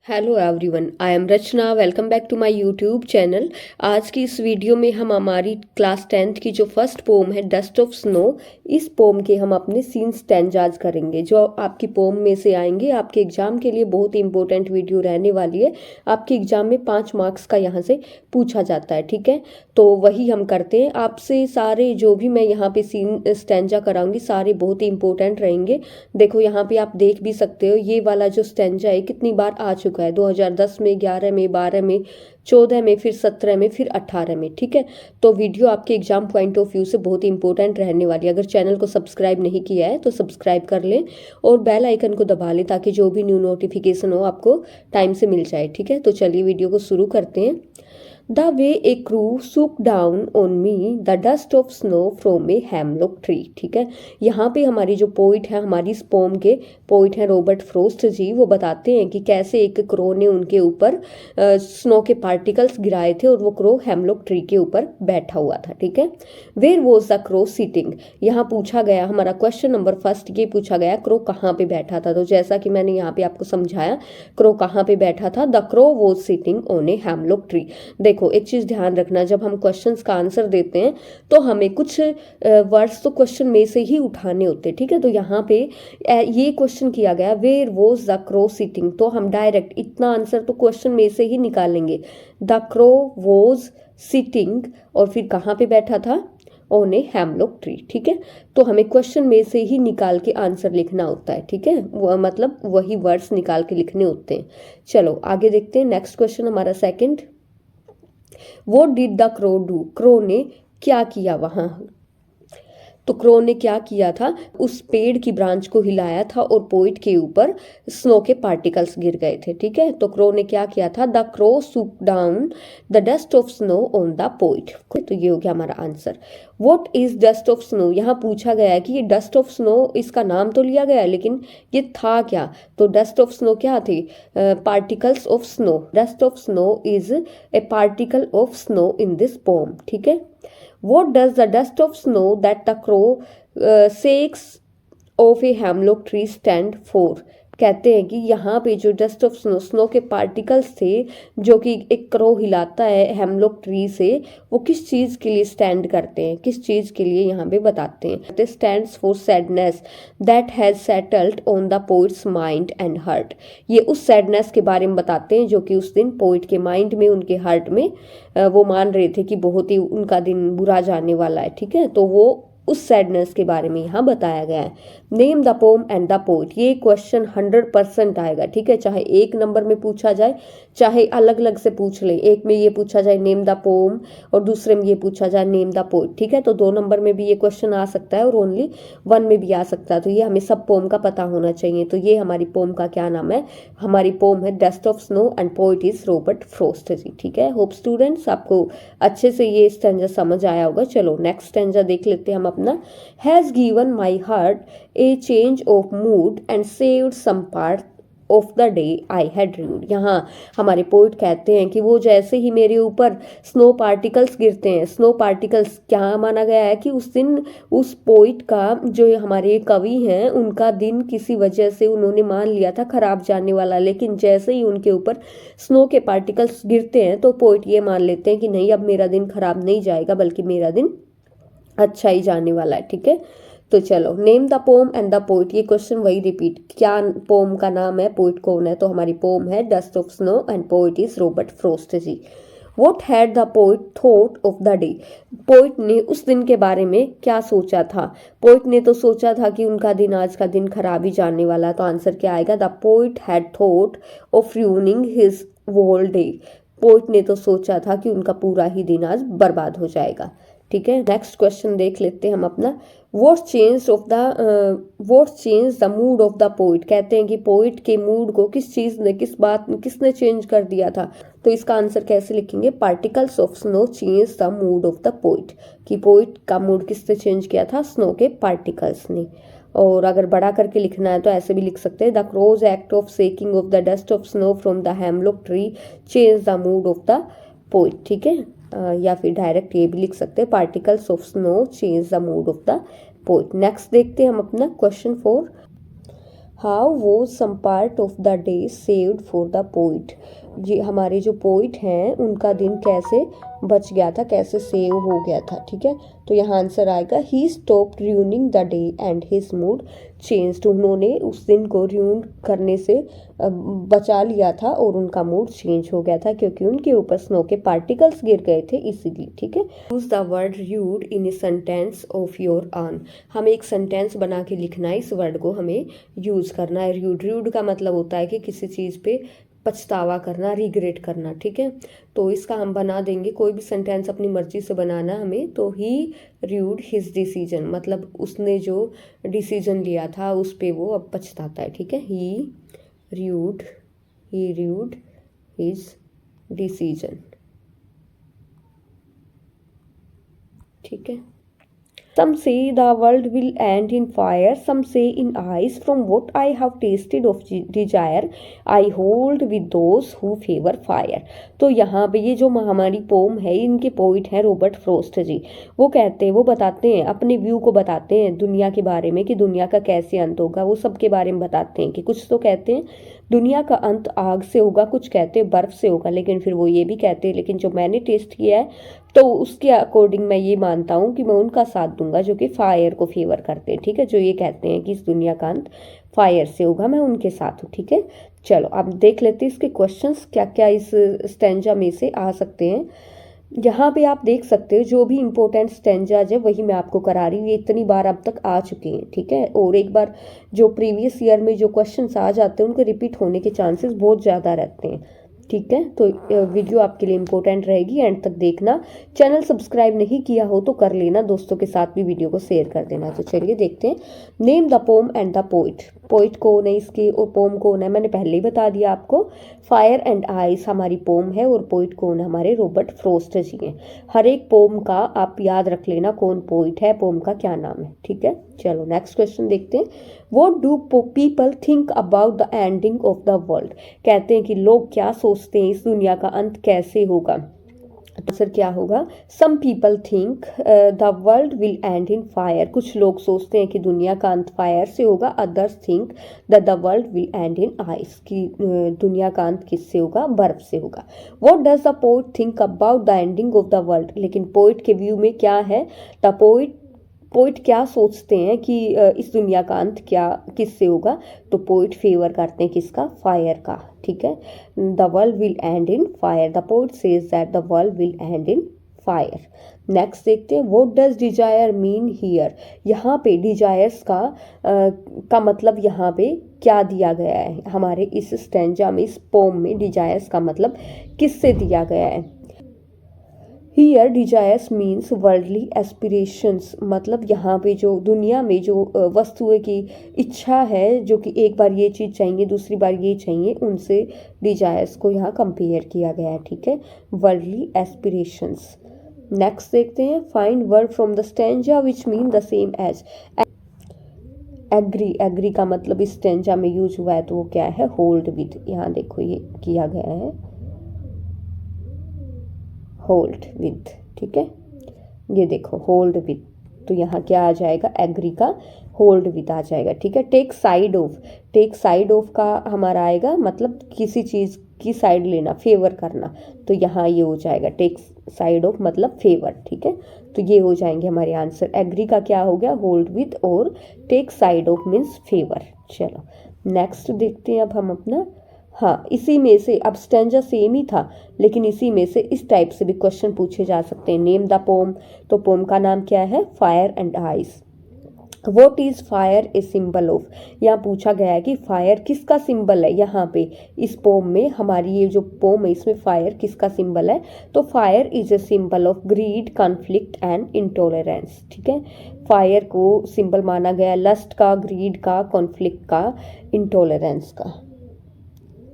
Hello everyone, I am Rachna. Welcome back to my YouTube channel. आज की इस video में हम हमारी क्लास 10th की जो फर्स्ट पोम है डस्ट ऑफ स्नो, इस पोम के हम अपने सीन स्टैंजाज करेंगे जो आपकी पोम में से आएंगे। आपके एग्जाम के लिए बहुत ही इंपॉर्टेंट वीडियो रहने वाली है। आपके एग्जाम में 5 मार्क्स का यहाँ से पूछा जाता है, ठीक है। तो वही हम करते हैं। आपसे सारे जो भी मैं यहाँ पे सीन स्टैंजा कराऊंगी सारे बहुत ही इंपॉर्टेंट रहेंगे। देखो यहाँ पे आप देख भी सकते हो, ये वाला जो स्टैंजा है कितनी बार आ चुका है, 2010 में, 11 में, 12 में, 14 में, फिर 17 में, फिर 18 में, ठीक है। तो वीडियो आपके एग्जाम पॉइंट ऑफ व्यू से बहुत ही इंपॉर्टेंट रहने वाली है। अगर चैनल को सब्सक्राइब नहीं किया है तो सब्सक्राइब कर लें और बेल आइकन को दबा लें ताकि जो भी न्यू नोटिफिकेशन हो आपको टाइम से मिल जाए, ठीक है। तो चलिए वीडियो को शुरू करते हैं। The way a crow shook down on me the dust of snow from a hemlock tree, ठीक है। यहाँ पे हमारी जो पोइट है, हमारी इस पोम के पोइट हैं रॉबर्ट फ्रॉस्ट जी, वो बताते हैं कि कैसे एक क्रो ने उनके ऊपर स्नो के पार्टिकल्स गिराए थे और वो क्रो हेमलॉक ट्री के ऊपर बैठा हुआ था, ठीक है। Where was the crow sitting, यहाँ पूछा गया हमारा क्वेश्चन नंबर फर्स्ट, ये पूछा गया क्रो कहाँ पे बैठा था। तो जैसा कि मैंने यहाँ पे आपको समझाया क्रो कहाँ पे बैठा था, the crow was sitting on A hemlock tree. देखो एक चीज ध्यान रखना, जब हम क्वेश्चंस का आंसर देते हैं तो हमें कुछ वर्ड्स तो क्वेश्चन में से ही उठाने होते हैं, ठीक है। तो यहाँ पे ये क्वेश्चन किया गया where was the crow sitting, तो हम डायरेक्ट इतना आंसर तो क्वेश्चन में से ही निकालेंगे। द क्रो वॉज सिटिंग और फिर कहाँ पे बैठा था, ऑन ए हेमलॉक ट्री, ठीक है। तो हमें क्वेश्चन में से ही निकाल के आंसर लिखना होता है, ठीक है। मतलब वही वर्ड्स निकाल के लिखने होते हैं। चलो आगे देखते हैं। नेक्स्ट क्वेश्चन हमारा second, what did the crow do, crow ने क्या किया वहां। तो क्रो ने क्या किया था, उस पेड़ की ब्रांच को हिलाया था और पोइट के ऊपर स्नो के पार्टिकल्स गिर गए थे, ठीक है। तो क्रो ने क्या किया था, the crow shook down the dust of snow on the poet. तो ये हो गया हमारा answer. What is dust of snow, यहाँ पूछा गया है कि ये डस्ट ऑफ स्नो, इसका नाम तो लिया गया है लेकिन ये था क्या। तो डस्ट ऑफ स्नो क्या थे, particles of snow. Dust of snow is a particle of snow in this pome, ठीक है। What does the dust of snow that the crow shakes of a hemlock tree stand for? कहते हैं कि यहाँ पे जो डस्ट ऑफ स्नो, स्नो के particles थे जो कि एक क्रो हिलाता है हेमलॉक ट्री से, वो किस चीज़ के लिए स्टैंड करते हैं, किस चीज़ के लिए यहाँ पे बताते हैं। This stands for sadness that has settled on the poets mind and heart. ये उस सैडनेस के बारे में बताते हैं जो कि उस दिन पोइट के माइंड में, उनके हार्ट में वो मान रहे थे कि बहुत ही उनका दिन बुरा जाने वाला है, ठीक है। तो वो उस सैडनेस के बारे में यहाँ बताया गया है। Name the poem and the poet, ये क्वेश्चन 100% आएगा, ठीक है। चाहे एक नंबर में पूछा जाए, चाहे अलग अलग से पूछ ले। एक में ये पूछा जाए नेम द पोम और दूसरे में ये पूछा जाए नेम द पोइट, ठीक है। तो 2 नंबर में भी ये क्वेश्चन आ सकता है और ओनली 1 में भी आ सकता है। तो ये हमें सब पोम का पता होना चाहिए। तो ये हमारी पोम का क्या नाम है, हमारी पोम है dust of snow and poet is Robert Frost ji, ठीक है। होप स्टूडेंट्स आपको अच्छे से ये स्टैंजा समझ आया होगा। चलो नेक्स्ट स्टैंजा देख लेते हैं हम अपना। Has given my heart a change of mood and saved some part of the day I had dreamed. यहाँ हमारे पोइट कहते हैं कि वो जैसे ही मेरे ऊपर स्नो पार्टिकल्स गिरते हैं, स्नो पार्टिकल्स क्या माना गया है कि उस दिन उस पोइट का, जो हमारे कवि हैं, उनका दिन किसी वजह से उन्होंने मान लिया था खराब जाने वाला, लेकिन जैसे ही उनके ऊपर स्नो के पार्टिकल्स गिरते हैं तो पोइट ये मान लेते हैं कि नहीं, अब मेरा दिन खराब नहीं जाएगा बल्कि मेरा दिन अच्छा ही जाने वाला है, ठीक है। तो चलो name the poem and the poet, ये क्वेश्चन वही रिपीट, क्या पोम का नाम है, पोइट कौन है। तो हमारी पोम है dust of snow and poet is Robert Frost ji. What had the poet thought of the day? Poet ने उस दिन के बारे में क्या सोचा था। पोइट ने तो सोचा था कि उनका दिन, आज का दिन खराब ही जाने वाला। तो आंसर क्या आएगा, the poet had thought of ruining his whole day। Poet ने तो सोचा था कि उनका पूरा ही दिन आज बर्बाद हो जाएगा, ठीक है। नेक्स्ट क्वेश्चन देख लेते हैं हम अपना। What change the mood of the poet, कहते हैं कि पोइट के मूड को किस चीज ने, किसने चेंज कर दिया था। तो इसका आंसर कैसे लिखेंगे, particles of snow change the mood of the poet, कि पोइट का मूड किसने चेंज किया था, स्नो के पार्टिकल्स ने। और अगर बड़ा करके लिखना है तो ऐसे भी लिख सकते हैं, the crow's act of shaking off the dust of snow from the hemlock tree change the mood of the poet, ठीक है। या फिर डायरेक्ट ये भी लिख सकते हैं, particles of snow change the mood of the poet. Next देखते हैं हम अपना question 4। How was some part of the day saved for the poet. जी हमारे जो पोइट हैं उनका दिन कैसे बच गया था, कैसे सेव हो गया था। ठीक है, तो यहाँ आंसर आएगा he stopped ruining the day and his mood changed. उन्होंने उस दिन को रूइन करने से बचा लिया था और उनका मूड चेंज हो गया था क्योंकि उनके ऊपर स्नो के पार्टिकल्स गिर गए थे इसीलिए। ठीक है, use the word rude in a sentence of your own. हमें एक सेंटेंस बना के लिखना है, इस वर्ड को हमें यूज करना है। रूड, रूड का मतलब होता है कि किसी चीज़ पे पछतावा करना, रिग्रेट करना। ठीक है, तो इसका हम बना देंगे, कोई भी सेंटेंस अपनी मर्जी से बनाना हमें। तो ही रूड हिज डिसीजन, मतलब उसने जो डिसीजन लिया था उस पे वो अब पछताता है। ठीक है, ही रूड हिज डिसीजन। ठीक है, some say the world will end in fire, some say in ice. From what I have tasted of desire, I hold with those who favor fire. तो यहाँ पे ये जो हमारी पोम है, इनके पोइट हैं रॉबर्ट फ्रॉस्ट जी। वो कहते हैं, वो बताते हैं, अपने व्यू को बताते हैं दुनिया के बारे में कि दुनिया का कैसे अंत होगा। वो सब के बारे में बताते हैं कि कुछ तो कहते हैं दुनिया का अंत आग से होगा, कुछ कहते हैं बर्फ से होगा, लेकिन फिर वो ये भी कहते हैं, लेकिन जो मैंने टेस्ट किया है तो उसके अकॉर्डिंग मैं ये मानता हूँ कि मैं उनका साथ दूंगा जो कि फायर को फेवर करते हैं। ठीक है, जो ये कहते हैं कि इस दुनिया का अंत फायर से होगा, मैं उनके साथ हूँ। ठीक है, चलो अब देख लेते हैं इसके क्वेश्चंस क्या क्या इस स्टेंजा में से आ सकते हैं। यहाँ पे आप देख सकते हो जो भी इंपॉर्टेंट स्टेंजाज है वही मैं आपको करा रही हूँ, ये इतनी बार अब तक आ चुके हैं। ठीक है, और एक बार जो प्रीवियस ईयर में जो क्वेश्चंस आ जाते हैं उनके रिपीट होने के चांसेस बहुत ज़्यादा रहते हैं। ठीक है, तो वीडियो आपके लिए इंपॉर्टेंट रहेगी, एंड तक देखना। चैनल सब्सक्राइब नहीं किया हो तो कर लेना, दोस्तों के साथ भी वीडियो को शेयर कर देना। तो चलिए देखते हैं। Name the poem and the poet. Poet कौन है इसके और पोम कौन है, मैंने पहले ही बता दिया आपको। फायर एंड आइस हमारी पोम है और पोइट कौन है, हमारे रॉबर्ट फ्रॉस्ट जी हैं। हर एक पोम का आप याद रख लेना कौन पोइट है, पोम का क्या नाम है। ठीक है, चलो नेक्स्ट क्वेश्चन देखते हैं। What do people think about the ending of the world. कहते हैं कि लोग क्या सोचते हैं इस दुनिया का अंत कैसे होगा। आंसर क्या होगा, some people think the world will end in fire. कुछ लोग सोचते हैं कि दुनिया का अंत फायर से होगा। Others think that the world will end in ice, कि दुनिया का अंत किससे होगा, बर्फ से होगा। What does the poet think about the ending of the world. लेकिन पोइट के व्यू में क्या है, द पोइट क्या सोचते हैं कि इस दुनिया का अंत क्या किससे होगा। तो पोइट फेवर करते हैं किसका, फायर का। ठीक है, the world will end in fire, the poet says that the world will end in fire. Next देखते हैं, what does desire mean here. यहाँ पे डिजायर्स का मतलब यहाँ पे क्या दिया गया है, हमारे इस स्टेंजा में, इस पोम में डिजायर्स का मतलब किससे दिया गया है। Here desires means worldly aspirations, मतलब यहाँ पे जो दुनिया में जो वस्तुएं की इच्छा है, जो कि एक बार ये चीज़ चाहिए दूसरी बार ये चाहिए, उनसे डिजायर्स को यहाँ कंपेयर किया गया है। ठीक है, वर्ल्डली एस्पिरेशंस। नेक्स्ट देखते हैं, find word from the stanza which mean the same as. Agree, agree का मतलब इस स्टेंजा में यूज हुआ है तो वो क्या है, होल्ड विद। यहाँ देखो ये किया गया है, होल्ड विद। ठीक है, ये देखो होल्ड विद, तो यहाँ क्या आ जाएगा, एग्री का होल्ड विद आ जाएगा। ठीक है, take side of, take side of का हमारा आएगा मतलब किसी चीज़ की साइड लेना, फेवर करना। तो यहाँ ये हो जाएगा टेक साइड ऑफ मतलब फेवर। ठीक है, तो ये हो जाएंगे हमारे आंसर। एग्री का क्या हो गया, होल्ड विद, और take side of means favour. चलो नेक्स्ट देखते हैं अब हम अपना। हाँ, इसी में से अब स्टेंजा सेम ही था, लेकिन इसी में से इस टाइप से भी क्वेश्चन पूछे जा सकते हैं। नेम द पोम, तो पोम का नाम क्या है, fire and ice. What is fire A symbol of. यहाँ पूछा गया है कि फायर किसका सिंबल है। यहाँ पे इस पोम में, हमारी ये जो पोम है इसमें फायर किसका सिंबल है, तो fire is a symbol of greed, conflict and intolerance. ठीक है, फायर को सिंबल माना गया लस्ट का, ग्रीड का, कॉन्फ्लिक्ट का, इंटॉलरेंस का।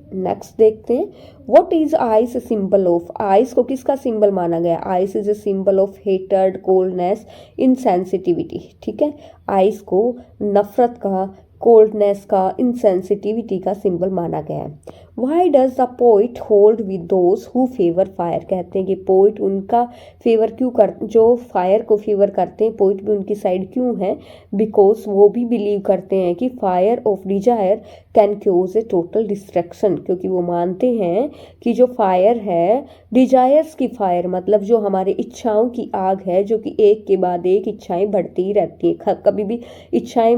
नेक्स्ट देखते हैं, what is ice symbol of. Ice को किसका सिंबल माना गया, ice is a symbol of hatred, coldness, insensitivity. ठीक है, आइस को नफरत का, कोल्डनेस का, इनसेंसिटिविटी का सिंबल माना गया है। Why does the poet hold with those who favour fire, कहते हैं कि पोइट उनका फेवर क्यों कर, जो फायर को फेवर करते हैं पोइट भी उनकी साइड क्यों है, बिकॉज वो भी बिलीव करते हैं कि fire of desire can chaos A total destruction, क्योंकि वो मानते हैं कि जो फायर है डिजायर्स की फायर, मतलब जो हमारे इच्छाओं की आग है, जो कि एक के बाद एक इच्छाएं बढ़ती ही रहती हैं, कभी भी इच्छाएं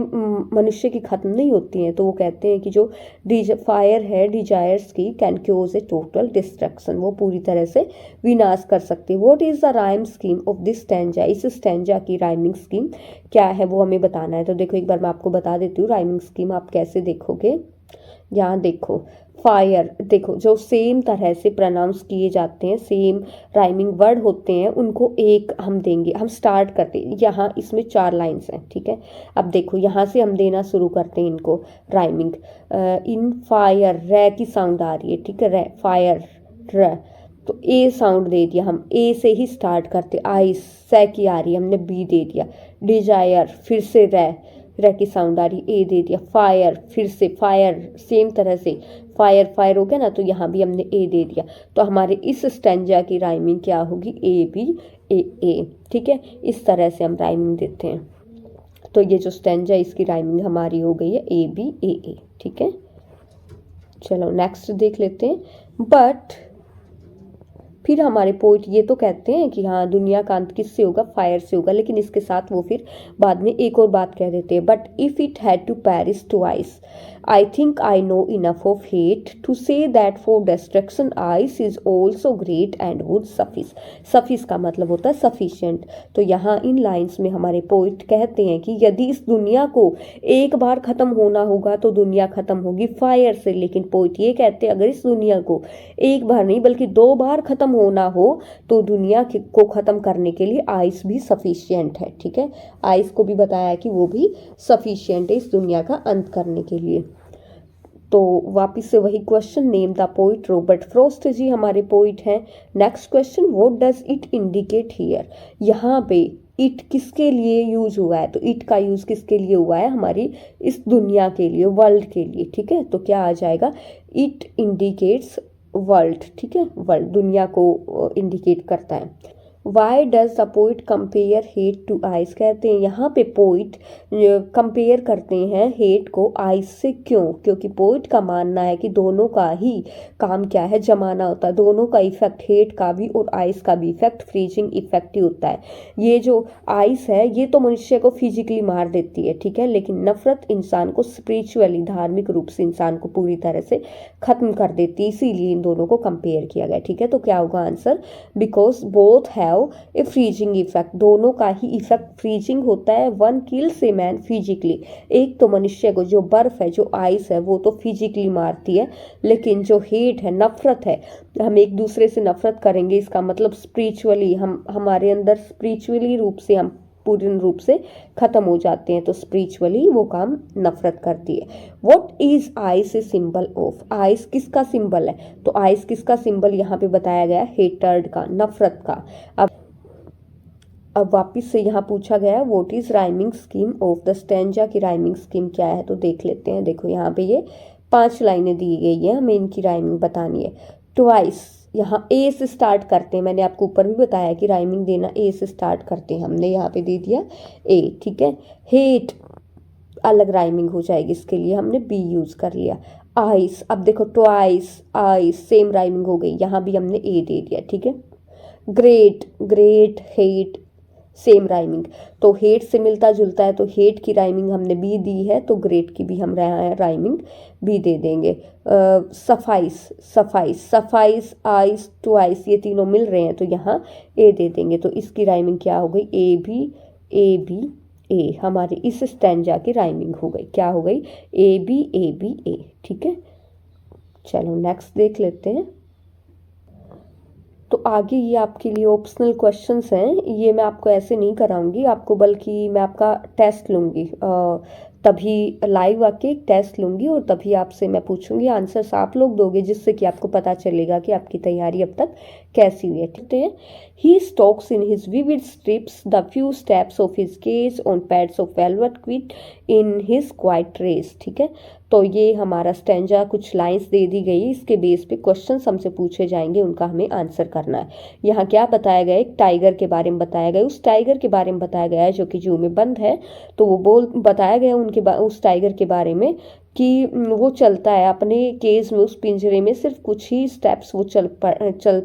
मनुष्य की खत्म नहीं होती हैं। तो वो कहते हैं कि जो फायर है डिजायर्स की can chaos A total destruction, वो पूरी तरह से विनाश कर सकती है। What is the rhyme scheme of this stanza, इस स्टैंजा की राइमिंग स्कीम क्या है वो हमें बताना है। तो देखो एक बार मैं आपको बता देती हूँ राइमिंग स्कीम आप कैसे देखोगे। यहाँ देखो फायर, देखो जो सेम तरह से प्रोनाउंस किए जाते हैं, सेम राइमिंग वर्ड होते हैं, उनको एक हम देंगे। हम स्टार्ट करते हैं, यहाँ इसमें 4 लाइन्स हैं, ठीक है। अब देखो यहाँ से हम देना शुरू करते हैं इनको राइमिंग। इन फायर रे की साउंड आ रही है, ठीक है, रे फायर र, तो ए साउंड दे दिया, हम ए से ही स्टार्ट करते। आइस से की आ रही है, हमने बी दे दिया। डिजायर फिर से रे की साउंड आ रही, ए दे दिया। फायर फिर से फायर, सेम तरह से फायर फायर हो गया ना, तो यहाँ भी हमने ए दे दिया। तो हमारे इस स्टैंजा की राइमिंग क्या होगी, ए बी ए, ठीक है। इस तरह से हम राइमिंग देते हैं। तो ये जो स्टैंजा इसकी राइमिंग हमारी हो गई है ए बी ए, ठीक है। चलो नेक्स्ट देख लेते हैं। बट फिर हमारे पोइट ये तो कहते हैं कि हाँ दुनिया का अंत किससे होगा, फायर से होगा, लेकिन इसके साथ वो फिर बाद में एक और बात कह देते हैं। But if it had to perish twice, I think I know enough of hate to say that for destruction ice is also great and would suffice. Suffice का मतलब होता है सफिशिएंट। तो यहाँ इन लाइन्स में हमारे पोइट कहते हैं कि यदि इस दुनिया को एक बार ख़त्म होना होगा तो दुनिया ख़त्म होगी फायर से, लेकिन पोइट ये कहते हैं अगर इस दुनिया को एक बार नहीं बल्कि 2 बार ख़त्म होना हो तो दुनिया को ख़त्म करने के लिए आइस भी सफिशिएंट है, ठीक है। आइस को भी बताया कि वो भी सफिशिएंट है इस दुनिया का अंत करने के लिए। तो वापिस से वही question, name the poet, Robert Frost ji हमारे पोइट हैं। Next question, what does it indicate here, यहाँ पे इट किसके लिए यूज हुआ है, तो इट का यूज किसके लिए हुआ है, हमारी इस दुनिया के लिए, वर्ल्ड के लिए, ठीक है। तो क्या आ जाएगा, इट इंडिकेट्स वर्ल्ड, ठीक है, वर्ल्ड दुनिया को इंडिकेट करता है। Why does the poet compare hate to ice, कहते हैं यहाँ पे पोइट कंपेयर करते हैं हेट को आइस से, क्यों, क्योंकि पोइट का मानना है कि दोनों का ही काम क्या है, जमाना होता है, दोनों का इफेक्ट, हेट का भी और आइस का भी इफेक्ट फ्रीजिंग इफेक्ट ही होता है। ये जो आइस है ये तो मनुष्य को फिजिकली मार देती है, ठीक है, लेकिन नफरत इंसान को स्पिरिचुअली, धार्मिक रूप से इंसान को पूरी तरह से खत्म कर देती है, इसीलिए इन दोनों को कंपेयर किया गया, ठीक है। तो क्या होगा answer, because both have a freezing effect, दोनों का ही इफेक्ट फ्रीजिंग होता है। One kills a man physically, एक तो मनुष्य को जो बर्फ है, जो आइस है, वो तो फिजिकली मारती है, लेकिन जो हेट है, नफरत है, हम एक दूसरे से नफरत करेंगे, इसका मतलब स्पिरिचुअली हम, हमारे अंदर स्पिरिचुअली रूप से हम पूर्ण रूप से खत्म हो जाते हैं, तो स्पिरिचुअली वो काम नफरत करती है। What is ice A symbol of, ice किसका सिंबल है, तो आइस किसका सिंबल यहाँ पे बताया गया, हेटर्ड का, नफरत का। अब वापिस से यहाँ पूछा गया what is rhyming scheme of the stanza की राइमिंग स्कीम क्या है, तो देख लेते हैं। देखो यहाँ पे ये 5 लाइनें दी गई है, हमें इनकी राइमिंग बतानी है। ट्वाइस, यहाँ ए से स्टार्ट करते हैं, मैंने आपको ऊपर भी बताया कि राइमिंग देना ए से स्टार्ट करते हैं, हमने यहाँ पे दे दिया ए, ठीक है। हेट अलग राइमिंग हो जाएगी, इसके लिए हमने बी यूज कर लिया। आइस, अब देखो ट्वाइस आइस सेम राइमिंग हो गई, यहाँ भी हमने ए दे दिया, ठीक है। Great great hate same rhyming, तो हेट से मिलता जुलता है, तो हेट की राइमिंग हमने बी दी है, तो ग्रेट की भी हम राइमिंग बी दे देंगे। Suffice suffice suffice ice twice, ये तीनों मिल रहे हैं तो यहाँ ए दे देंगे, तो इसकी राइमिंग क्या हो गई, ए बी ए, हमारी इस स्टैंजा की राइमिंग हो गई, क्या हो गई, ए बी ए, ठीक है। चलो नेक्स्ट देख लेते हैं। तो आगे ये आपके लिए ऑप्शनल क्वेश्चंस हैं, ये मैं आपको ऐसे नहीं कराऊंगी आपको, बल्कि मैं आपका टेस्ट लूँगी, तभी लाइव आके एक टेस्ट लूँगी और तभी आपसे मैं पूछूंगी, आंसर्स आप लोग दोगे, जिससे कि आपको पता चलेगा कि आपकी तैयारी अब तक कैसी हुई है, ठीक है। He stalks in his vivid stripes the few steps of his cage on pads of velvet quiet in his quiet rage, ठीक है। तो ये हमारा स्टेंजा कुछ लाइंस दे दी गई, इसके बेस पे क्वेश्चंस हमसे पूछे जाएंगे, उनका हमें आंसर करना है। यहाँ क्या बताया गया, एक टाइगर के बारे में बताया गया, उस टाइगर के बारे में बताया गया है जो कि जू में बंद है। तो वो बताया गया उस टाइगर के बारे में कि वो चलता है अपने केज में, उस पिंजरे में सिर्फ कुछ ही स्टेप्स वो चल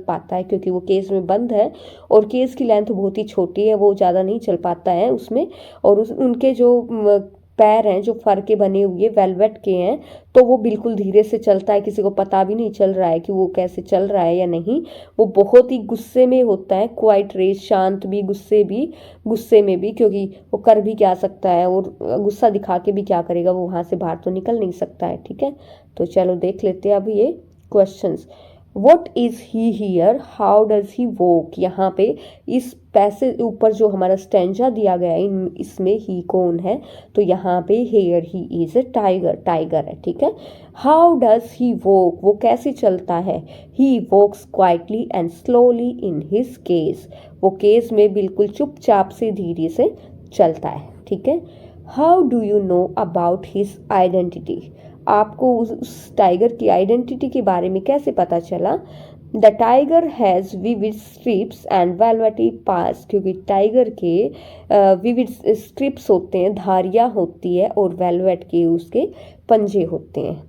पाता है, क्योंकि वो केज में बंद है और केज की लेंथ बहुत ही छोटी है, वो ज़्यादा नहीं चल पाता है उसमें। और उनके जो पैर हैं जो फर के बने हुए वेलवेट के हैं, तो वो बिल्कुल धीरे से चलता है, किसी को पता भी नहीं चल रहा है कि वो कैसे चल रहा है या नहीं। वो बहुत ही गुस्से में होता है, क्वाइट रेज, शांत भी, गुस्से में भी, क्योंकि वो कर भी क्या सकता है और गुस्सा दिखा के भी क्या करेगा, वो वहाँ से बाहर तो निकल नहीं सकता है। ठीक है, तो चलो देख लेते हैं अब ये questions. What is he here, how does he walk. यहाँ पे इस पैसे ऊपर जो हमारा स्टेंजा दिया गया है, इसमें ही कौन है, तो यहाँ पे here he is a tiger, tiger है। ठीक है, हाउ डज ही वॉक, वो कैसे चलता है, he walks quietly and slowly in his cage, वो केज में बिल्कुल चुपचाप से धीरे से चलता है। ठीक है, how do you know about his identity, आपको उस टाइगर की आइडेंटिटी के बारे में कैसे पता चला। The tiger has vivid stripes and velvety paws, क्योंकि टाइगर के विविड स्ट्रिप्स होते हैं, धारियाँ होती है, और वेलवेट के उसके पंजे होते हैं।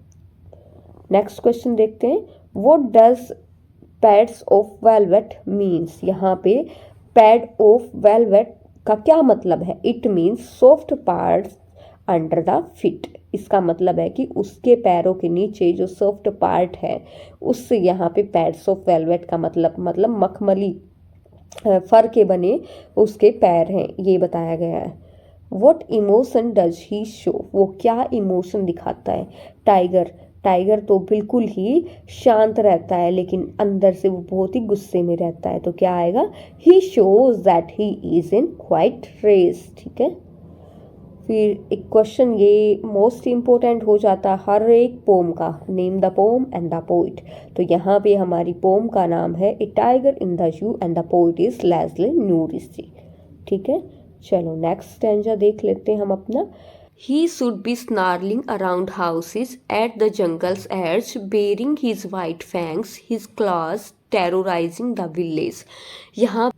नेक्स्ट क्वेश्चन देखते हैं, what does pads of velvet means. यहाँ पे पैड ऑफ वेलवेट का क्या मतलब है, it means soft parts under the fit, इसका मतलब है कि उसके पैरों के नीचे जो सॉफ्ट पार्ट है, उससे यहाँ पे पैड्स ऑफ वेलवेट का मतलब मखमली फर के बने उसके पैर हैं, ये बताया गया है। What emotion does he show, वो क्या इमोशन दिखाता है। टाइगर तो बिल्कुल ही शांत रहता है, लेकिन अंदर से वो बहुत ही गुस्से में रहता है, तो क्या आएगा, he shows that he is in quiet rage. ठीक है, फिर एक क्वेश्चन ये मोस्ट इम्पोर्टेंट हो जाता है हर एक पोम का, name the poem and the poet. तो यहाँ पे हमारी पोम का नाम है a tiger in the zoo and the poet is Leslie Norris. ठीक है, चलो नेक्स्ट स्टैंजा देख लेते हैं हम अपना। He should be snarling around houses at the jungle's edge, bearing his white fangs, his claws terrorizing the village। यहाँ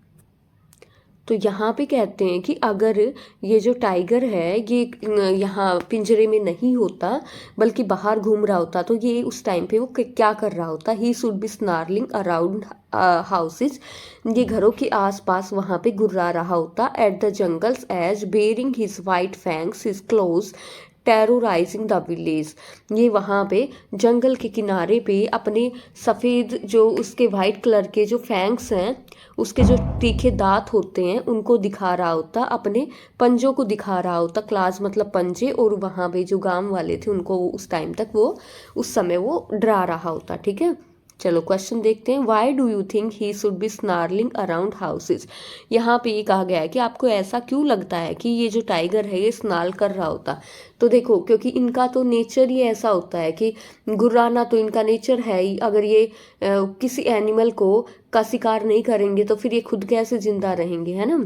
तो यहाँ पे कहते हैं कि अगर ये जो टाइगर है ये यहाँ पिंजरे में नहीं होता बल्कि बाहर घूम रहा होता, तो ये उस टाइम पे वो क्या कर रहा होता, he should be snarling around houses, ये घरों के आसपास वहाँ पे गुर्रा रहा होता, at the jungle's edge, baring his white fangs, his claws terrorising the village, ये वहाँ पे जंगल के किनारे पे अपने सफ़ेद जो उसके वाइट कलर के जो फैंग्स हैं, उसके जो तीखे दांत होते हैं, उनको दिखा रहा होता, अपने पंजों को दिखा रहा होता, क्लास मतलब पंजे, और वहाँ पे जो गांव वाले थे उनको उस टाइम तक वो उस समय वो डरा रहा होता। ठीक है, चलो क्वेश्चन देखते हैं, why do you think he should be snarling around houses. यहाँ पे ये कहा गया है कि आपको ऐसा क्यों लगता है कि ये जो टाइगर है ये स्नाल कर रहा होता। तो देखो, क्योंकि इनका तो नेचर ही ऐसा होता है कि गुर्राना तो इनका नेचर है ही, अगर ये किसी एनिमल को का शिकार नहीं करेंगे तो फिर ये खुद कैसे जिंदा रहेंगे, है ना।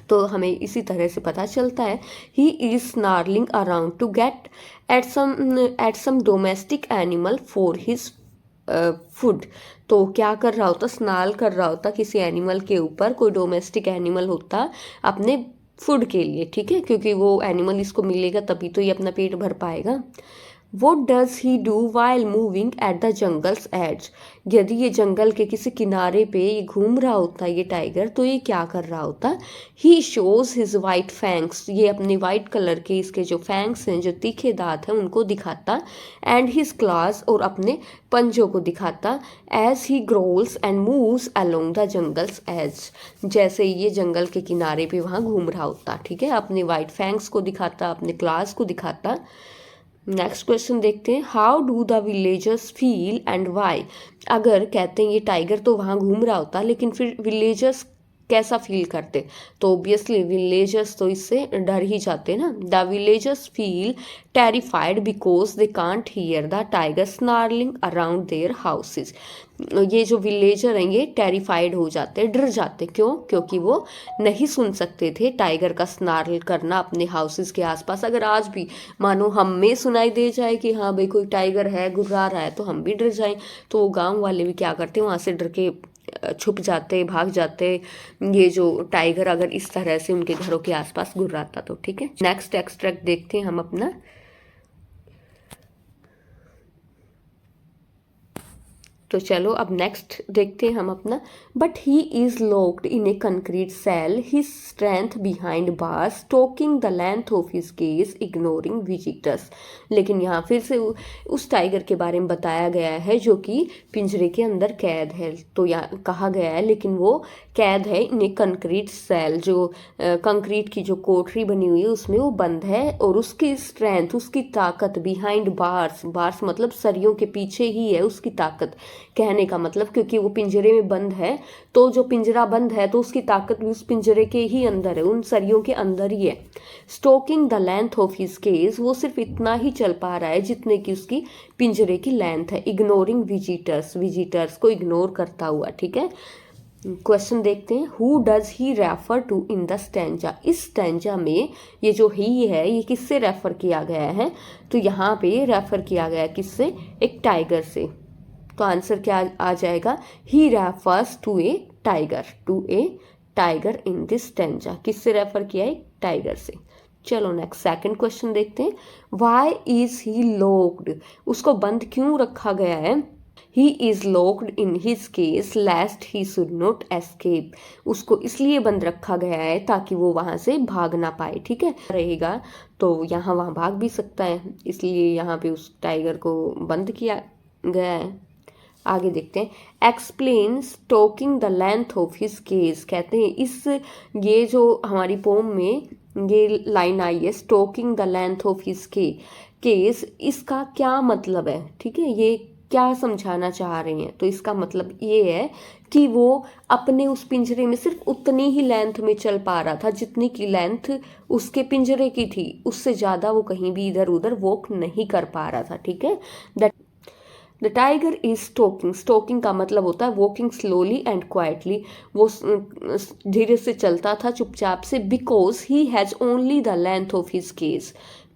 तो हमें इसी तरह से पता चलता है, he is snarling around to get at some domestic animal for his food. तो क्या कर रहा होता, स्नाल कर रहा होता किसी एनिमल के ऊपर, कोई डोमेस्टिक एनिमल होता अपने फूड के लिए। ठीक है, क्योंकि वो एनिमल इसको मिलेगा तभी तो ये अपना पेट भर पाएगा। What does he do while moving at the jungle's edge? यदि ये जंगल के किसी किनारे पे ये घूम रहा होता ये टाइगर, तो ये क्या कर रहा होता, he shows his white fangs, ये अपने वाइट कलर के इसके जो फैंग्स हैं, जो तीखे दांत हैं, उनको दिखाता, and his claws, और अपने पंजों को दिखाता, as he growls and moves along the jungle's edge, जैसे ये जंगल के किनारे पे वहाँ घूम रहा होता। ठीक है, अपने वाइट फैंग्स को दिखाता, अपने क्लास को दिखाता। नेक्स्ट क्वेश्चन देखते हैं, how do the villagers feel and why. अगर कहते हैं ये टाइगर तो वहाँ घूम रहा होता, लेकिन फिर विलेजर्स कैसा फील करते, तो ऑब्वियसली विलेजर्स तो इससे डर ही जाते ना। The villagers feel terrified because they can't hear the tiger snarling around their houses. ये जो विलेजर हैं ये टेरिफाइड हो जाते, डर जाते, क्यों? क्योंकि वो नहीं सुन सकते थे टाइगर का स्नार्ल करना अपने हाउसेस के आसपास। अगर आज भी मानो हमें सुनाई दे जाए कि हाँ भाई कोई टाइगर है गुर्रा रहा है, तो हम भी डर जाएं। तो गांव वाले भी क्या करते, वहाँ से डर के छुप जाते, भाग जाते, ये जो टाइगर अगर इस तरह से उनके घरों के आसपास गुर्राता तो। ठीक है, नेक्स्ट एक्सट्रैक्ट देखते हैं हम अपना। तो चलो अब नेक्स्ट देखते हैं हम अपना। But he is locked in a concrete cell, his strength behind bars, stalking the length of his cage, ignoring visitors. लेकिन यहाँ फिर से उस टाइगर के बारे में बताया गया है जो कि पिंजरे के अंदर कैद है। तो यहाँ कहा गया है लेकिन वो कैद है इन ए कंक्रीट सेल, जो कंक्रीट की जो कोठरी बनी हुई है उसमें वो बंद है, और उसकी स्ट्रेंथ, उसकी ताकत, बिहाइंड बार्स, बार्स मतलब सरियों के पीछे ही है उसकी ताकत। कहने का मतलब क्योंकि वो पिंजरे में बंद है, तो जो पिंजरा बंद है तो उसकी ताकत भी उस पिंजरे के ही अंदर है, उन सरियों के अंदर ही है। Stocking the length of his case, वो सिर्फ इतना ही चल पा रहा है जितने की उसकी पिंजरे की लेंथ है। इग्नोरिंग विजिटर्स, विजिटर्स को इग्नोर करता हुआ। ठीक है, क्वेश्चन देखते हैं। Who does he refer to in the stanza, इस स्टैंजा में ये जो ही है ये किससे रेफर किया गया है, तो यहाँ पे रेफर किया गया है किससे, एक टाइगर से। तो आंसर क्या आ जाएगा, he refers to a tiger, to a tiger in this stanza. किससे रेफर किया है, टाइगर से। चलो नेक्स्ट सेकंड क्वेश्चन देखते हैं। व्हाई इज ही लॉक्ड, उसको बंद क्यों रखा गया है। He is locked in his cage lest he should not escape, उसको इसलिए बंद रखा गया है ताकि वो वहां से भाग ना पाए। ठीक है, रहेगा तो यहाँ वहां भाग भी सकता है, इसलिए यहाँ पे उस टाइगर को बंद किया गया है। आगे देखते हैं। Explain stocking the length of his case, कहते हैं इस ये जो हमारी पोम में ये लाइन आई है, stocking the length of his case, इसका क्या मतलब है। ठीक है, ये क्या समझाना चाह रहे हैं, तो इसका मतलब ये है कि वो अपने उस पिंजरे में सिर्फ उतनी ही लेंथ में चल पा रहा था जितनी की लेंथ उसके पिंजरे की थी, उससे ज़्यादा वो कहीं भी इधर उधर वॉक नहीं कर पा रहा था। ठीक है, the tiger is stocking, stocking का मतलब होता है वॉकिंग स्लोली एंड क्वाइटली, वो धीरे से चलता था चुपचाप से। Because he has only the length of his case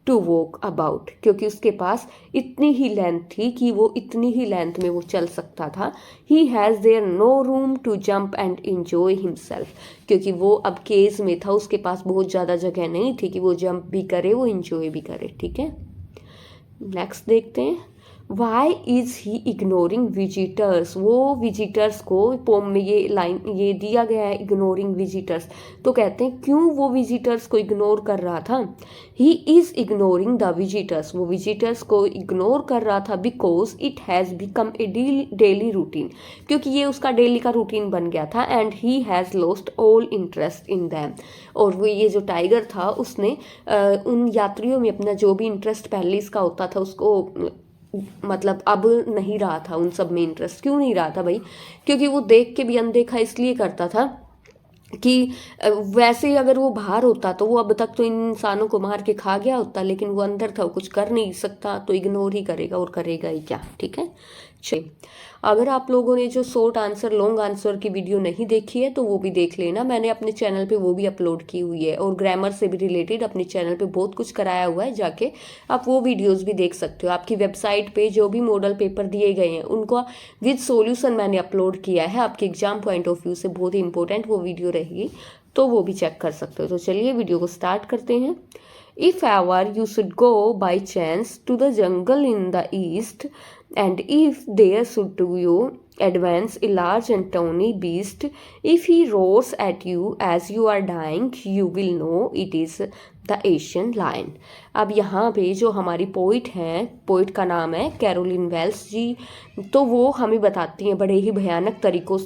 to walk about, क्योंकि उसके पास इतनी ही लेंथ थी कि वो इतनी ही लेंथ में वो चल सकता था। He has there no room to jump and enjoy himself, क्योंकि वो अब केज में था, उसके पास बहुत ज़्यादा जगह नहीं थी कि वो जंप भी करे, वो इंजॉय भी करे। ठीक है, नेक्स्ट देखते हैं। Why is he ignoring visitors, वो विजिटर्स को पोम में ये लाइन ये दिया गया है, इग्नोरिंग विजिटर्स, तो कहते हैं क्यों वो विजिटर्स को इग्नोर कर रहा था। He is ignoring the visitors, वो विजिटर्स को इग्नोर कर रहा था because it has become a daily routine, क्योंकि ये उसका डेली का रूटीन बन गया था। And he has lost all interest in them, और वो ये जो टाइगर था उसने उन यात्रियों में अपना जो भी इंटरेस्ट पहले इसका होता था उसको मतलब अब नहीं रहा था, उन सब में इंटरेस्ट क्यों नहीं रहा था भाई, क्योंकि वो देख के भी अनदेखा इसलिए करता था कि वैसे ही अगर वो बाहर होता तो वो अब तक तो इन इंसानों को मार के खा गया होता, लेकिन वो अंदर था, वो कुछ कर नहीं सकता, तो इग्नोर ही करेगा, और करेगा ही क्या। ठीक है, चलिए अगर आप लोगों ने जो शॉर्ट आंसर लॉन्ग आंसर की वीडियो नहीं देखी है तो वो भी देख लेना, मैंने अपने चैनल पे वो भी अपलोड की हुई है, और ग्रामर से भी रिलेटेड अपने चैनल पे बहुत कुछ कराया हुआ है, जाके आप वो वीडियोस भी देख सकते हो। आपकी वेबसाइट पे जो भी मॉडल पेपर दिए गए हैं उनको विद सॉल्यूशन मैंने अपलोड किया है, आपके एग्जाम पॉइंट ऑफ व्यू से बहुत ही इंपॉर्टेंट वो वीडियो रहेगी, तो वो भी चेक कर सकते हो। तो चलिए वीडियो को स्टार्ट करते हैं। If ever you should go by chance to the jungle in the east, and if there should to you advance a large and tawny beast, if he roars at you as you are dying, you will know it is the Asian lion। अब यहाँ पे जो हमारी poet हैं, poet का नाम है Caroline Wells जी, तो वो हमें बताती हैं बड़े ही भयानक तरीकों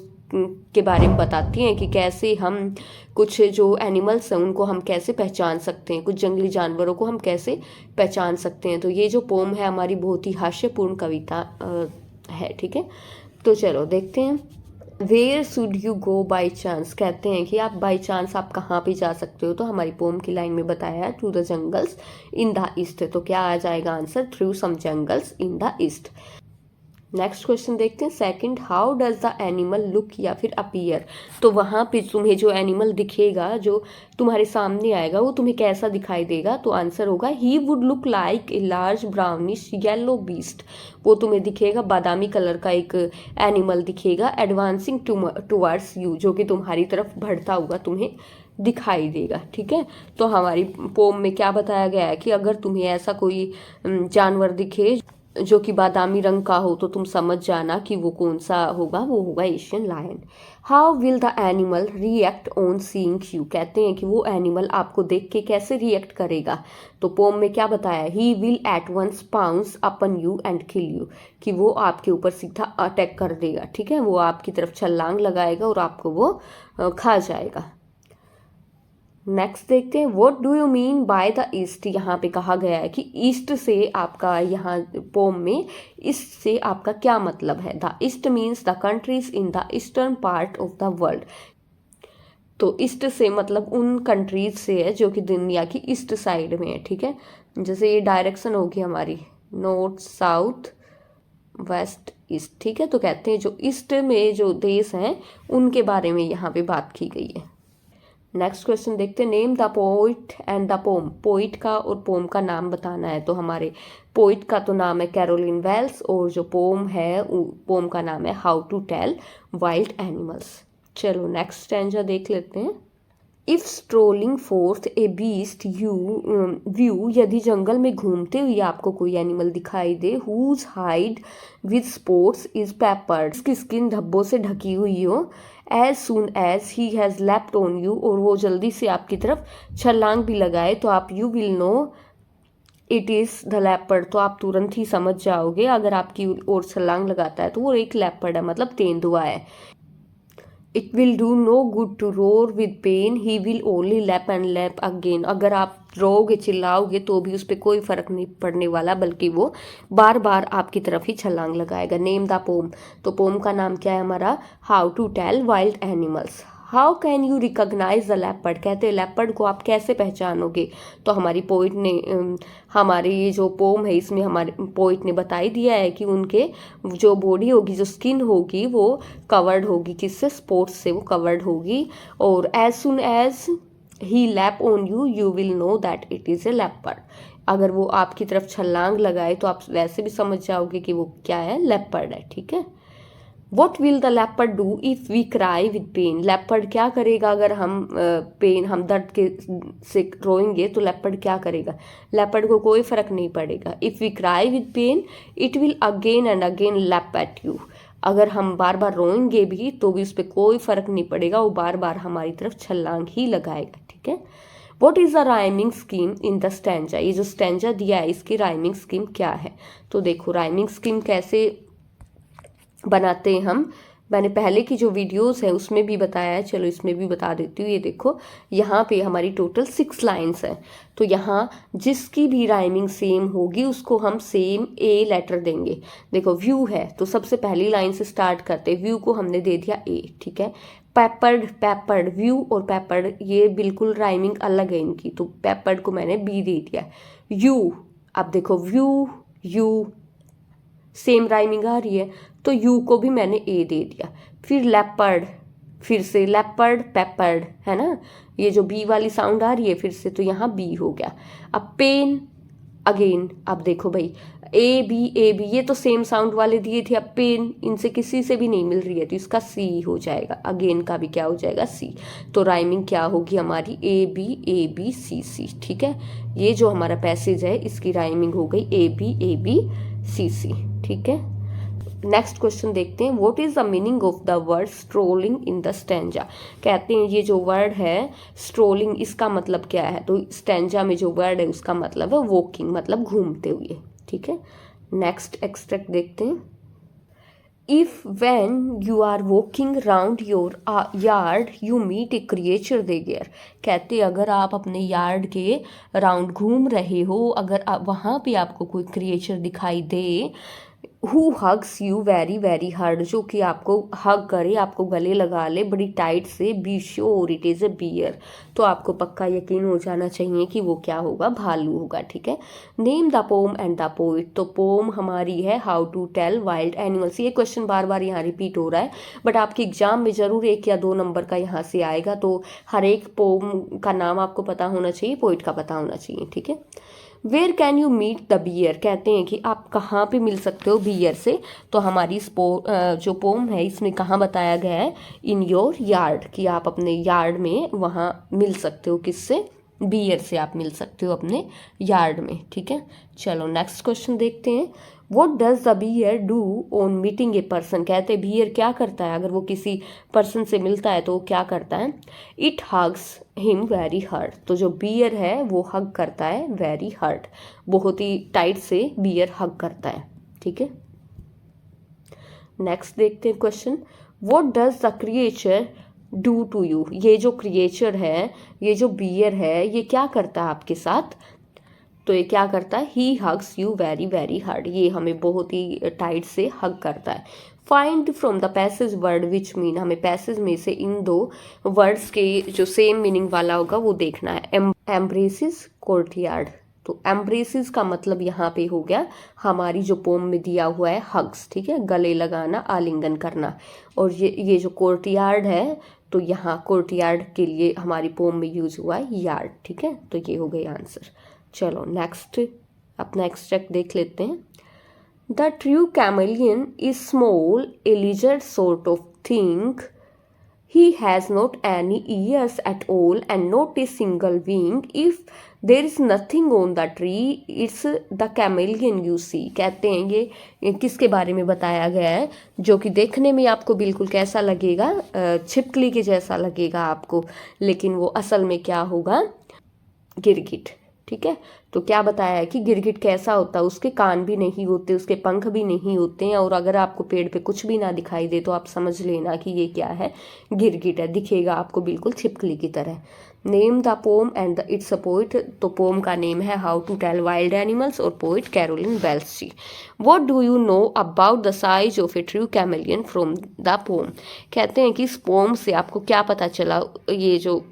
के बारे में बताती हैं कि कैसे हम कुछ जो एनिमल्स हैं उनको हम कैसे पहचान सकते हैं, कुछ जंगली जानवरों को हम कैसे पहचान सकते हैं। तो ये जो पोम है हमारी बहुत ही हास्यपूर्ण कविता है। ठीक है, तो चलो देखते हैं। Where should you go by chance, कहते हैं कि आप बाई चांस आप कहाँ पे जा सकते हो। तो हमारी पोम की लाइन में बताया है through the jungles in the east, तो क्या आ जाएगा answer, through some jungles in the east. Next question देखते हैं second, how does the animal look या फिर अपीयर। तो वहाँ पे तुम्हें जो एनिमल दिखेगा, जो तुम्हारे सामने आएगा, वो तुम्हें कैसा दिखाई देगा। तो आंसर होगा he would look like a large brownish yellow beast. वो तुम्हें दिखेगा बादामी कलर का एक एनिमल दिखेगा, एडवांसिंग टुवर्ड्स यू, जो कि तुम्हारी तरफ बढ़ता हुआ तुम्हें दिखाई देगा। ठीक है, तो हमारी पोम में क्या बताया गया है कि अगर तुम्हें ऐसा कोई जानवर दिखे जो कि बादामी रंग का हो, तो तुम समझ जाना कि वो कौन सा होगा, वो होगा Asian lion. How will the animal react on seeing you, कहते हैं कि वो एनिमल आपको देख के कैसे रिएक्ट करेगा। तो पोम में क्या बताया, he will at once pounce upon you and kill you, कि वो आपके ऊपर सीधा अटैक कर देगा। ठीक है, वो आपकी तरफ छलांग लगाएगा और आपको वो खा जाएगा। नेक्स्ट देखते हैं, what do you mean by the east. यहाँ पे कहा गया है कि ईस्ट से आपका, यहाँ पोम में ईस्ट से आपका क्या मतलब है। The east means the countries in the eastern part of the world. तो ईस्ट से मतलब उन कंट्रीज से है जो कि दुनिया की ईस्ट साइड में है। ठीक है, जैसे ये डायरेक्शन होगी हमारी नॉर्थ साउथ वेस्ट ईस्ट। ठीक है, तो कहते हैं जो ईस्ट में जो देश हैं उनके बारे में यहाँ पे बात की गई है। नेक्स्ट क्वेश्चन देखते हैं, name the poet and the pome. Poet का और पोम का नाम बताना है। तो हमारे पोइट का तो नाम है कैरोलिन वेल्स, और जो पोम है पोम का नाम है how to tell wild animals. चलो नेक्स्ट स्टैंजा देख लेते हैं। If strolling forth a beast you view, यदि जंगल में घूमते हुए आपको कोई एनिमल दिखाई दे, whose hide with spots is peppered, इसकी स्किन धब्बों से ढकी हुई हो, as soon as he has leaped on you, और वो जल्दी से आपकी तरफ छलांग भी लगाए, तो आप you will know it is the leopard, तो आप तुरंत ही समझ जाओगे अगर आपकी ओर छलांग लगाता है तो वो एक लेपर्ड है, मतलब तेंदुआ है। It will do no good to roar with pain, he will only leap and leap again, अगर आप रोओगे चिल्लाओगे तो भी उस पर कोई फर्क नहीं पड़ने वाला, बल्कि वो बार बार आपकी तरफ ही छलांग लगाएगा। नेम द पोम, तो पोम का नाम क्या है हमारा, how to tell wild animals. How can you recognise the leopard, कहते हैं लेपर्ड को आप कैसे पहचानोगे। तो हमारी पोइट ने हमारी ये जो पोम है इसमें हमारे पोइट ने बता ही दिया है कि उनके जो बॉडी होगी, जो स्किन होगी, वो कवर्ड होगी, किससे, स्पॉट्स से वो कवर्ड होगी, और as soon as he leap on you you will know that it is a leopard, अगर वो आपकी तरफ छलांग लगाए तो आप वैसे भी समझ जाओगे कि वो क्या है, लेपर्ड है। ठीक है, what will the leopard do if we cry with pain, leopard क्या करेगा अगर हम हम दर्द के से रोएंगे तो लेपर्ड क्या करेगा, लेपर्ड को कोई फर्क नहीं पड़ेगा। If we cry with pain it will again and again leap at you, अगर हम बार बार रोएंगे भी तो भी उस पर कोई फर्क नहीं पड़ेगा, वो बार बार हमारी तरफ छलांग ही लगाएगा। ठीक है, what is the rhyming scheme in the stanza, ये जो स्टैंजा दिया है इसकी राइमिंग स्कीम क्या है। तो देखो राइमिंग स्कीम कैसे बनाते हैं हम, मैंने पहले की जो वीडियोस हैं उसमें भी बताया है, चलो इसमें भी बता देती हूँ। ये देखो यहाँ पे हमारी टोटल 6 लाइन्स हैं, तो यहाँ जिसकी भी राइमिंग सेम होगी उसको हम सेम ए लेटर देंगे। देखो व्यू है तो सबसे पहली लाइन से स्टार्ट करते, व्यू को हमने दे दिया ए। ठीक है, पेपर्ड, पेपर्ड, व्यू और पेपर्ड ये बिल्कुल राइमिंग अलग है इनकी, तो पेपर्ड को मैंने बी दे दिया। यू, अब देखो व्यू यू सेम राइमिंग आ रही है, तो यू को भी मैंने ए दे दिया। फिर लेपर्ड, फिर से लेपर्ड पेपर्ड, है ना, ये जो बी वाली साउंड आ रही है फिर से, तो यहाँ बी हो गया। अब पेन अगेन, अब देखो भाई ए बी ये तो सेम साउंड वाले दिए थे, अब पेन इनसे किसी से भी नहीं मिल रही है तो इसका सी हो जाएगा, अगेन का भी क्या हो जाएगा, सी। तो राइमिंग क्या होगी हमारी, ए बी सी सी। ठीक है, ये जो हमारा पैसेज है इसकी राइमिंग हो गई ए बी सी सी। ठीक है, नेक्स्ट क्वेश्चन देखते हैं, what is the meaning of the word strolling in the stanza. कहते हैं ये जो वर्ड है स्ट्रोलिंग, इसका मतलब क्या है। तो स्टैंजा में जो वर्ड है उसका मतलब है वॉकिंग, मतलब घूमते हुए। ठीक है, नेक्स्ट एक्सट्रैक्ट देखते हैं, if when you are walking round your yard you meet a creature there. कहते अगर आप अपने यार्ड के राउंड घूम रहे हो, अगर वहाँ पे आपको कोई क्रिएचर दिखाई दे, who hugs you very very hard, जो कि आपको हग करे, आपको गले लगा ले बड़ी टाइट से। Be sure it is a bear, तो आपको पक्का यकीन हो जाना चाहिए कि वो क्या होगा, भालू होगा। ठीक है। Name the poem and the poet, तो पोम हमारी है how to tell wild animals. ये क्वेश्चन बार बार यहाँ रिपीट हो रहा है, बट आपके एग्जाम में ज़रूर 1 या 2 नंबर का यहाँ से आएगा। तो हर एक पोम का नाम आपको पता होना चाहिए, पोइट का पता होना चाहिए। ठीक है। Where can you meet the bear, कहते हैं कि आप कहाँ पे मिल सकते हो बियर से। तो हमारी इस जो पोम है इसमें कहाँ बताया गया है, इन योर यार्ड, कि आप अपने यार्ड में वहाँ मिल सकते हो। किससे, बियर से आप मिल सकते हो अपने यार्ड में। ठीक है। चलो नेक्स्ट क्वेश्चन देखते हैं। What does the bear do on meeting a person, कहते हैं बियर क्या करता है अगर वो किसी पर्सन से मिलता है तो वो क्या करता है। It hugs him very hard, तो जो बियर है वो हग करता है वेरी हार्ड, बहुत ही टाइट से बियर हग करता है। ठीक है। नेक्स्ट देखते हैं question. What does the creature do to you, ये जो क्रिएचर है, ये जो बियर है, ये क्या करता है आपके साथ। तो ये क्या करता है, he hugs you very very hard, ये हमें बहुत ही टाइट से हग करता है। Find from the passage word which mean, हमें पैसेज में से इन 2 वर्ड्स के जो सेम मीनिंग वाला होगा वो देखना है। एम्ब्रेसिस कोर्टयार्ड, तो एम्ब्रेसिस का मतलब यहाँ पे हो गया हमारी जो पोम में दिया हुआ है हग्स। ठीक है, गले लगाना, आलिंगन करना। और ये जो कोर्टयार्ड है, तो यहाँ कोर्टयार्ड के लिए हमारी पोम में यूज हुआ है यार्ड। ठीक है, तो ये हो गई आंसर। चलो नेक्स्ट अपना एक्सट्रैक्ट देख लेते हैं। The true chameleon is small A lizard sort of thing, he has not any ears at all and not a single wing. If there is nothing on the tree, it's the chameleon you see. कहते हैं ये किसके बारे में बताया गया है, जो कि देखने में आपको बिल्कुल कैसा लगेगा, छिपकली के जैसा लगेगा आपको, लेकिन वो असल में क्या होगा, गिरगिट। ठीक है। तो क्या बताया है कि गिरगिट कैसा होता है, उसके कान भी नहीं होते, उसके पंख भी नहीं होते हैं, और अगर आपको पेड़ पे कुछ भी ना दिखाई दे तो आप समझ लेना कि ये क्या है, गिरगिट है। दिखेगा आपको बिल्कुल छिपकली की तरह। Name the poem and its a poet, तो पोम का नेम है how to tell wild animals, और poet Carolyn Wells ji. What do you know about the size of a true chameleon from the poem, कहते हैं कि इस pome से आपको क्या पता चला, ये जो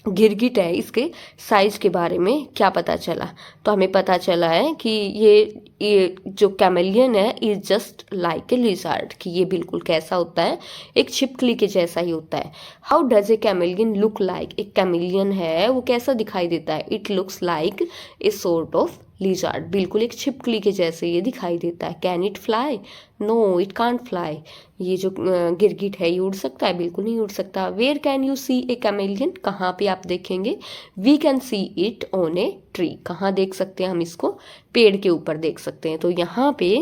गिरगिट है इसके साइज के बारे में क्या पता चला। तो हमें पता चला है कि ये जो कैमेलियन है is just like a lizard, कि ये बिल्कुल कैसा होता है, एक छिपकली के जैसा ही होता है। How does a chameleon look like, एक कैमेलियन है वो कैसा दिखाई देता है, it looks like a sort of lizard, बिल्कुल एक छिपकली के जैसे ये दिखाई देता है। Can it fly, no it can't fly, ये जो गिरगिट है ये उड़ सकता है, बिल्कुल नहीं उड़ सकता। Where can you see a chameleon, कहाँ पे आप देखेंगे, we can see it on a tree, कहाँ देख सकते हैं हम इसको, पेड़ के ऊपर देख सकते हैं। तो यहाँ पे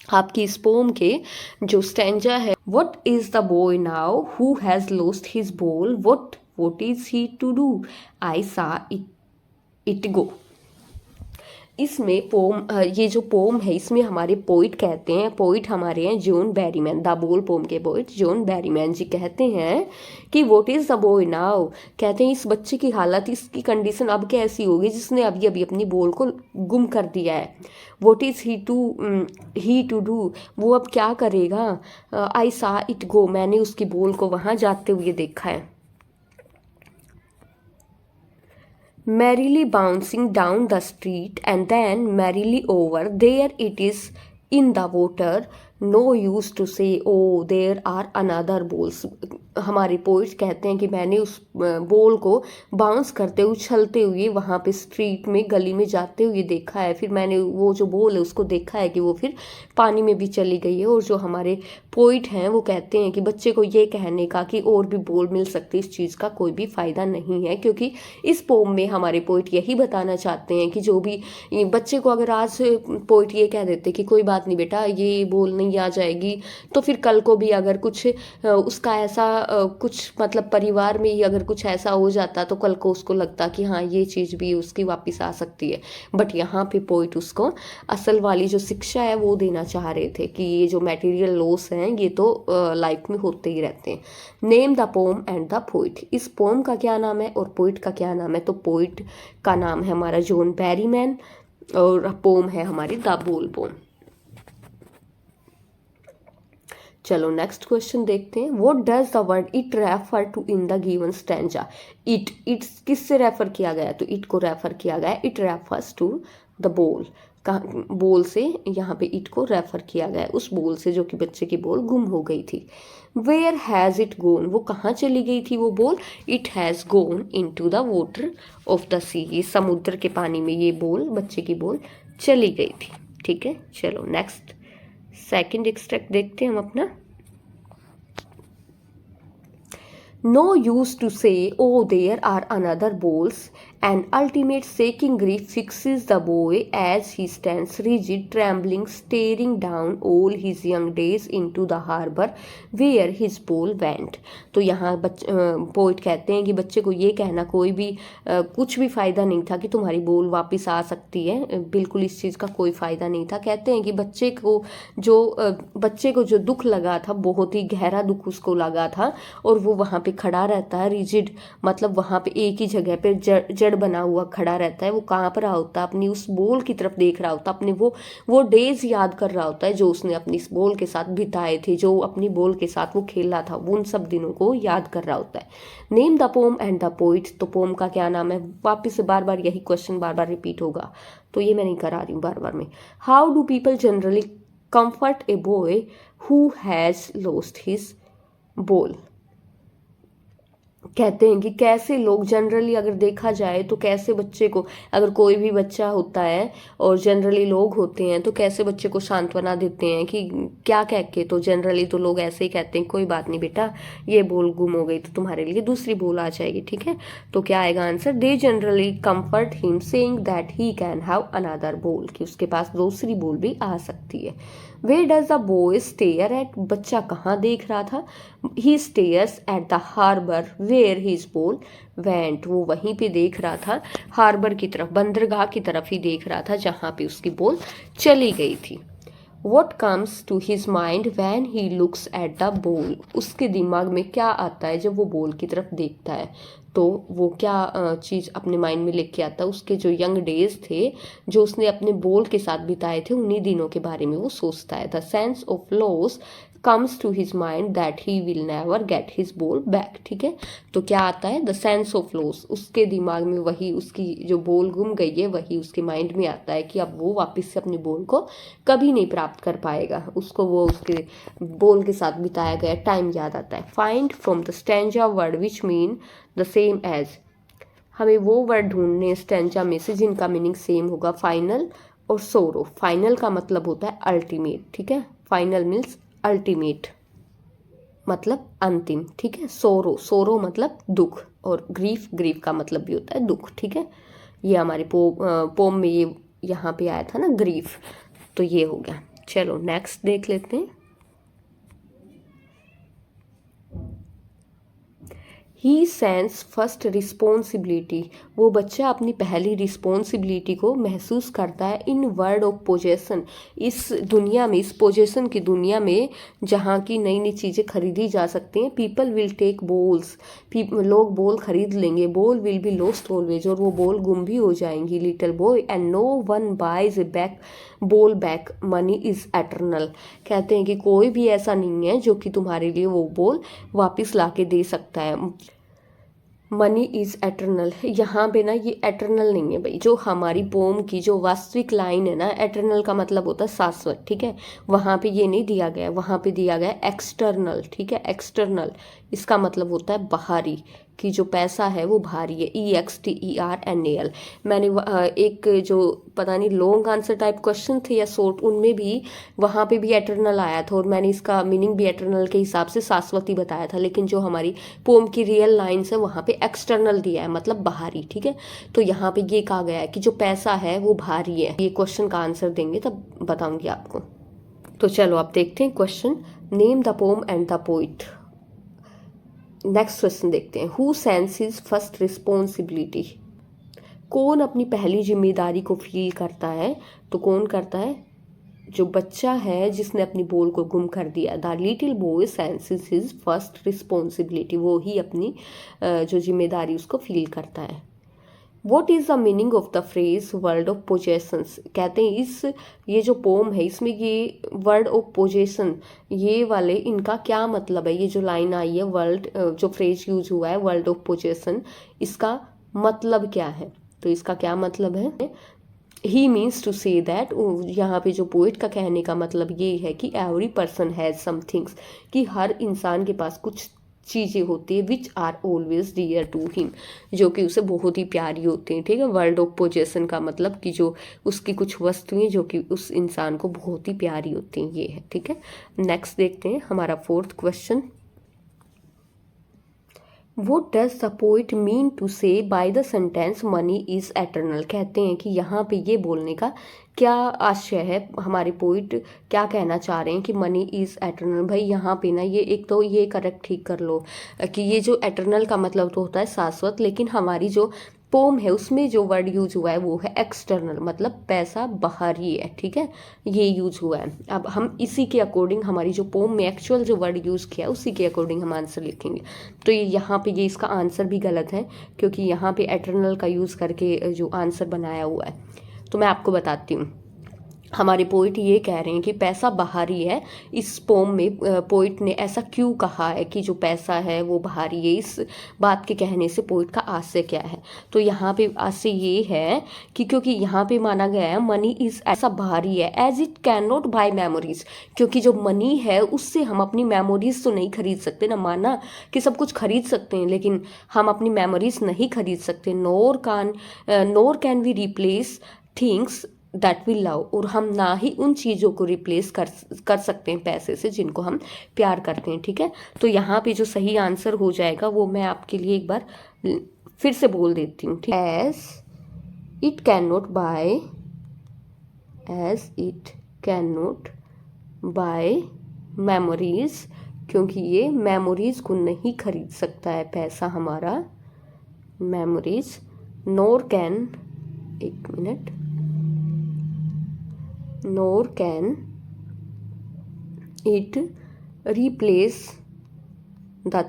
आपकी इस पोम के जो स्टैंजा है, what is the boy now who has lost his ball, what is he to do, I saw it गो। इसमें पोम, ये जो पोम है इसमें हमारे पोइट कहते हैं, पोइट हमारे हैं जॉन बैरीमैन, द बोल पोम के पोइट जॉन बैरीमैन जी कहते हैं कि what is the boy now, कहते हैं इस बच्चे की हालत, इसकी कंडीशन अब कैसी होगी जिसने अभी अभी अपनी बॉल को गुम कर दिया है। What is he to do, वो अब क्या करेगा। आई सा इट गो, मैंने उसकी बॉल को वहाँ जाते हुए देखा है। merrily bouncing down the street and then merrily over, there it is in the water, no use to say oh there are another balls। हमारे पोइट्स कहते हैं कि मैंने उस बॉल को बाउंस करते हुए, उछलते हुए वहाँ पे स्ट्रीट में, गली में जाते हुए देखा है। फिर मैंने वो जो बॉल है उसको देखा है कि वो फिर पानी में भी चली गई है। और जो हमारे पोइट हैं वो कहते हैं कि बच्चे को ये कहने का कि और भी बॉल मिल सकती है, इस चीज़ का कोई भी फ़ायदा नहीं है, क्योंकि इस पोम में हमारे पोइट यही बताना चाहते हैं कि जो भी बच्चे को अगर आज पोइट ये कह देते कि कोई बात नहीं बेटा ये बॉल नहीं आ जाएगी, तो फिर कल को भी अगर कुछ उसका ऐसा कुछ मतलब परिवार में ही अगर कुछ ऐसा हो जाता तो कल को उसको लगता कि हाँ ये चीज़ भी उसकी वापस आ सकती है। बट यहाँ पे पोइट उसको असल वाली जो शिक्षा है वो देना चाह रहे थे कि ये जो मटेरियल लॉस हैं ये तो लाइफ में होते ही रहते हैं। Name the poem and the poet, इस पोम का क्या नाम है और पोइट का क्या नाम है। तो पोइट का नाम है हमारा जॉन बैरीमैन और पोम है हमारी द बोल पोम। चलो नेक्स्ट क्वेश्चन देखते हैं. What does the word it refer to in the given stanza. It किससे रेफर किया गया? तो इट को रेफर किया गया, इट रेफर्स टू द बोल. बोल से यहाँ पे इट को रेफर किया गया, उस बोल से जो कि बच्चे की बोल गुम हो गई थी. वेयर हैज़ इट गोन, वो कहाँ चली गई थी वो ball? It has gone into the water of the sea, ये समुद्र के पानी में ये बोल, बच्चे की बोल चली गई थी. ठीक है, चलो नेक्स्ट सेकंड एक्सट्रैक्ट देखते हैं हम अपना. No use to say, oh, there are another balls. An ultimate shaking grief fixes the boy as he stands rigid, trembling, staring down all his young days into the harbor where his ball went. तो यहाँ poet कहते हैं कि बच्चे को ये कहना कोई भी कुछ भी फ़ायदा नहीं था कि तुम्हारी बॉल वापस आ सकती है, बिल्कुल इस चीज़ का कोई फ़ायदा नहीं था. कहते हैं कि बच्चे को जो दुख लगा था, बहुत ही गहरा दुख उसको लगा था, और वो वहाँ पे खड़ा रहता है रिजिड, मतलब वहाँ पे एक ही जगह पे जड़ बना हुआ खड़ा रहता है. वो कहाँ पर रहा होता है? अपनी उस बॉल की तरफ देख रहा होता, अपने वो डेज याद कर रहा होता है जो उसने अपनी इस बॉल के साथ बिताए थे, जो अपनी बॉल के साथ वो खेला था, वो उन सब दिनों को याद कर रहा होता है. Name the poem and the poet. तो पोम का क्या नाम है? वापिस से बार बार यही क्वेश्चन बार बार रिपीट होगा, तो ये मैं नहीं करा रही हूँ बार बार में. How do people generally comfort a boy who has lost his ball. कहते हैं कि कैसे लोग जनरली अगर देखा जाए तो कैसे बच्चे को, अगर कोई भी बच्चा होता है और जनरली लोग होते हैं तो कैसे बच्चे को सांत्वना देते हैं कि क्या कह के. तो जनरली तो लोग ऐसे ही कहते हैं, कोई बात नहीं बेटा, ये बॉल गुम हो गई तो तुम्हारे लिए दूसरी बॉल आ जाएगी. ठीक है, तो क्या आएगा answer? They generally comfort him saying that he can have another ball, कि उसके पास दूसरी बॉल भी आ सकती है. Where does the boy stare at? बच्चा कहाँ देख रहा था? He stares at the harbor where his ball went. वो वहीं पे देख रहा था, हार्बर की तरफ, बंदरगाह की तरफ ही देख रहा था जहाँ पे उसकी बॉल चली गई थी. What comes to his mind when he looks at the ball? उसके दिमाग में क्या आता है जब वो बॉल की तरफ देखता है? तो वो क्या चीज़ अपने माइंड में लेके आता है? उसके जो यंग डेज थे, जो उसने अपने बॉल के साथ बिताए थे, उन्हीं दिनों के बारे में वो सोचता है. The sense of loss comes to his mind that he will never get his ball back. ठीक है, तो क्या आता है? The sense of loss. उसके दिमाग में वही, उसकी जो बॉल गुम गई है वही उसके माइंड में आता है कि अब वो वापस से अपनी बॉल को कभी नहीं प्राप्त कर पाएगा. उसको वो उसके बॉल के साथ बिताया गया टाइम याद आता है. Find from the stanza word which mean the same as. हमें वो वर्ड ढूंढने स्टैंजा में से जिनका मीनिंग सेम होगा. फाइनल और सोरो. फाइनल का मतलब होता है अल्टीमेट. ठीक है, फाइनल मीन्स अल्टीमेट, मतलब अंतिम. ठीक है, सोरो मतलब दुख, और ग्रीफ का मतलब भी होता है दुख. ठीक है, ये हमारे पोम में ये यहाँ पे आया था ना, ग्रीफ, तो ये हो गया. चलो नेक्स्ट देख लेते हैं. ही सेंस फर्स्ट रिस्पॉन्सिबिलिटी. वो बच्चा अपनी पहली रिस्पॉन्सिबिलिटी को महसूस करता है इन वर्ड ऑफ पोजेसन. इस दुनिया में, इस पोजेसन की दुनिया में जहाँ की नई नई चीज़ें खरीदी जा सकती हैं. People will take balls. लोग बॉल खरीद लेंगे. Ball will be lost always. और वो बॉल गुम भी हो जाएंगी. Little boy and no one buys a back ball back. Money is eternal. कहते हैं कि कोई भी ऐसा नहीं है जो कि तुम्हारे लिए वो बॉल वापस ला के दे सकता है. Money is eternal. यहाँ पे ना ये एटर्नल नहीं है भाई. जो हमारी पोम की जो वास्तविक लाइन है ना, एटर्नल का मतलब होता है शाश्वत. ठीक है, वहाँ पे ये नहीं दिया गया, वहाँ पे दिया गया एक्सटर्नल. ठीक है, एक्सटर्नल इसका मतलब होता है बाहरी, कि जो पैसा है वो भारी है. EXTERNAL. मैंने एक जो पता नहीं लॉन्ग आंसर टाइप क्वेश्चन थे या शॉर्ट, उनमें भी वहाँ पे भी एटर्नल आया था और मैंने इसका मीनिंग भी एटर्नल के हिसाब से शाश्वती बताया था. लेकिन जो हमारी पोम की रियल लाइन्स है वहाँ पे एक्सटर्नल दिया है, मतलब बाहरी. ठीक है, तो यहाँ पे ये कहा गया है कि जो पैसा है वो भारी है. ये क्वेश्चन का आंसर देंगे तब बताऊंगी आपको. तो चलो आप देखते हैं question. Name the poem and the poet. Next question देखते हैं. Who sense his first responsibility. कौन अपनी पहली जिम्मेदारी को फील करता है? तो कौन करता है? जो बच्चा है जिसने अपनी बॉल को गुम कर दिया. The little boy senses his first responsibility. वो ही अपनी जो जिम्मेदारी उसको फील करता है. What is the meaning of the phrase world of possessions. कहते हैं इस ये जो पोम है इसमें ये वर्ड ऑफ पोजेशन ये वाले इनका क्या मतलब है। ये जो लाइन आई है वर्ल्ड जो फ्रेज यूज हुआ है वर्ल्ड ऑफ पोजेशन, इसका मतलब क्या है। तो इसका क्या मतलब है, he means to say that, यहाँ पे जो पोइट का कहने का मतलब ये है कि every person has some things, कि हर इंसान के पास कुछ चीज़ें होती है which are always dear to him, जो कि उसे बहुत ही प्यारी होती हैं। ठीक है, वर्ल्ड ऑफ पोजेशन का मतलब कि जो उसकी कुछ वस्तुएं जो कि उस इंसान को बहुत ही प्यारी होती हैं, ये है। ठीक है, नेक्स्ट देखते हैं हमारा fourth question. What does the poet mean to say by the sentence money is eternal। कहते हैं कि यहाँ पे ये बोलने का क्या आशय है, हमारे पोइट क्या कहना चाह रहे हैं कि मनी इज़ एटर्नल। भाई यहाँ पे ना ये एक तो ये करेक्ट ठीक कर लो कि ये जो एटर्नल का मतलब तो होता है शाश्वत, लेकिन हमारी जो पोम है उसमें जो वर्ड यूज हुआ है वो है एक्सटर्नल, मतलब पैसा बाहरी है। ठीक है, ये यूज हुआ है। अब हम इसी के अकॉर्डिंग हमारी जो पोम में एक्चुअल जो वर्ड यूज किया है उसी के अकॉर्डिंग हम आंसर लिखेंगे। तो ये यहाँ पे ये इसका आंसर भी गलत है क्योंकि यहाँ पे एटर्नल का यूज़ करके जो आंसर बनाया हुआ है। तो मैं आपको बताती हूँ, हमारे पोइट ये कह रहे हैं कि पैसा बाहरी है। इस पोम में पोइट ने ऐसा क्यों कहा है कि जो पैसा है वो बाहरी है, इस बात के कहने से पोइट का आशय क्या है। तो यहाँ पे आशय ये है कि क्योंकि यहाँ पे माना गया है मनी इज ऐसा बाहरी है as it can not buy memories, क्योंकि जो मनी है उससे हम अपनी मेमोरीज तो नहीं खरीद सकते ना। माना कि सब कुछ खरीद सकते हैं लेकिन हम अपनी मेमोरीज नहीं खरीद सकते। Nor can we replace things that we love, और हम ना ही उन चीज़ों को रिप्लेस कर सकते हैं पैसे से जिनको हम प्यार करते हैं। ठीक है, तो यहाँ पे जो सही आंसर हो जाएगा वो मैं आपके लिए एक बार फिर से बोल देती हूँ। ठीक, as it can not buy memories, क्योंकि ये मेमोरीज को नहीं खरीद सकता है पैसा हमारा, मेमोरीज। नोर कैन, एक minute, nor can it replace the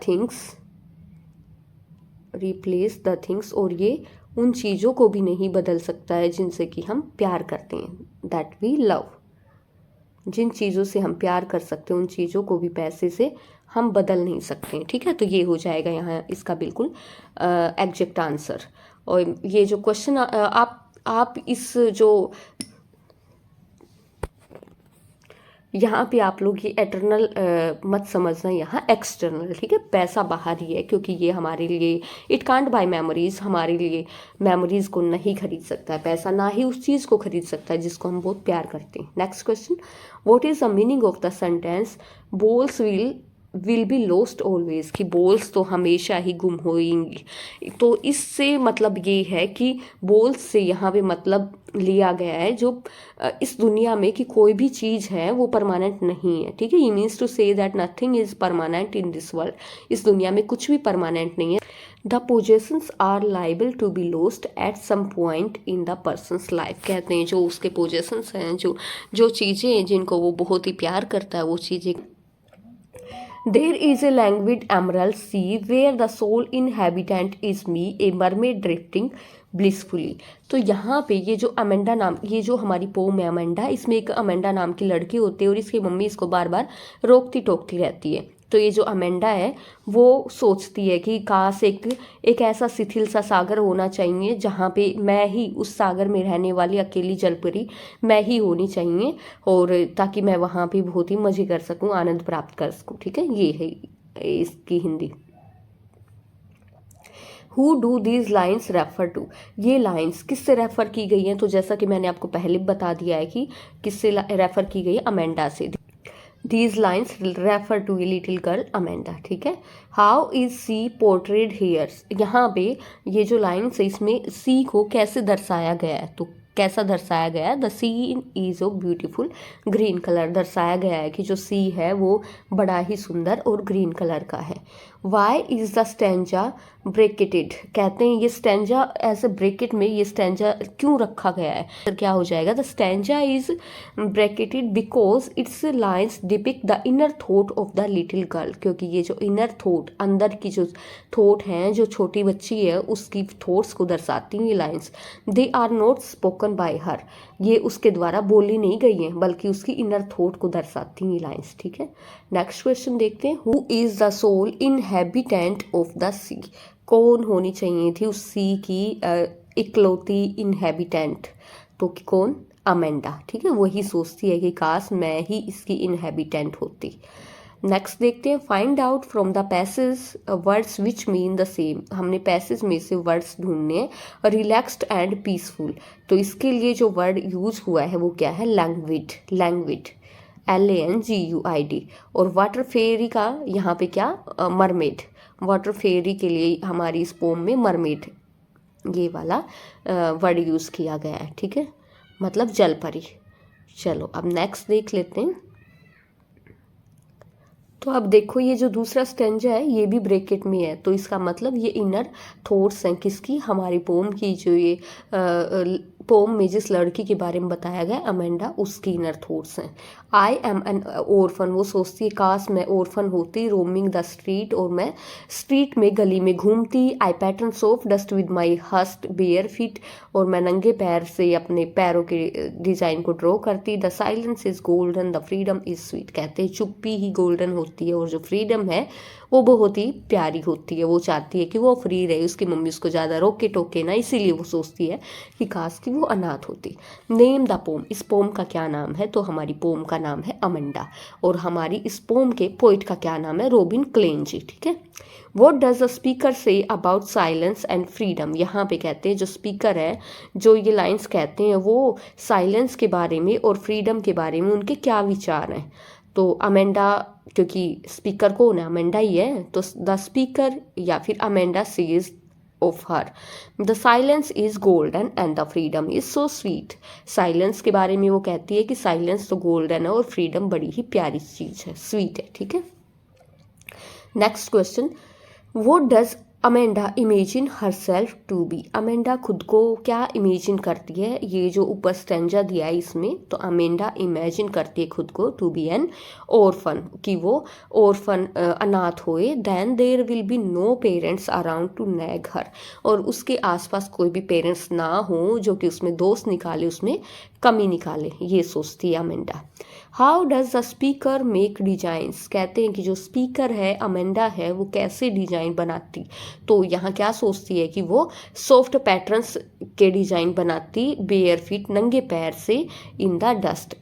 things, और ये उन चीज़ों को भी नहीं बदल सकता है जिनसे कि हम प्यार करते हैं, that we love। जिन चीज़ों से हम प्यार कर सकते हैं उन चीज़ों को भी पैसे से हम बदल नहीं सकते हैं। ठीक है, तो ये हो जाएगा यहाँ इसका बिल्कुल एग्जैक्ट आंसर। और ये जो क्वेश्चन आप इस जो यहाँ पे आप लोग ये एटर्नल मत समझना, यहाँ एक्सटर्नल। ठीक है, पैसा बाहर ही है क्योंकि ये हमारे लिए इट कांट बाय मेमोरीज, हमारे लिए मेमोरीज को नहीं खरीद सकता है पैसा, ना ही उस चीज़ को खरीद सकता है जिसको हम बहुत प्यार करते हैं। Next question, what is the meaning of the sentence balls will be lost always, कि बॉल्स तो हमेशा ही गुम होंगी। तो इससे मतलब ये है कि बॉल्स से यहाँ पे मतलब लिया गया है जो इस दुनिया में कि कोई भी चीज़ है वो परमानेंट नहीं है। ठीक है, he means to say that nothing is permanent in this world, इस दुनिया में कुछ भी परमानेंट नहीं है। The possessions are liable to be lost at some point in the person's life. कहते हैं जो उसके पोजेशंस हैं, जो चीज़ें हैं जिनको वो बहुत ही प्यार करता है वो चीज़ें। There is a languid emerald sea where the sole inhabitant is me, a mermaid drifting blissfully। तो यहाँ पे ये जो अमेंडा नाम, ये जो हमारी पोम है अमेंडा, इसमें एक अमेंडा नाम की लड़की होती है और इसकी मम्मी इसको बार बार रोकती टोकती रहती है। तो ये जो अमेंडा है वो सोचती है कि काश एक ऐसा शिथिल सा सागर होना चाहिए जहाँ पे मैं ही उस सागर में रहने वाली अकेली जलपरी मैं ही होनी चाहिए, और ताकि मैं वहाँ पे बहुत ही मज़े कर सकूँ, आनंद प्राप्त कर सकूँ। ठीक है, ये है इसकी Hindi. Who do these lines refer to, ये लाइन्स किससे रेफर की गई हैं। तो जैसा कि मैंने आपको पहले बता दिया है कि किससे रेफर की गई है, अमेंडा से। These lines refer to a little girl Amanda। ठीक है, how is she portrayed here, यहाँ पे ये जो लाइन्स है इसमें सी को कैसे दर्शाया गया है। तो कैसा दर्शाया गया है, the sea is of beautiful green colour, दर्शाया गया है कि जो सी है वो बड़ा ही सुंदर और ग्रीन कलर का है। वाई इज द स्टेंजा ब्रेकेटेड, कहते हैं ये स्टेंजा ऐसे ब्रेकेट में ये स्टेंजा क्यों रखा गया है, तो क्या हो जाएगा, the stanza is bracketed because it's lines depict the inner thought of the little girl, क्योंकि ये जो इनर थॉट, अंदर की जो थॉट हैं, जो छोटी बच्ची है उसकी थॉट्स को दर्शाती हैं ये lines. They are not spoken by her, ये उसके द्वारा बोली नहीं गई हैं बल्कि उसकी इनर थॉट को दर्शाती हैं ये लाइन्स, ठीक है। नेक्स्ट क्वेश्चन देखते हैं, who is the sole inhabitant of the sea, कौन होनी चाहिए थी उस सी की इकलौती इनहेबिटेंट, तो कौन, अमेंडा, ठीक है। वही सोचती है कि काश मैं ही इसकी इनहेबिटेंट होती। नेक्स्ट देखते हैं, find out from the passage words which mean the same, हमने पैसेज में से वर्ड्स ढूंढने हैं। रिलैक्स्ड एंड पीसफुल, तो इसके लिए जो वर्ड यूज हुआ है वो क्या है, लैंग्विड, लैंग्विड LANGUID। और वाटर फेरी का यहाँ पे क्या, मरमेड, वाटर फेरी के लिए हमारी इस पोम में मरमेड ये वाला वर्ड यूज़ किया गया है, ठीक है, मतलब जल परी। चलो अब नेक्स्ट देख लेते हैं। तो अब देखो ये जो दूसरा स्टेंजा है ये भी ब्रैकेट में है, तो इसका मतलब ये इनर थॉट्स हैं किसकी, हमारी पोम की, जो ये पोम में जिस लड़की के बारे में बताया गया अमेंडा, उसकी इनर थॉट्स हैं। आई एम एन ओरफन, वो सोचती है काश मैं ओरफन होती, रोमिंग द स्ट्रीट, और मैं स्ट्रीट में गली में घूमती। I pattern soft dust with my hushed bare feet, और मैं नंगे पैर से अपने पैरों के डिज़ाइन को ड्रॉ करती। The silence is golden, the freedom is sweet, कहते हैं चुप्पी ही गोल्डन होती है और जो फ्रीडम है वो बहुत ही प्यारी होती है। वो चाहती है कि वो फ्री रहे, उसकी मम्मी उसको ज़्यादा रोके टोके ना, इसीलिए वो सोचती है कि काश कि वो अनाथ होती। नेम द पोम, इस पोम का क्या नाम है, तो हमारी पोम का नाम है अमेंडा, और हमारी इस पोम के पोइट का क्या नाम है, रॉबिन क्लेंजी, ठीक है। What does the speaker say about silence and freedom, यहाँ पे कहते हैं जो स्पीकर है, जो ये लाइन्स कहते हैं वो साइलेंस के बारे में और फ्रीडम के बारे में उनके क्या विचार हैं। तो अमेंडा, क्योंकि स्पीकर कौन है, अमेंडा ही है, तो द स्पीकर या फिर Amanda sage of her, the silence is golden and the freedom is so sweet, silence के बारे में वो कहती है कि साइलेंस तो गोल्डन है और फ्रीडम बड़ी ही प्यारी चीज़ है, स्वीट है, ठीक है। Next question, what does Amanda imagine herself to be, Amanda खुद को क्या इमेजिन करती है, ये जो ऊपर स्टेंजा दिया है इसमें, तो अमेंडा इमेजिन करती है खुद को टू बी एन ऑर्फन, कि वो ऑर्फन अनाथ होए। Then there will be no parents around to nag her, और उसके आसपास कोई भी पेरेंट्स ना हो जो कि उसमें दोस्त निकाले, उसमें कमी निकाले, ये सोचती है Amanda. How does the speaker make designs, कहते हैं कि जो स्पीकर है अमेंडा है वो कैसे डिजाइन बनाती, तो यहाँ क्या सोचती है कि वो सॉफ्ट पैटर्न्स के डिजाइन बनाती, बेयर फीट, नंगे पैर से, इन द डस्ट,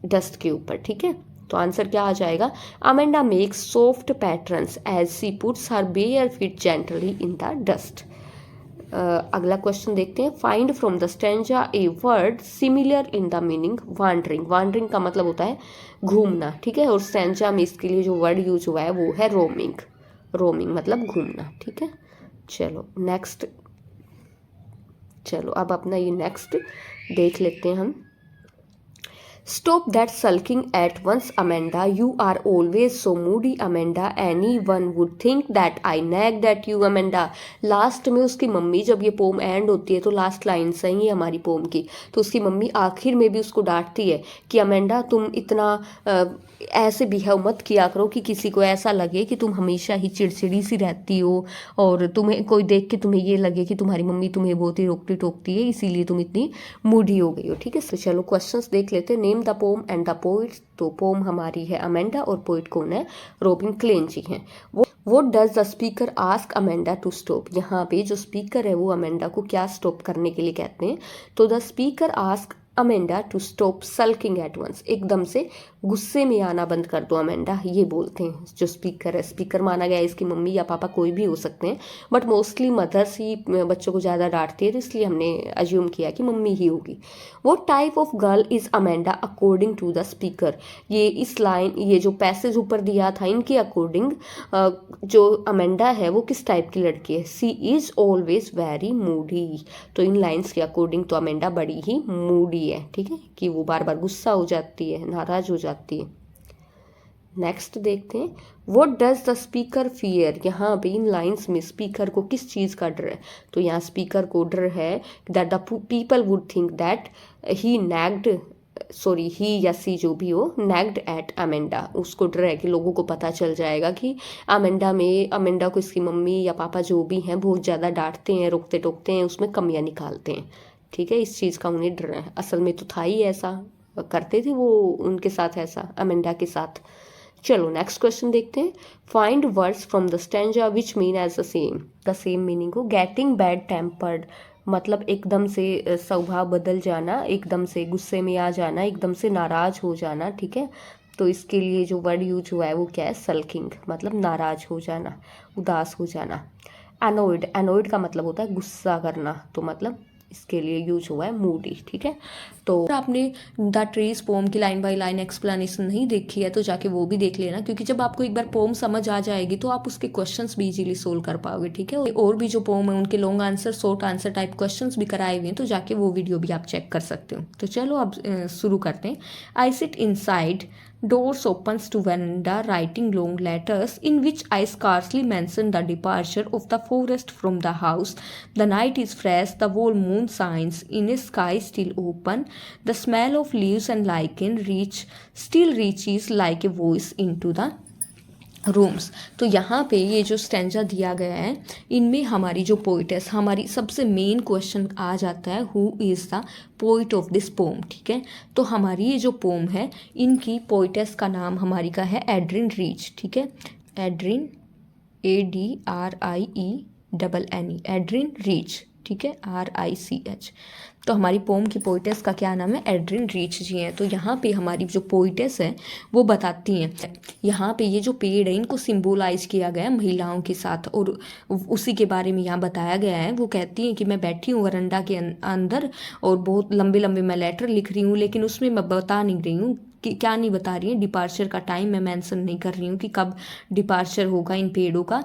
डस्ट के ऊपर, ठीक है। तो आंसर क्या आ जाएगा, Amanda makes soft patterns as she puts her bare feet gently in the dust. अगला क्वेश्चन देखते हैं, find from the stanza a word similar in the meaning wandering, wandering का मतलब होता है घूमना, ठीक है, और स्टेंजा में इसके लिए जो वर्ड यूज हुआ है वो है रोमिंग, रोमिंग मतलब घूमना, ठीक है। चलो नेक्स्ट, चलो अब अपना ये नेक्स्ट देख लेते हैं हम। Stop that sulking at once, Amanda. You are always so moody, Amanda. Anyone would think that I nagged at you, Amanda. Last में उसकी मम्मी, जब ये पोम एंड होती है तो लास्ट लाइन सही है हमारी पोम की, तो उसकी मम्मी आखिर में भी उसको डांटती है कि अमेंडा तुम इतना ऐसे बिहेव मत किया करो कि किसी को ऐसा लगे कि तुम हमेशा ही चिड़चिड़ी सी रहती हो, और तुम्हें कोई देख के तुम्हें ये लगे कि तुम्हारी मम्मी तुम्हें बहुत ही रोकती टोकती है, इसीलिए तुम इतनी मूडी हो गई हो, ठीक है। तो चलो क्वेश्चंस देख लेते हैं। Name the poem and the poet, तो पोम हमारी है अमेंडा और पोइट कौन है, रॉबिन क्लेंजी हैं। What does the speaker ask Amanda to stop, यहाँ पे जो स्पीकर है वो अमेंडा को क्या स्टॉप करने के लिए कहते हैं, तो the speaker ask Amanda to stop sulking at once, एकदम से गुस्से में आना बंद कर दो अमेंडा, ये बोलते हैं जो स्पीकर है। स्पीकर माना गया है इसकी मम्मी या पापा कोई भी हो सकते हैं, बट मोस्टली मदर्स ही बच्चों को ज़्यादा डांटती है, तो इसलिए हमने अज्यूम किया कि मम्मी ही होगी। What type of girl is Amanda according to the speaker, ये इस लाइन, ये जो पैसेज ऊपर दिया था इनके अकॉर्डिंग जो अमेंडा है वो किस टाइप की लड़की है। She is always very Moody, तो इन लाइन्स के अकॉर्डिंग तो अमेंडा बड़ी ही मूडी है, ठीक है, कि वो बार बार गुस्सा हो जाती है, नाराज हो जाती है। नेक्स्ट देखते हैं, what does the speaker fear, यहाँ पे इन लाइन्स में स्पीकर को किस चीज़ का डर है, तो यहाँ स्पीकर को डर है that the people would think that he nagged, sorry he या सी जो भी हो, नैग्ड एट अमेंडा, उसको डर है कि लोगों को पता चल जाएगा कि अमेंडा को इसकी मम्मी या पापा जो भी हैं बहुत ज़्यादा डांटते हैं, रोकते टोकते हैं, उसमें कमियां निकालते हैं, ठीक है, इस चीज़ का उन्हें डर है। असल में तो था ही ऐसा, करते थे वो उनके साथ ऐसा, अमेंडा के साथ। चलो नेक्स्ट क्वेश्चन देखते हैं, find words from the stanza which mean as the same meaning हो। गेटिंग बैड टेम्पर्ड मतलब एकदम से स्वभाव बदल जाना, एकदम से गुस्से में आ जाना, एकदम से नाराज हो जाना, ठीक है, तो इसके लिए जो वर्ड यूज हुआ है वो क्या है, सल्किंग, मतलब नाराज हो जाना, उदास हो जाना। एनोइड का मतलब होता है गुस्सा करना, तो मतलब इसके लिए यूज हुआ है मूडी, ठीक है। तो आपने द ट्रीज पोम की लाइन बाय लाइन एक्सप्लेनेशन नहीं देखी है तो जाके वो भी देख लेना, क्योंकि जब आपको एक बार पोम समझ आ जाएगी तो आप उसके क्वेश्चंस भी इजीली सोल्व कर पाओगे, ठीक है। और भी जो पोम है उनके long answer, short answer type questions भी कराए हुए हैं, तो जाके वो वीडियो भी आप चेक कर सकते हो। तो चलो अब शुरू करते हैं। I sit inside, doors opens to veranda, writing long letters in which I scarcely mention the departure of the forest from the house. The night is fresh, the whole moon shines in a sky still open. The smell of leaves and lichen still reaches like a voice into the rooms. तो यहाँ पे ये जो stanza दिया गया है इनमें हमारी जो पोइटेस, हमारी सबसे मेन क्वेश्चन आ जाता है, who is the poet of this pome, ठीक है। तो हमारी ये जो पोम है इनकी पोइटेस का नाम हमारी का है एड्रिन रीच, ठीक है, एड्रिन ADRIENNE, एड्रिन रीच, ठीक है, RICH। तो हमारी पोम की पोइटेस का क्या नाम है, एड्रिन रीच जी हैं। तो यहाँ पे हमारी जो पोइटेस है वो बताती हैं, यहाँ पे ये जो पेड़ है इनको सिंबोलाइज किया गया है महिलाओं के साथ, और उसी के बारे में यहाँ बताया गया है। वो कहती हैं कि मैं बैठी हूँ वरंडा के अंदर और बहुत लंबे लंबे मैं लेटर लिख रही हूँ, लेकिन उसमें मैं बता नहीं रही हूँ कि क्या नहीं बता रही हैं, डिपार्चर का टाइम मैं मेंशन नहीं कर रही हूँ कि कब डिपार्चर होगा इन पेड़ों का।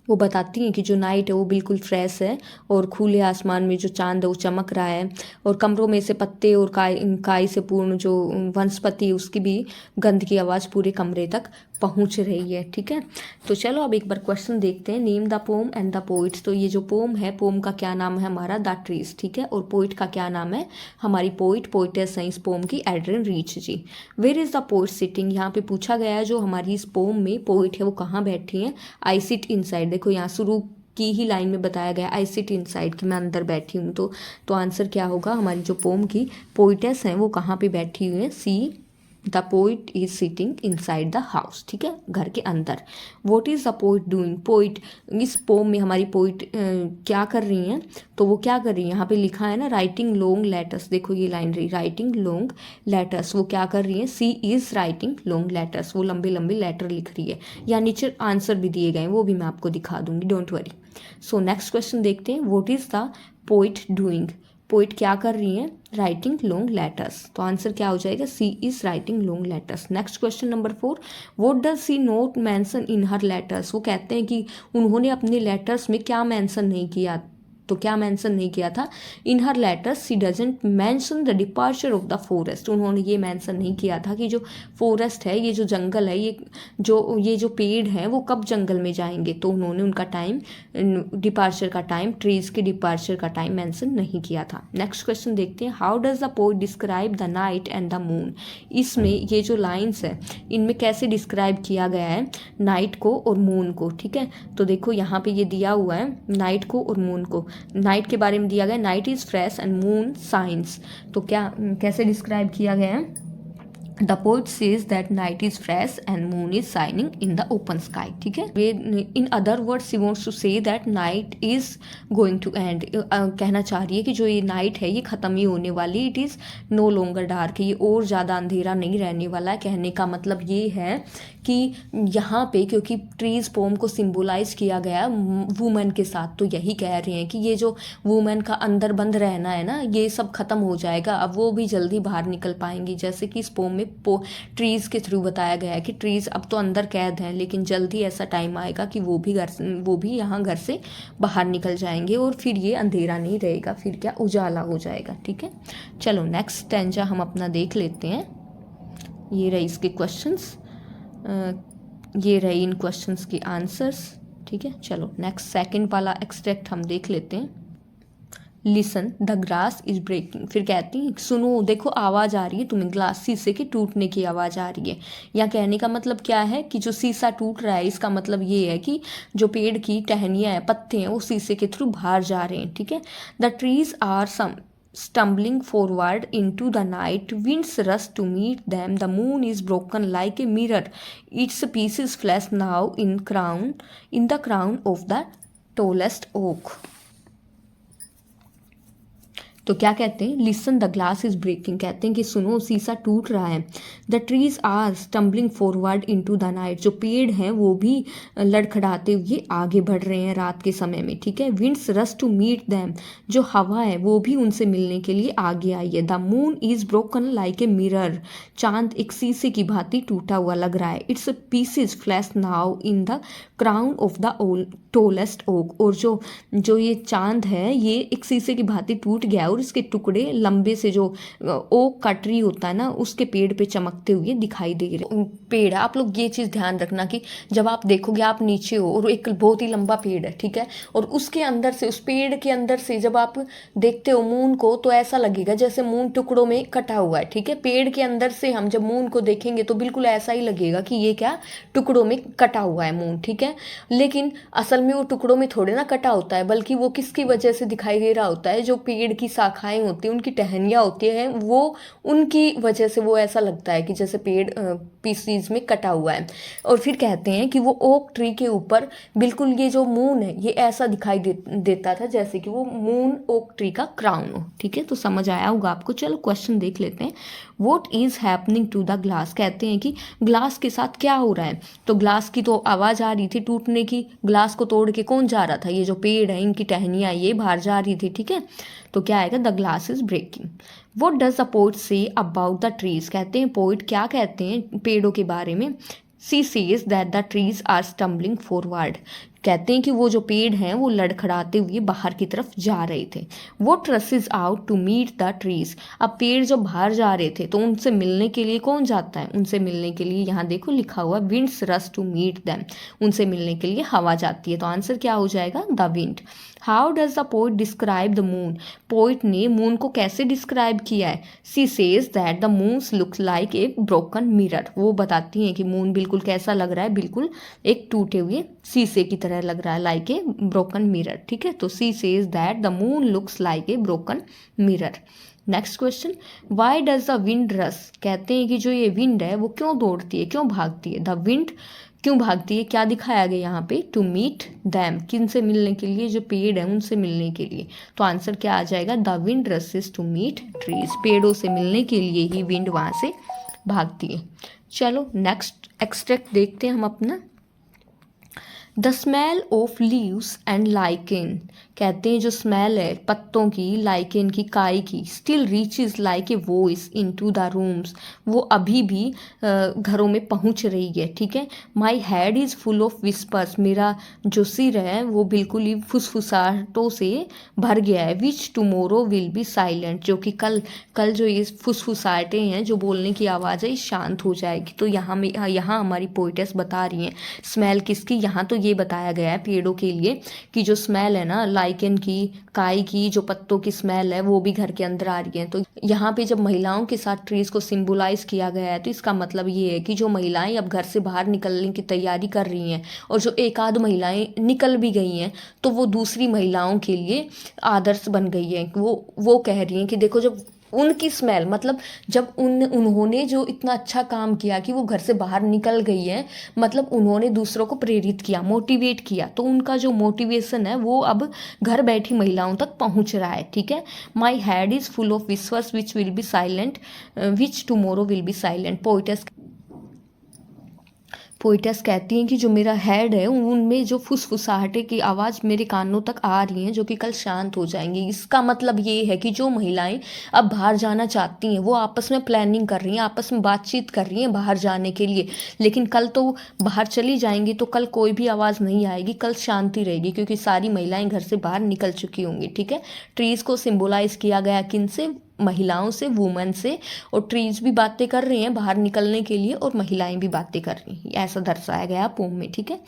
वो बताती हैं कि जो नाइट है वो बिल्कुल फ्रेश है और खुले आसमान में जो चांद है वो चमक रहा है, और कमरों में से पत्ते और काई से पूर्ण जो वनस्पति है उसकी भी गंध की आवाज़ पूरे कमरे तक पहुंच रही है, ठीक है। तो चलो अब एक बार क्वेश्चन देखते हैं, name the poem and the poets. तो ये जो पोम है, पोम का क्या नाम है हमारा, द ट्रीज, ठीक है, और पोइट का क्या नाम है, हमारी पोइटेस है इस पोम की, Adrienne Rich ji. Where is the poet sitting, यहाँ पे पूछा गया है जो हमारी इस पोम में पोइट है वो कहाँ बैठी हैं। आई सिट इनसाइड, देखो यहाँ शुरू की ही लाइन में बताया गया आई सिट इनसाइड कि मैं अंदर बैठी हूँ, तो आंसर क्या होगा, हमारी जो पोम की पोइटेस हैं वो कहाँ पे बैठी हुई हैं, see the poet is sitting inside the house, ठीक है, घर के अंदर। What is the poet doing, poet इस पोम में हमारी पोइट क्या कर रही हैं, तो वो क्या कर रही है, यहाँ पे लिखा है ना राइटिंग लॉन्ग लेटर्स, देखो ये लाइन रही, राइटिंग लॉन्ग लेटर्स, वो क्या कर रही है, she is writing long letters, वो लंबे लंबे लेटर लिख रही है। या नीचे आंसर भी दिए गए हैं वो भी मैं आपको दिखा दूंगी, don't worry. So next question देखते हैं, what is the poet doing, poet क्या कर रही हैं, राइटिंग लॉन्ग लेटर्स, तो आंसर क्या हो जाएगा, she is writing long letters. Next question number 4, what does she not mention in her letters, वो कहते हैं कि उन्होंने अपने लेटर्स में क्या मेंशन नहीं किया, तो क्या मेंशन नहीं किया था, in her letters she doesn't mention the departure of the forest, उन्होंने ये मेंशन नहीं किया था कि जो फॉरेस्ट है, ये जो जंगल है, ये जो पेड़ है वो कब जंगल में जाएंगे, तो उन्होंने उनका टाइम, डिपार्चर का टाइम, ट्रीज के डिपार्चर का टाइम मेंशन नहीं किया था। नेक्स्ट क्वेश्चन देखते हैं, how does the poet describe the night and the moon, इसमें ये जो लाइन्स है इनमें कैसे डिस्क्राइब किया गया है नाइट को और मून को, ठीक है। तो देखो यहाँ पे ये दिया हुआ है नाइट को और मून को, नाइट के बारे में दिया गया, night is fresh and moon science, तो क्या कैसे डिस्क्राइब किया गया है, the poet says that night is fresh and moon is shining in the open sky. ठीक है, in other words she wants to say that night is going to end. कहना चाह रही है कि जो ये नाइट है ये ख़त्म ही होने वाली, it is no longer dark, ये और ज़्यादा अंधेरा नहीं रहने वाला है। कहने का मतलब ये है कि यहाँ पे क्योंकि ट्रीज पोम को सिंबलाइज किया गया वुमेन के साथ, तो यही कह रहे हैं कि ये जो वुमेन का अंदर बंद रहना है ना, ये सब खत्म हो जाएगा, अब वो भी जल्दी बाहर निकल पाएंगी। जैसे कि इस पोम में ट्रीज के थ्रू बताया गया है कि ट्रीज अब तो अंदर कैद हैं, लेकिन जल्दी ऐसा टाइम आएगा कि वो भी यहाँ घर से बाहर निकल जाएंगे और फिर ये अंधेरा नहीं रहेगा, फिर क्या उजाला हो जाएगा। ठीक है, चलो नेक्स्ट स्टैंजा हम अपना देख लेते हैं। ये रही इसके क्वेश्चंस, ये रही इन क्वेश्चंस के आंसर्स। ठीक है, चलो नेक्स्ट सेकंड वाला एक्सट्रैक्ट हम देख लेते हैं। Listen the glass is breaking. फिर कहती हैं सुनो, देखो आवाज़ आ रही है तुम्हें, ग्लास शीशे के टूटने की आवाज़ आ रही है। यहाँ कहने का मतलब क्या है कि जो शीशा टूट रहा है, इसका मतलब ये है कि जो पेड़ की टहनियाँ हैं, पत्ते हैं, वो शीशे के थ्रू बाहर जा रहे हैं। ठीक है, the trees are stumbling forward into the night, winds rush to meet them, the moon is broken like a mirror, its pieces flash now in the crown of the tallest oak। तो क्या कहते हैं, listen the glass is breaking, कहते हैं कि सुनो शीशा टूट रहा है। The trees are stumbling forward into the night, जो पेड़ हैं वो भी लड़खड़ाते हुए आगे बढ़ रहे हैं रात के समय में। ठीक है, winds rush to meet them, जो हवा है वो भी उनसे मिलने के लिए आगे आई है। The moon is broken like a mirror, चांद एक शीशे की भांति टूटा हुआ लग रहा है। Its pieces flash now in the crown of the tallest oak, और जो ये चांद है ये एक शीशे की भांति टूट गया और इसके टुकड़े लंबे से जो ओक का ट्री होता है ना, उसके पेड़ पे चमकते हुए दिखाई दे रहे पेड़। आप लोग ये चीज़ ध्यान रखना कि जब आप देखोगे, आप नीचे हो और एक बहुत ही लंबा पेड़ है, ठीक है, और उसके अंदर से, उस पेड़ के अंदर से जब आप देखते हो मून को, तो ऐसा लगेगा जैसे मून टुकड़ों में कटा हुआ है। ठीक है, पेड़ के अंदर से हम जब मून को देखेंगे तो बिल्कुल ऐसा ही लगेगा कि ये क्या टुकड़ों में कटा हुआ है मून। ठीक है, लेकिन असल में वो टुकड़ों में थोड़े ना कटा होता है, बल्कि वो किसकी वजह से दिखाई दे रहा होता है, जो पेड़ की शाखाएं होती हैं, उनकी टहनियाँ होती हैं, वो उनकी वजह से वो ऐसा लगता है कि जैसे पेड़ पीसीज में कटा हुआ है। और फिर कहते हैं कि वो ओक ट्री के ऊपर बिल्कुल ये जो मून है ये ऐसा दिखाई देता था जैसे कि वो मून ओक ट्री का क्राउन हो। ठीक है, तो समझ आया होगा आपको। चलो क्वेश्चन देख लेते हैं। What is happening to the glass, कहते हैं कि ग्लास के साथ क्या हो रहा है। तो ग्लास की तो आवाज़ आ रही थी टूटने की, ग्लास को तोड़ के कौन जा रहा था, ये जो पेड़ है, इनकी टहनियाँ ये बाहर जा रही थी। ठीक है, तो क्या आएगा, the glass is breaking. What does the poet say about the trees, कहते हैं पोइट क्या कहते हैं पेड़ों के बारे में। She says that the trees are stumbling forward, कहते हैं कि वो जो पेड़ हैं वो लड़खड़ाते हुए बाहर की तरफ जा रहे थे। What rushes out to meet the trees, अब पेड़ जो बाहर जा रहे थे तो उनसे मिलने के लिए कौन जाता है, उनसे मिलने के लिए यहाँ देखो लिखा हुआ winds rush to meet them, उनसे मिलने के लिए हवा जाती है। तो आंसर क्या हो जाएगा, the wind. How does the poet describe the moon, poet ने मून को कैसे डिस्क्राइब किया है। सी says that the moons looks like A broken mirror, वो बताती हैं कि मून बिल्कुल कैसा लग रहा है, बिल्कुल एक टूटे हुए शीशे की तरह लग रहा है, लाइक ए ब्रोकन मिरर। ठीक है, तो सी says that the moon looks like A broken mirror. Next question, Y does the wind रस, कहते हैं कि जो ये विंड है वो क्यों दौड़ती है, क्यों भागती है। द विंड क्यों भागती है, क्या दिखाया गया यहाँ पे, टू मीट दैम, किन से मिलने के लिए, जो पेड़ है उनसे मिलने के लिए। तो आंसर क्या आ जाएगा, the wind rushes to meet trees, पेड़ों से मिलने के लिए ही विंड वहाँ से भागती है। चलो नेक्स्ट एक्सट्रैक्ट देखते हैं हम अपना। The smell of leaves and lichen, कहते हैं जो स्मेल है पत्तों की, लाइकेन की, काई की, still reaches like a voice into the rooms, वो अभी भी घरों में पहुंच रही है। ठीक है, my head is full of whispers, मेरा जो सिर है वो बिल्कुल ही फुसफुसाहटों से भर गया है। विच टुमोरो विल बी साइलेंट, जो कि कल जो ये फुसफुसाहटें हैं, जो बोलने की आवाज़ है, शांत हो जाएगी। तो यहाँ हमारी पोइटेस बता रही हैं स्मेल किसकी, यहाँ तो ये बताया गया है पेड़ों के लिए कि जो स्मेल है ना, लाइकेन की, काई की, जो पत्तों की स्मेल है वो भी घर के अंदर आ रही है। तो यहाँ पे जब महिलाओं के साथ ट्रीज को सिंबलाइज किया गया है, तो इसका मतलब ये है कि जो महिलाएं अब घर से बाहर निकलने की तैयारी कर रही हैं, और जो एक आध महिलाएं निकल भी गई हैं, तो वो दूसरी महिलाओं के लिए आदर्श बन गई है। वो कह रही हैं कि देखो, जब उनकी स्मेल, मतलब जब उन्होंने जो इतना अच्छा काम किया कि वो घर से बाहर निकल गई है, मतलब उन्होंने दूसरों को प्रेरित किया, मोटिवेट किया, तो उनका जो मोटिवेशन है वो अब घर बैठी महिलाओं तक पहुंच रहा है। ठीक है। My head is full of विश्वास which will be silent, which tomorrow will be silent. Poetess कहती हैं कि जो मेरा हेड है उनमें जो फुसफुसाहटे की आवाज़ मेरे कानों तक आ रही हैं, जो कि कल शांत हो जाएंगी। इसका मतलब ये है कि जो महिलाएं अब बाहर जाना चाहती हैं वो आपस में प्लानिंग कर रही हैं, आपस में बातचीत कर रही हैं बाहर जाने के लिए, लेकिन कल तो बाहर चली जाएंगी तो कल कोई भी आवाज़ नहीं आएगी, कल शांति रहेगी, क्योंकि सारी महिलाएं घर से बाहर निकल चुकी होंगी। ठीक है। ट्रीज़ को सिम्बोलाइज किया गया किन से? महिलाओं से, वुमेन से। और ट्रीज भी बातें कर रही हैं बाहर निकलने के लिए और महिलाएं भी बातें कर रही हैं, ऐसा दर्शाया गया पोम में। ठीक है।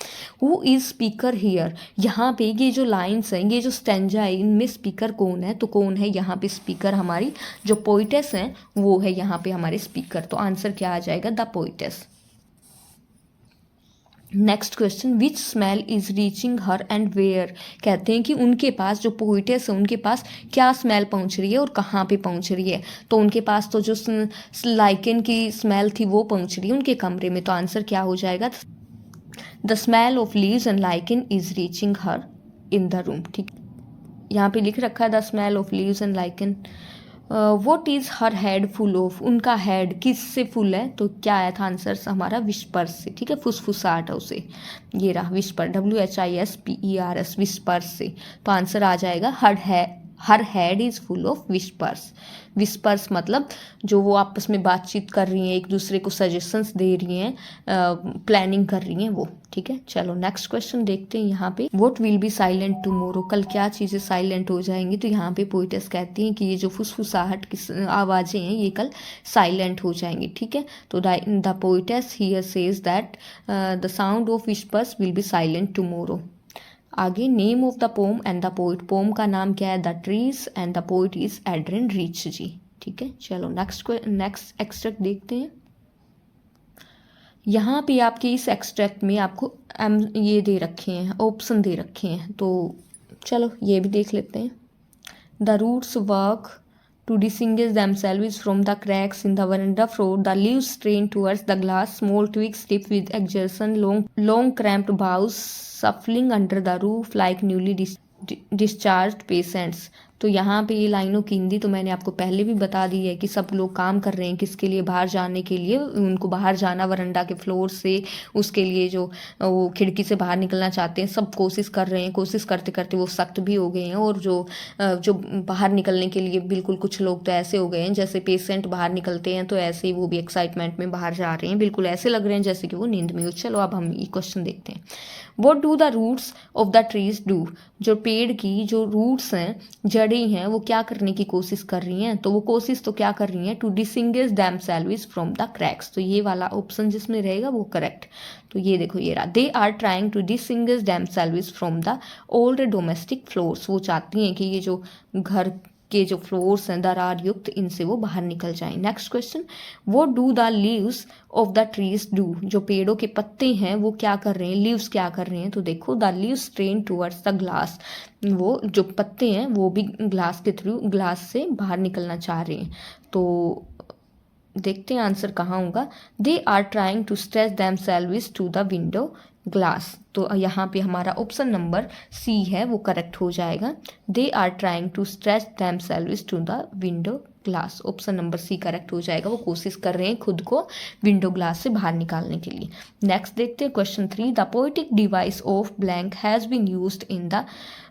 हु इज स्पीकर हियर, यहाँ पे ये जो लाइन्स हैं, ये जो स्टेंजा है, इनमें स्पीकर कौन है? तो कौन है यहाँ पे स्पीकर? हमारी जो पोइटेस हैं वो है यहाँ पे हमारे स्पीकर। तो आंसर क्या आ जाएगा? The poetess. Next question, which smell is reaching her and where. कहते हैं कि उनके पास, जो पोइटेस है उनके पास क्या स्मेल पहुंच रही है और कहाँ पे पहुंच रही है? तो उनके पास तो जो लाइकेन की स्मेल थी वो पहुंच रही है उनके कमरे में। तो आंसर क्या हो जाएगा? The smell of leaves and lichen is reaching her in the room. ठीक, यहाँ पे लिख रखा है the smell of leaves and lichen. What is her head full of, उनका हेड किस से फुल है? तो क्या आया था आंसर हमारा? विस्पर्स से। ठीक है, फुसफुसाहट है उसे, ये रहा विस्पर, WHISPERS, विस्पर्स से। तो आंसर आ जाएगा हर head is full of whispers. Whispers मतलब जो वो आपस में बातचीत कर रही हैं, एक दूसरे को सजेशंस दे रही हैं, प्लानिंग कर रही हैं वो। ठीक है, चलो नेक्स्ट क्वेश्चन देखते हैं। यहाँ पे what will be silent tomorrow, कल क्या चीज़ें साइलेंट हो जाएंगी? तो यहाँ पे पोइटेस कहती हैं कि ये जो फुसफुसाहट की आवाज़ें हैं ये कल साइलेंट हो जाएंगी। ठीक है, तो the poetess here says that the sound of whispers will be silent tomorrow. आगे, name of the poem and the poet, poem का नाम क्या है? The trees, and the poet is Adrienne Rich ji. ठीक है, चलो नेक्स्ट एक्सट्रैक्ट देखते हैं। यहाँ पे आपके इस एक्सट्रैक्ट में आपको ये दे रखे हैं, ऑप्शन दे रखे हैं, तो चलो ये भी देख लेते हैं। The roots work to distinguish themselves from the cracks in the veranda floor. The leaves strain towards the glass, small twigs tip with exertion, long cramped boughs shuffling under the roof like newly discharged patients. तो यहाँ पे ये लाइनों की हिंदी तो मैंने आपको पहले भी बता दी है कि सब लोग काम कर रहे हैं किसके लिए? बाहर जाने के लिए। उनको बाहर जाना वरंडा के फ्लोर से, उसके लिए जो वो खिड़की से बाहर निकलना चाहते हैं, सब कोशिश कर रहे हैं। कोशिश करते करते वो सख्त भी हो गए हैं, और जो बाहर निकलने के लिए बिल्कुल, कुछ लोग तो ऐसे हो गए हैं जैसे पेशेंट बाहर निकलते हैं तो ऐसे ही वो भी एक्साइटमेंट में बाहर जा रहे हैं, बिल्कुल ऐसे लग रहे हैं जैसे कि वो नींद में हो। चलो अब हम ये क्वेश्चन देखते हैं। What do the roots of the trees do, जो पेड़ की जो रूट्स हैं, जड़ें हैं, वो क्या करने की कोशिश कर रही हैं? तो वो कोशिश तो क्या कर रही हैं? To distinguish themselves from the cracks. तो ये वाला ऑप्शन जिसमें रहेगा वो करेक्ट। तो ये देखो, ये रहा, they are trying to distinguish themselves from the old domestic floors. वो चाहती हैं कि ये जो घर के जो फ्लोर्स हैं दरार युक्त, इनसे वो बाहर निकल जाएं। नेक्स्ट क्वेश्चन, वो do the leaves of the trees do, जो पेड़ों के पत्ते हैं वो क्या कर रहे हैं? लीव्स क्या कर रहे हैं? तो देखो, the leaves strain towards the glass, वो जो पत्ते हैं वो भी ग्लास के थ्रू, ग्लास से बाहर निकलना चाह रहे हैं। तो देखते हैं आंसर कहाँ होगा। They are trying to stretch themselves to the window glass. तो यहाँ पे हमारा ऑप्शन नंबर सी है वो करेक्ट हो जाएगा। They are trying to stretch themselves to the window glass, option number C correct हो जाएगा। वो कोशिश कर रहे हैं खुद को विंडो ग्लास से बाहर निकालने के लिए। नेक्स्ट देखते हैं question 3, the poetic device of blank has been used in the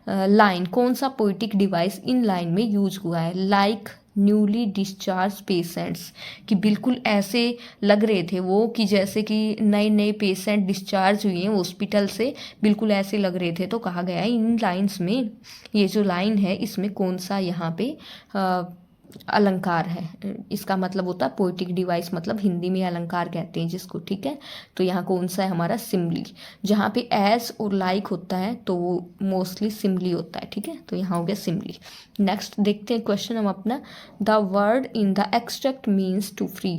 line. कौन सा पोएटिक डिवाइस इन लाइन में यूज हुआ है? लाइक न्यूली डिस्चार्ज पेशेंट्स, कि बिल्कुल ऐसे लग रहे थे वो कि जैसे कि नए नए पेशेंट डिस्चार्ज हुए हैं हॉस्पिटल से, बिल्कुल ऐसे लग रहे थे। तो कहा गया है इन लाइंस में, ये जो लाइन है इसमें कौन सा यहाँ पे अलंकार है? इसका मतलब होता है पोएटिक डिवाइस, मतलब हिंदी में अलंकार कहते हैं जिसको। ठीक है, तो यहाँ कौन सा है हमारा? सिमली। जहाँ पे एज और लाइक होता है तो वो मोस्टली सिमली होता है। ठीक है, तो यहाँ हो गया सिमली। नेक्स्ट देखते हैं क्वेश्चन हम अपना, the word in the extract means to free.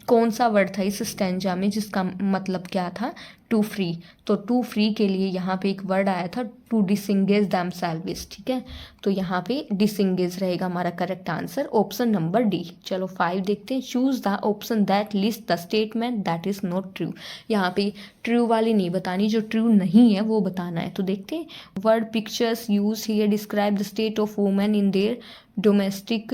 कौन सा वर्ड था इस स्टैंजा में जिसका मतलब क्या था, टू फ्री। तो टू फ्री के लिए यहाँ पे एक वर्ड आया था टू डिसिंगेज देमसेल्व्स, ठीक है। तो यहाँ पे डिसिंगेज रहेगा हमारा correct answer, option number D. चलो 5 देखते हैं। Choose the option that list the statement that is not true. यहाँ पे ट्रू वाली नहीं बतानी, जो ट्रू नहीं है वो बताना है। तो देखते हैं, word pictures use here describe the state of women in their domestic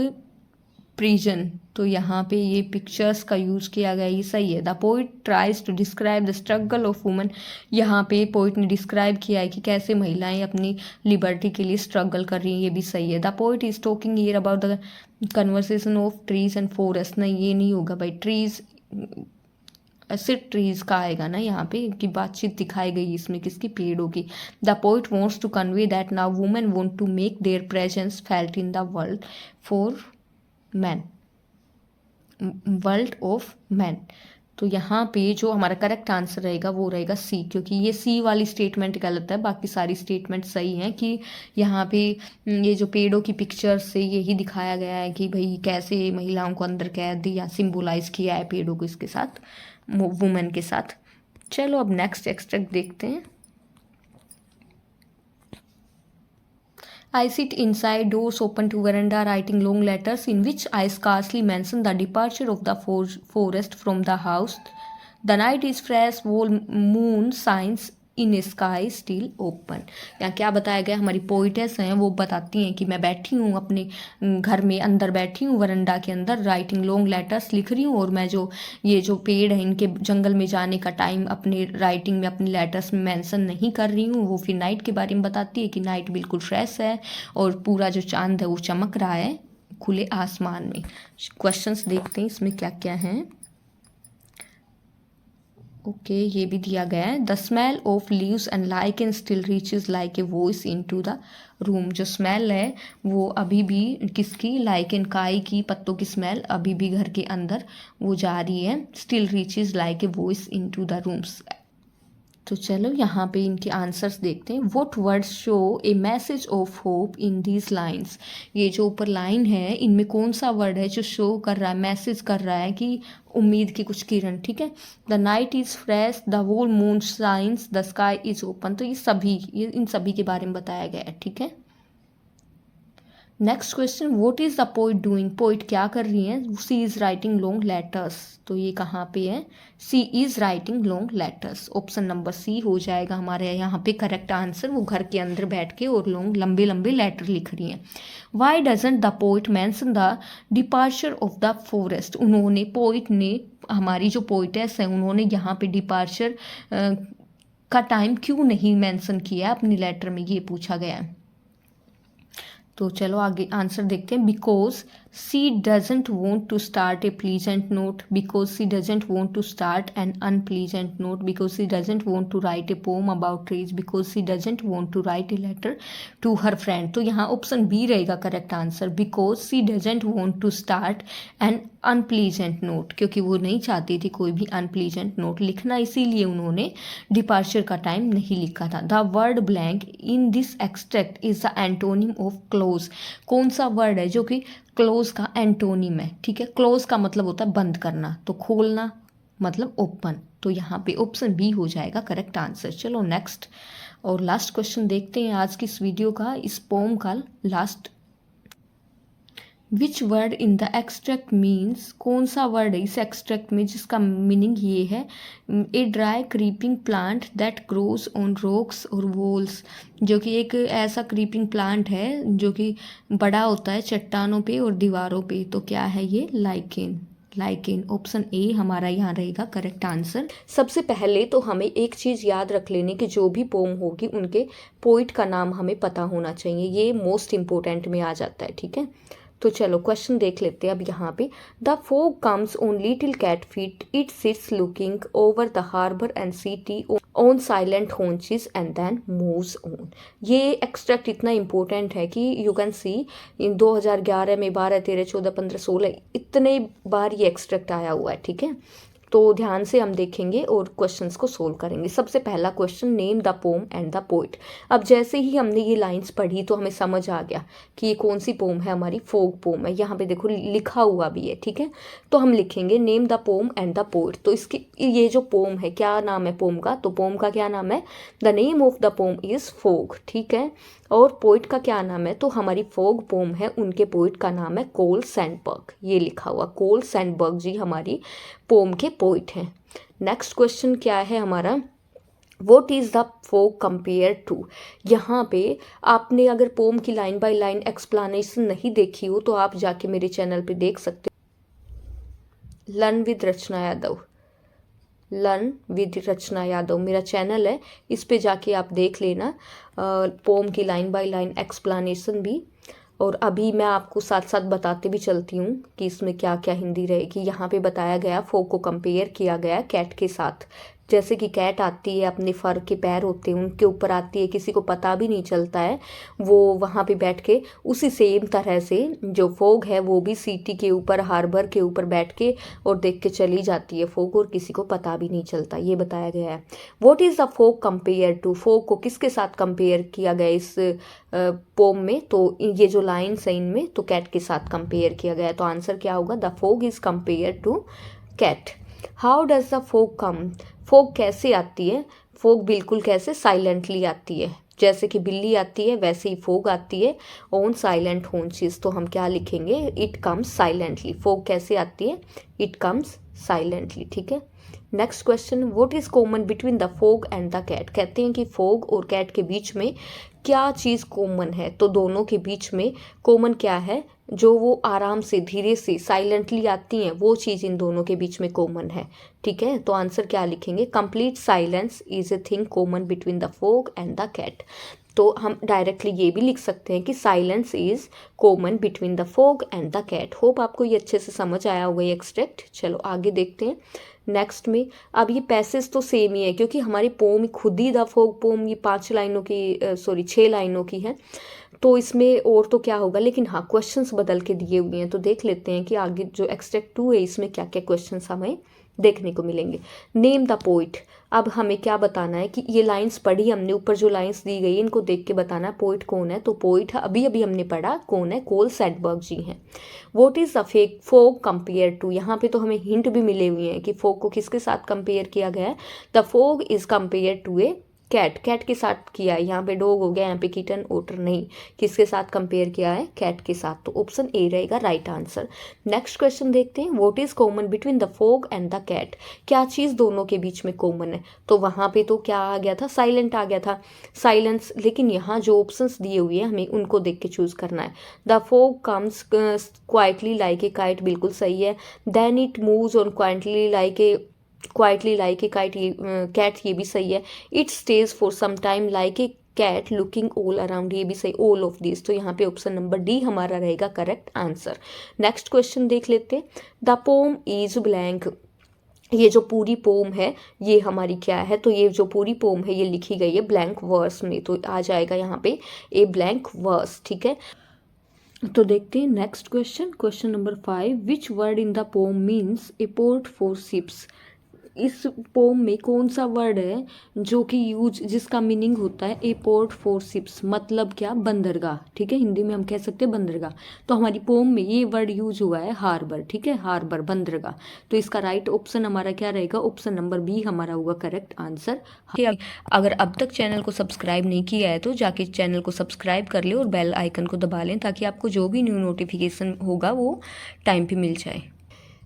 prison. तो यहाँ पे ये पिक्चर्स का यूज़ किया गया, ये सही है। The poet tries to describe the struggle of women. यहाँ पे पोइट ने डिस्क्राइब किया है कि कैसे महिलाएं अपनी लिबर्टी के लिए स्ट्रगल कर रही हैं, ये भी सही है। The poet is talking here about the conversation of trees and forest. नहीं, ये नहीं होगा भाई, ट्रीज सिर्फ ट्रीज का आएगा ना यहाँ पे, कि बातचीत दिखाई गई इसमें किसकी, पेड़ों की। The poet wants to convey that now women want to make their presence felt in the world for man, world of man. तो यहाँ पे जो हमारा करेक्ट आंसर रहेगा वो रहेगा सी, क्योंकि ये सी वाली स्टेटमेंट गलत है, बाकी सारी स्टेटमेंट सही हैं। कि यहाँ पे ये जो पेड़ों की पिक्चर से यही दिखाया गया है कि भाई कैसे महिलाओं को अंदर कैद या सिंबलाइज किया है पेड़ों को इसके साथ, वुमेन के साथ। चलो अब नेक्स्ट एक्सट्रैक्ट देखते हैं। I sit inside, doors open to veranda, writing long letters in which I scarcely mention the departure of the forest from the house. The night is fresh, full moon shines in a sky still open. यहाँ क्या बताया गया, हमारी poetess हैं वो बताती हैं कि मैं बैठी हूँ अपने घर में, अंदर बैठी हूँ वरंडा के अंदर, राइटिंग लॉन्ग लेटर्स लिख रही हूँ, और मैं जो ये जो पेड़ है इनके जंगल में जाने का टाइम अपने राइटिंग में, अपने लेटर्स में मेंशन नहीं कर रही हूँ। वो फिर नाइट के बारे में बताती है कि नाइट बिल्कुल फ्रेश है और पूरा जो चांद है वो चमक रहा है खुले आसमान में। क्वेश्चंस देखते हैं इसमें क्या क्या हैं। ओके, ये भी दिया गया है। The smell of leaves and lichen still reaches like a voice into the room. जो स्मेल है वो अभी भी किसकी, लाइकेन काई की पत्तों की स्मेल अभी भी घर के अंदर वो जा रही है। Still reaches like a voice into the rooms. तो चलो यहाँ पे इनके आंसर्स देखते हैं। What words show A message of hope in these lines. ये जो ऊपर लाइन है इनमें कौन सा वर्ड है जो शो कर रहा है, मैसेज कर रहा है कि उम्मीद की कुछ किरण, ठीक है। The night is fresh, the whole moon shines, the sky is open. तो ये इन सभी के बारे में बताया गया है, ठीक है। Next question, what is the poet doing. Poet क्या कर रही है, she is writing long letters. तो ये कहाँ पे है, she is writing long letters. Option number C हो जाएगा हमारे यहाँ पे करेक्ट आंसर। वो घर के अंदर बैठ के और लंबे लंबे लेटर लिख रही हैं। Why doesn't the poet mention the departure of the forest. उन्होंने, पोइट ने, हमारी जो पोइटेस है उन्होंने यहाँ पे डिपार्चर का टाइम क्यों नहीं मैंशन किया अपनी लेटर में, ये पूछा गया है। तो चलो आगे आंसर देखते हैं। Because she doesn't want to start a pleasant note, because she doesn't want to start an unpleasant note, because she doesn't want to write a poem about trees, because she doesn't want to write a letter to her friend. तो यहाँ option B रहेगा correct answer. Because she doesn't want to start an unpleasant note, क्योंकि वो नहीं चाहती थी कोई भी अनप्लीजेंट नोट लिखना, इसीलिए उन्होंने डिपार्चर का टाइम नहीं लिखा था। The word blank in this extract is the antonym of close. कौन सा वर्ड है जो कि क्लोज का एंटोनिम है, ठीक है। क्लोज का मतलब होता है बंद करना, तो खोलना मतलब ओपन। तो यहाँ पे ऑप्शन बी हो जाएगा करेक्ट आंसर। चलो नेक्स्ट और लास्ट क्वेश्चन देखते हैं आज की इस वीडियो का, इस पोम का last. Which word in the extract means, कौन सा वर्ड है इस एक्सट्रैक्ट में जिसका मीनिंग ये है, a dry creeping plant that grows on rocks और वॉल्स। जो कि एक ऐसा क्रीपिंग प्लांट है जो कि बड़ा होता है चट्टानों पे और दीवारों पे। तो क्या है ये, लाइकेन। लाइकेन, ऑप्शन ए हमारा यहाँ रहेगा करेक्ट आंसर। सबसे पहले तो हमें एक चीज़ याद रख लेने की, जो भी पोम होगी उनके पोइट का नाम हमें पता होना चाहिए, ये मोस्ट इम्पोर्टेंट में आ जाता है, ठीक है। तो चलो क्वेश्चन देख लेते हैं अब यहाँ पे। The fog comes on little cat feet, it sits looking over the harbour and city on silent haunches and then moves on. ये एक्सट्रैक्ट इतना इंपॉर्टेंट है कि यू कैन सी इन 2011 में 12, 13, 14, 15, 16 इतने बार ये एक्सट्रैक्ट आया हुआ है, ठीक है। तो ध्यान से हम देखेंगे और क्वेश्चंस को सोल्व करेंगे। सबसे पहला question, name the poem and the poet. अब जैसे ही हमने ये लाइंस पढ़ी तो हमें समझ आ गया कि ये कौन सी पोम है, हमारी फोक पोम है। यहाँ पे देखो लिखा हुआ भी है, ठीक है। तो हम लिखेंगे name the poem and the poet. तो इसकी ये जो पोम है, क्या नाम है पोम का, तो पोम का क्या नाम है, the name of the poem is fog, ठीक है। और पोइट का क्या नाम है, तो हमारी फोक पोम है, उनके पोइट का नाम है कोल सैंडबर्ग। ये लिखा हुआ, कोल सैंडबर्ग जी हमारी पोम के पोइट हैं। नेक्स्ट क्वेश्चन क्या है हमारा, what is the fog compare to. यहाँ पे आपने अगर पोम की लाइन बाय लाइन एक्सप्लेनेशन नहीं देखी हो तो आप जाके मेरे चैनल पे देख सकते हो, learn with Rachna Yadav, learn with Rachna Yadav मेरा चैनल है, इस पे जाके आप देख लेना पोम की लाइन बाय लाइन एक्सप्लेनेशन भी। और अभी मैं आपको साथ साथ बताते भी चलती हूँ कि इसमें क्या क्या हिंदी रहेगी। यहाँ पे बताया गया, फोक को कंपेयर किया गया कैट के साथ। जैसे कि कैट आती है, अपने फर के पैर होते हैं उनके ऊपर आती है, किसी को पता भी नहीं चलता है, वो वहाँ पे बैठ के उसी सेम तरह से जो फोग है वो भी सीटी के ऊपर, हार्बर के ऊपर बैठ के और देख के चली जाती है फोग, और किसी को पता भी नहीं चलता, ये बताया गया है। What is the fog compare to, fog को किसके साथ कंपेयर किया गया इस पोम में, तो ये जो लाइन्स है इनमें तो कैट के साथ कंपेयर किया गया है। तो आंसर क्या होगा, the fog is compare to cat. How does the fog come, fog कैसे आती है, फोग बिल्कुल कैसे, साइलेंटली आती है। जैसे कि बिल्ली आती है वैसे ही फोग आती है, ऑन साइलेंट होंचेस। तो हम क्या लिखेंगे, इट कम्स साइलेंटली। फोग कैसे आती है, इट कम्स साइलेंटली, ठीक है। Next question, what is common between the fog and the cat. कहते हैं कि फोग और कैट के बीच में क्या चीज़ कॉमन है, तो दोनों के बीच में कॉमन क्या है, जो वो आराम से धीरे से साइलेंटली आती हैं, वो चीज़ इन दोनों के बीच में कॉमन है, ठीक है। तो आंसर क्या लिखेंगे, complete silence is a thing common between the fog and the cat. तो हम डायरेक्टली ये भी लिख सकते हैं कि silence is common between the fog and the cat. Hope आपको ये अच्छे से समझ आया होगा ये एक्सट्रैक्ट। चलो आगे देखते हैं नेक्स्ट में। अब ये पैसेज तो सेम ही है क्योंकि हमारी पोम खुद ही द फोग पोम ये 5 लाइनों की 6 लाइनों की है, तो इसमें और तो क्या होगा, लेकिन हाँ क्वेश्चंस बदल के दिए हुए हैं। तो देख लेते हैं कि आगे जो एक्सट्रैक्ट 2 है इसमें क्या क्या क्वेश्चंस हमें देखने को मिलेंगे। Name the poet. अब हमें क्या बताना है कि ये लाइंस पढ़ी हमने, ऊपर जो लाइंस दी गई इनको देख के बताना है पोइट कौन है। तो पोइट अभी अभी हमने पढ़ा कौन है, कोल सैंडबर्ग जी हैं। What is the fake fog compare to. यहाँ पे तो हमें हिंट भी मिले हुए हैं कि फोक को किसके साथ कंपेयर किया गया है। The fog is compare to a cat, cat के साथ किया है। यहाँ पे डॉग हो गया, यहाँ पे किटन ओटर नहीं, किसके साथ कंपेयर किया है, कैट के साथ। तो ऑप्शन ए रहेगा राइट आंसर। नेक्स्ट क्वेश्चन देखते हैं, what is common between the fog and the cat. क्या चीज़ दोनों के बीच में कॉमन है, तो वहाँ पे तो क्या आ गया था, साइलेंट आ गया था, साइलेंस। लेकिन यहाँ जो ऑप्शंस दिए हुए हैं हमें उनको देख के चूज करना है। The fog comes quietly like a kite, बिल्कुल सही है। Then it moves on quietly like a kite, ये कैट, ये भी सही है। It stays for some time like a cat looking all around, ये भी सही, ऑल ऑफ दिस। तो यहाँ पे ऑप्शन नंबर डी हमारा रहेगा करेक्ट आंसर। नेक्स्ट क्वेश्चन देख लेते हैं, द पोम इज ब्लैंक। ये जो पूरी पोम है ये हमारी क्या है, तो ये जो पूरी पोम है ये लिखी गई है ब्लैंक वर्स में, तो आ जाएगा यहाँ पे ए ब्लैंक वर्स, ठीक है। तो देखते हैं next question, question number 5, which word in the pome means A port for ships. इस पोम में कौन सा वर्ड है जो कि यूज, जिसका मीनिंग होता है ए पोर्ट फॉर शिप्स, मतलब क्या, बंदरगाह, ठीक है। हिंदी में हम कह सकते हैं बंदरगाह। तो हमारी पोम में ये वर्ड यूज हुआ है हार्बर, ठीक है, हार्बर, बंदरगाह। तो इसका राइट ऑप्शन हमारा क्या रहेगा, ऑप्शन नंबर बी हमारा होगा करेक्ट आंसर। अगर अब तक चैनल को सब्सक्राइब नहीं किया है तो जाके चैनल को सब्सक्राइब कर ले और बेल आइकन को दबा लें ताकि आपको जो भी न्यू नोटिफिकेशन होगा वो टाइम पे मिल जाए।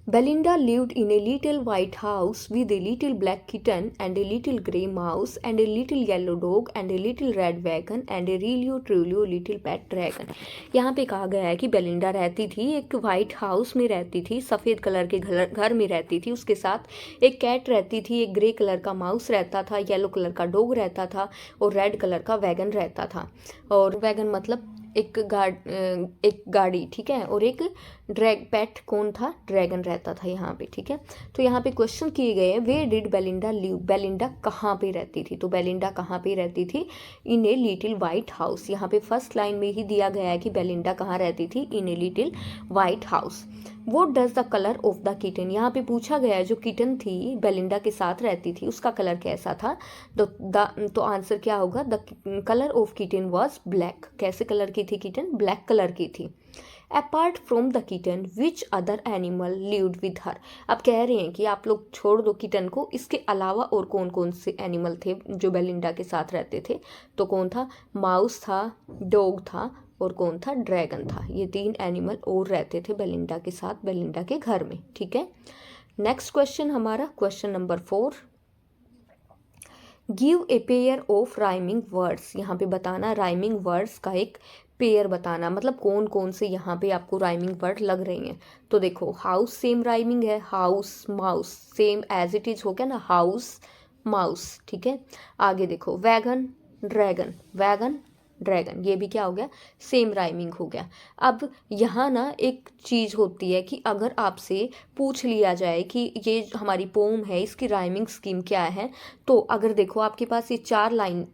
Belinda lived in a little white house with a little black kitten and a little grey mouse and a little yellow dog and a little red wagon and a really truly little pet dragon। यहाँ पे कहा गया है कि Belinda रहती थी एक white house में, रहती थी सफ़ेद कलर के घर में रहती थी, उसके साथ एक कैट रहती थी, एक ग्रे कलर का माउस रहता था, येलो कलर का डॉग रहता था और रेड कलर का वैगन रहता था। और वैगन मतलब एक गाड़ी, ठीक है, और एक पेट कौन था, ड्रैगन रहता था यहाँ पे, ठीक है। तो यहाँ पे क्वेश्चन किए गए हैं, where did Belinda live, Belinda कहाँ पे रहती थी। तो बेलिंडा कहाँ पे रहती थी, in a little white house. यहाँ पे फर्स्ट लाइन में ही दिया गया है कि बेलिंडा कहाँ रहती थी, in a little white house. What does the colour of the kitten, यहाँ पे पूछा गया है जो किटन थी बेलिंडा के साथ रहती थी उसका कलर कैसा था, तो आंसर क्या होगा, the colour of kitten was black. कैसे कलर की थी किटन, ब्लैक कलर की थी। Apart from the kitten which other animal lived with her, अब कह रहे हैं कि आप लोग छोड़ दो किटन को, इसके अलावा और कौन कौन से एनिमल थे जो बेलिंडा के साथ रहते थे, तो कौन था, माउस था, डॉग था और कौन था, ड्रैगन था। ये 3 एनिमल और रहते थे बेलिंडा के साथ, बेलिंडा के घर में। ठीक है, नेक्स्ट क्वेश्चन हमारा question number 4, give a pair of rhyming words, यहाँ पे बताना राइमिंग वर्ड्स का एक पेयर बताना, मतलब कौन कौन से यहाँ पे आपको राइमिंग वर्ड लग रही हैं। तो देखो हाउस सेम राइमिंग है, house mouse same as it is हो गया ना, हाउस माउस। ठीक है, आगे देखो वैगन ड्रैगन, वैगन ड्रैगन, ये भी क्या हो गया, सेम राइमिंग हो गया। अब यहाँ ना एक चीज़ होती है कि अगर आपसे पूछ लिया जाए कि ये हमारी पोम है इसकी राइमिंग स्कीम क्या है, तो अगर देखो आपके पास ये 4 लाइन,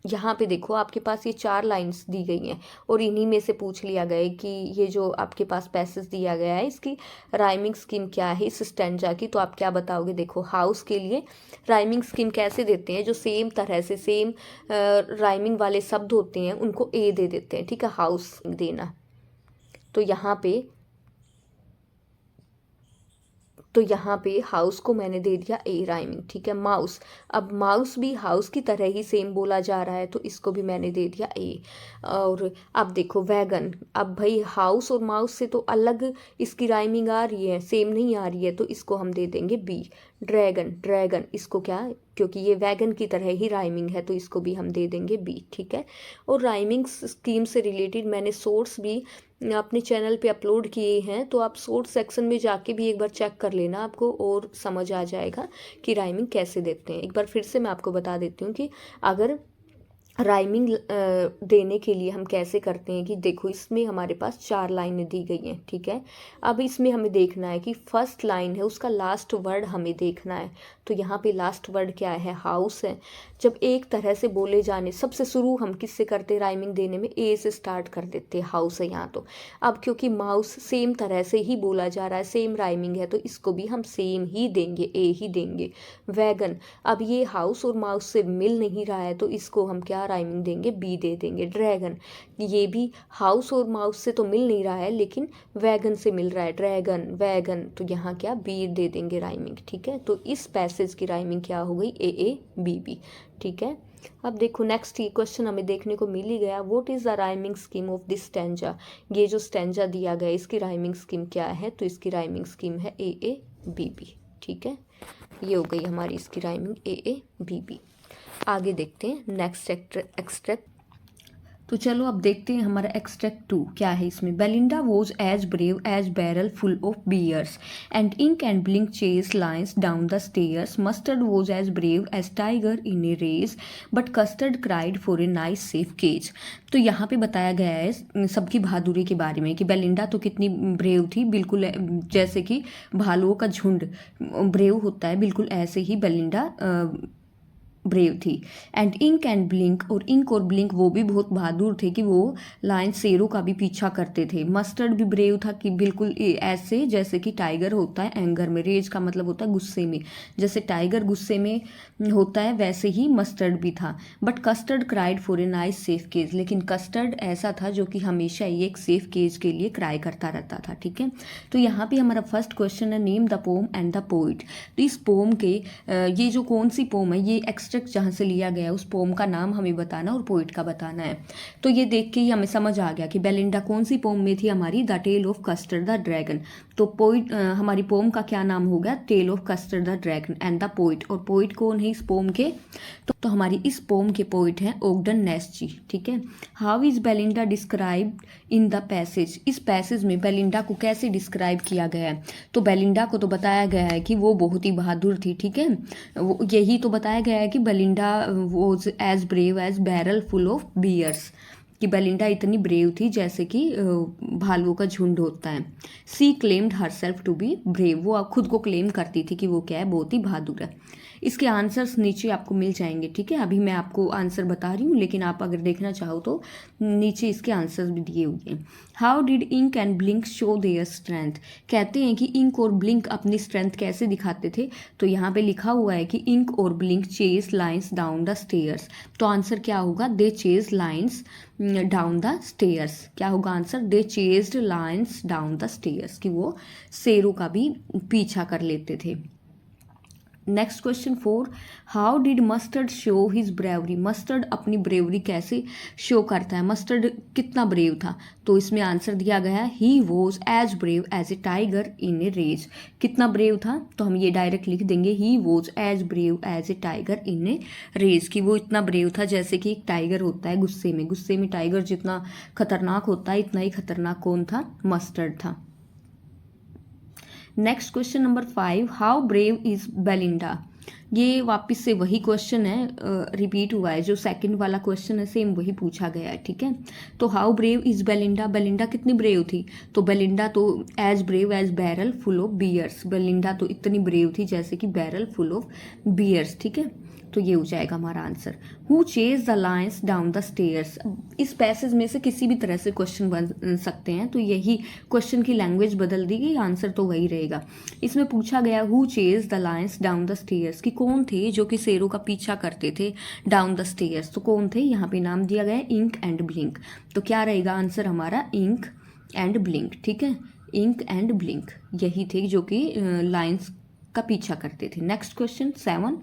यहाँ पे देखो आपके पास ये 4 लाइंस दी गई हैं और इन्हीं में से पूछ लिया गया है कि ये जो आपके पास पैसेज दिया गया है इसकी राइमिंग स्कीम क्या है इस स्टैंजा की, तो आप क्या बताओगे। देखो हाउस के लिए राइमिंग स्कीम कैसे देते हैं, जो सेम तरह से सेम राइमिंग वाले शब्द होते हैं उनको ए दे देते हैं। ठीक है, हाउस देना, तो यहाँ पे हाउस को मैंने दे दिया ए राइमिंग। ठीक है, माउस, अब माउस भी हाउस की तरह ही सेम बोला जा रहा है तो इसको भी मैंने दे दिया ए। और अब देखो वैगन, अब भाई हाउस और माउस से तो अलग इसकी राइमिंग आ रही है, सेम नहीं आ रही है, तो इसको हम दे देंगे बी। ड्रैगन, ड्रैगन इसको क्या, क्योंकि ये वैगन की तरह ही राइमिंग है तो इसको भी हम दे देंगे बी। ठीक है, और राइमिंग स्कीम से रिलेटेड मैंने सोर्स भी अपने चैनल पे अपलोड किए हैं, तो आप सोर्स सेक्शन में जाके भी एक बार चेक कर लेना, आपको और समझ आ जाएगा कि राइमिंग कैसे देते हैं। एक बार फिर से मैं आपको बता देती हूँ कि अगर राइमिंग देने के लिए हम कैसे करते हैं कि देखो इसमें हमारे पास 4 लाइनें दी गई हैं। ठीक है, अब इसमें हमें देखना है कि फर्स्ट लाइन है उसका लास्ट वर्ड हमें देखना है, तो यहाँ पे लास्ट वर्ड क्या है, हाउस है। जब एक तरह से बोले जाने, सबसे शुरू हम किससे करते राइमिंग देने में, ए से स्टार्ट कर देते, हाउस है यहाँ। तो अब क्योंकि माउस सेम तरह से ही बोला जा रहा है, सेम राइमिंग है, तो इसको भी हम सेम ही देंगे, ए ही देंगे। वैगन, अब ये हाउस और माउस से मिल नहीं रहा है तो इसको हम क्या राइमिंग देंगे, बी दे देंगे। ड्रैगन, ये भी हाउस और माउस से तो मिल नहीं रहा है लेकिन वैगन से मिल रहा है, ड्रैगन वैगन, तो यहाँ क्या बी दे देंगे राइमिंग। ठीक है, तो इस पैसेज की राइमिंग क्या हो गई, ए बी बी। ठीक है, अब देखो नेक्स्ट क्वेश्चन हमें देखने को मिल ही गया, what is the rhyming scheme of this stanza, ये जो स्टैंजा दिया गया इसकी राइमिंग स्कीम क्या है, तो इसकी राइमिंग स्कीम है ए बी बी। ठीक है, ये हो गई हमारी इसकी राइमिंग ए बी बी। आगे देखते हैं नेक्स्ट एक्सट्रैक्ट। तो चलो अब देखते हैं हमारा एक्सट्रैक्ट 2 क्या है इसमें। Belinda was as brave as barrel full of bears and Ink and Blink chase lions down the stairs. Mustard was as brave as tiger in a rage but Custard cried for a nice safe cage. तो यहाँ पे बताया गया है सबकी बहादुरी के बारे में कि बेलिंडा तो कितनी ब्रेव थी, बिल्कुल जैसे कि भालुओं का झुंड ब्रेव होता है, बिल्कुल ऐसे ही बेलिंडा ब्रेव थी। एंड ब्लिंक, और इंक और ब्लिंक वो भी बहुत बहादुर थे कि वो लायन शेरों का भी पीछा करते थे। मस्टर्ड भी ब्रेव था कि बिल्कुल ऐसे जैसे कि टाइगर होता है एंगर में, रेज का मतलब होता है गुस्से में, जैसे टाइगर गुस्से में होता है वैसे ही मस्टर्ड भी था। But Custard cried for a nice safe cage, लेकिन कस्टर्ड ऐसा था जो कि हमेशा ही एक सेफ केज के लिए क्राई करता रहता था। ठीक है, तो यहाँ पे हमारा फर्स्ट क्वेश्चन है name the poem and the poet. तो इस पोम के ये जो कौन सी पोम है, ये एक्सट्रैक्ट जहाँ से लिया गया उस पोम का नाम हमें बताना और पोइट का बताना है। तो ये देख के ही हमें समझ आ गया कि बेलिंडा कौन सी पोम में थी हमारी, the tale of Custard the dragon. तो पोइट हमारी पोम का क्या नाम हो गया, tale of Custard the dragon and the poet. और पोइट कौन है इस पोम के, तो हमारी इस पोम के पोइट हैं ओगडन नेस्ची। ठीक है, how is Belinda described in the passage, इस पैसेज में बेलिंडा को कैसे डिस्क्राइब किया गया है। तो बेलिंडा को तो बताया गया है कि वो बहुत ही बहादुर थी। ठीक है, यही तो बताया गया है कि Belinda was as brave as barrel full of bears, कि बेलिंडा इतनी ब्रेव थी जैसे कि भालुओं का झुंड होता है। She claimed herself to be brave, वो खुद को क्लेम करती थी कि वो क्या है, बहुत ही बहादुर है। इसके आंसर्स नीचे आपको मिल जाएंगे, ठीक है। अभी मैं आपको आंसर बता रही हूँ, लेकिन आप अगर देखना चाहो तो नीचे इसके आंसर्स भी दिए हुए हैं। How did Ink and Blink show their strength, कहते हैं कि इंक और ब्लिंक अपनी स्ट्रेंथ कैसे दिखाते थे। तो यहाँ पे लिखा हुआ है कि इंक और Blink chase lions down the stairs. तो आंसर क्या होगा, they chase lions down the stairs. क्या होगा answer, they chased lions down the stairs, कि वो शेरों का भी पीछा कर लेते थे। Next question 4, how did Mustard show his bravery, Mustard अपनी ब्रेवरी कैसे शो करता है, मस्टर्ड कितना ब्रेव था। तो इसमें आंसर दिया गया है he was as brave as a tiger in a rage. कितना ब्रेव था, तो हम ये डायरेक्ट लिख देंगे he was as brave as a tiger in a rage, कि वो इतना ब्रेव था जैसे कि एक टाइगर होता है गुस्से में, गुस्से में टाइगर जितना खतरनाक होता है इतना ही खतरनाक कौन था, मस्टर्ड था। Next question number 5, how brave is Belinda. ये वापस से वही क्वेश्चन है, रिपीट हुआ है, जो सेकंड वाला क्वेश्चन है सेम वही पूछा गया है, ठीक है। तो how brave is Belinda, Belinda कितनी ब्रेव थी, तो बेलिंडा तो as brave as barrel full of bears, Belinda तो इतनी ब्रेव थी जैसे कि बैरल फुल ऑफ बियर्स, ठीक है। तो ये हो जाएगा हमारा answer. Who chase the Lions down the stairs, इस पैसेज में से किसी भी तरह से क्वेश्चन बन सकते हैं, तो यही क्वेश्चन की लैंग्वेज बदल दी गई, आंसर तो वही रहेगा। इसमें पूछा गया who chase the Lions down the stairs, कि कौन थे जो कि शेरों का पीछा करते थे डाउन द स्टेयर्स, तो कौन थे, यहाँ पे नाम दिया गया है इंक एंड ब्लिंक। तो क्या रहेगा आंसर हमारा, इंक एंड ब्लिंक, ठीक है। इंक एंड ब्लिंक यही थे जो कि लायंस का पीछा करते थे। Next question 7,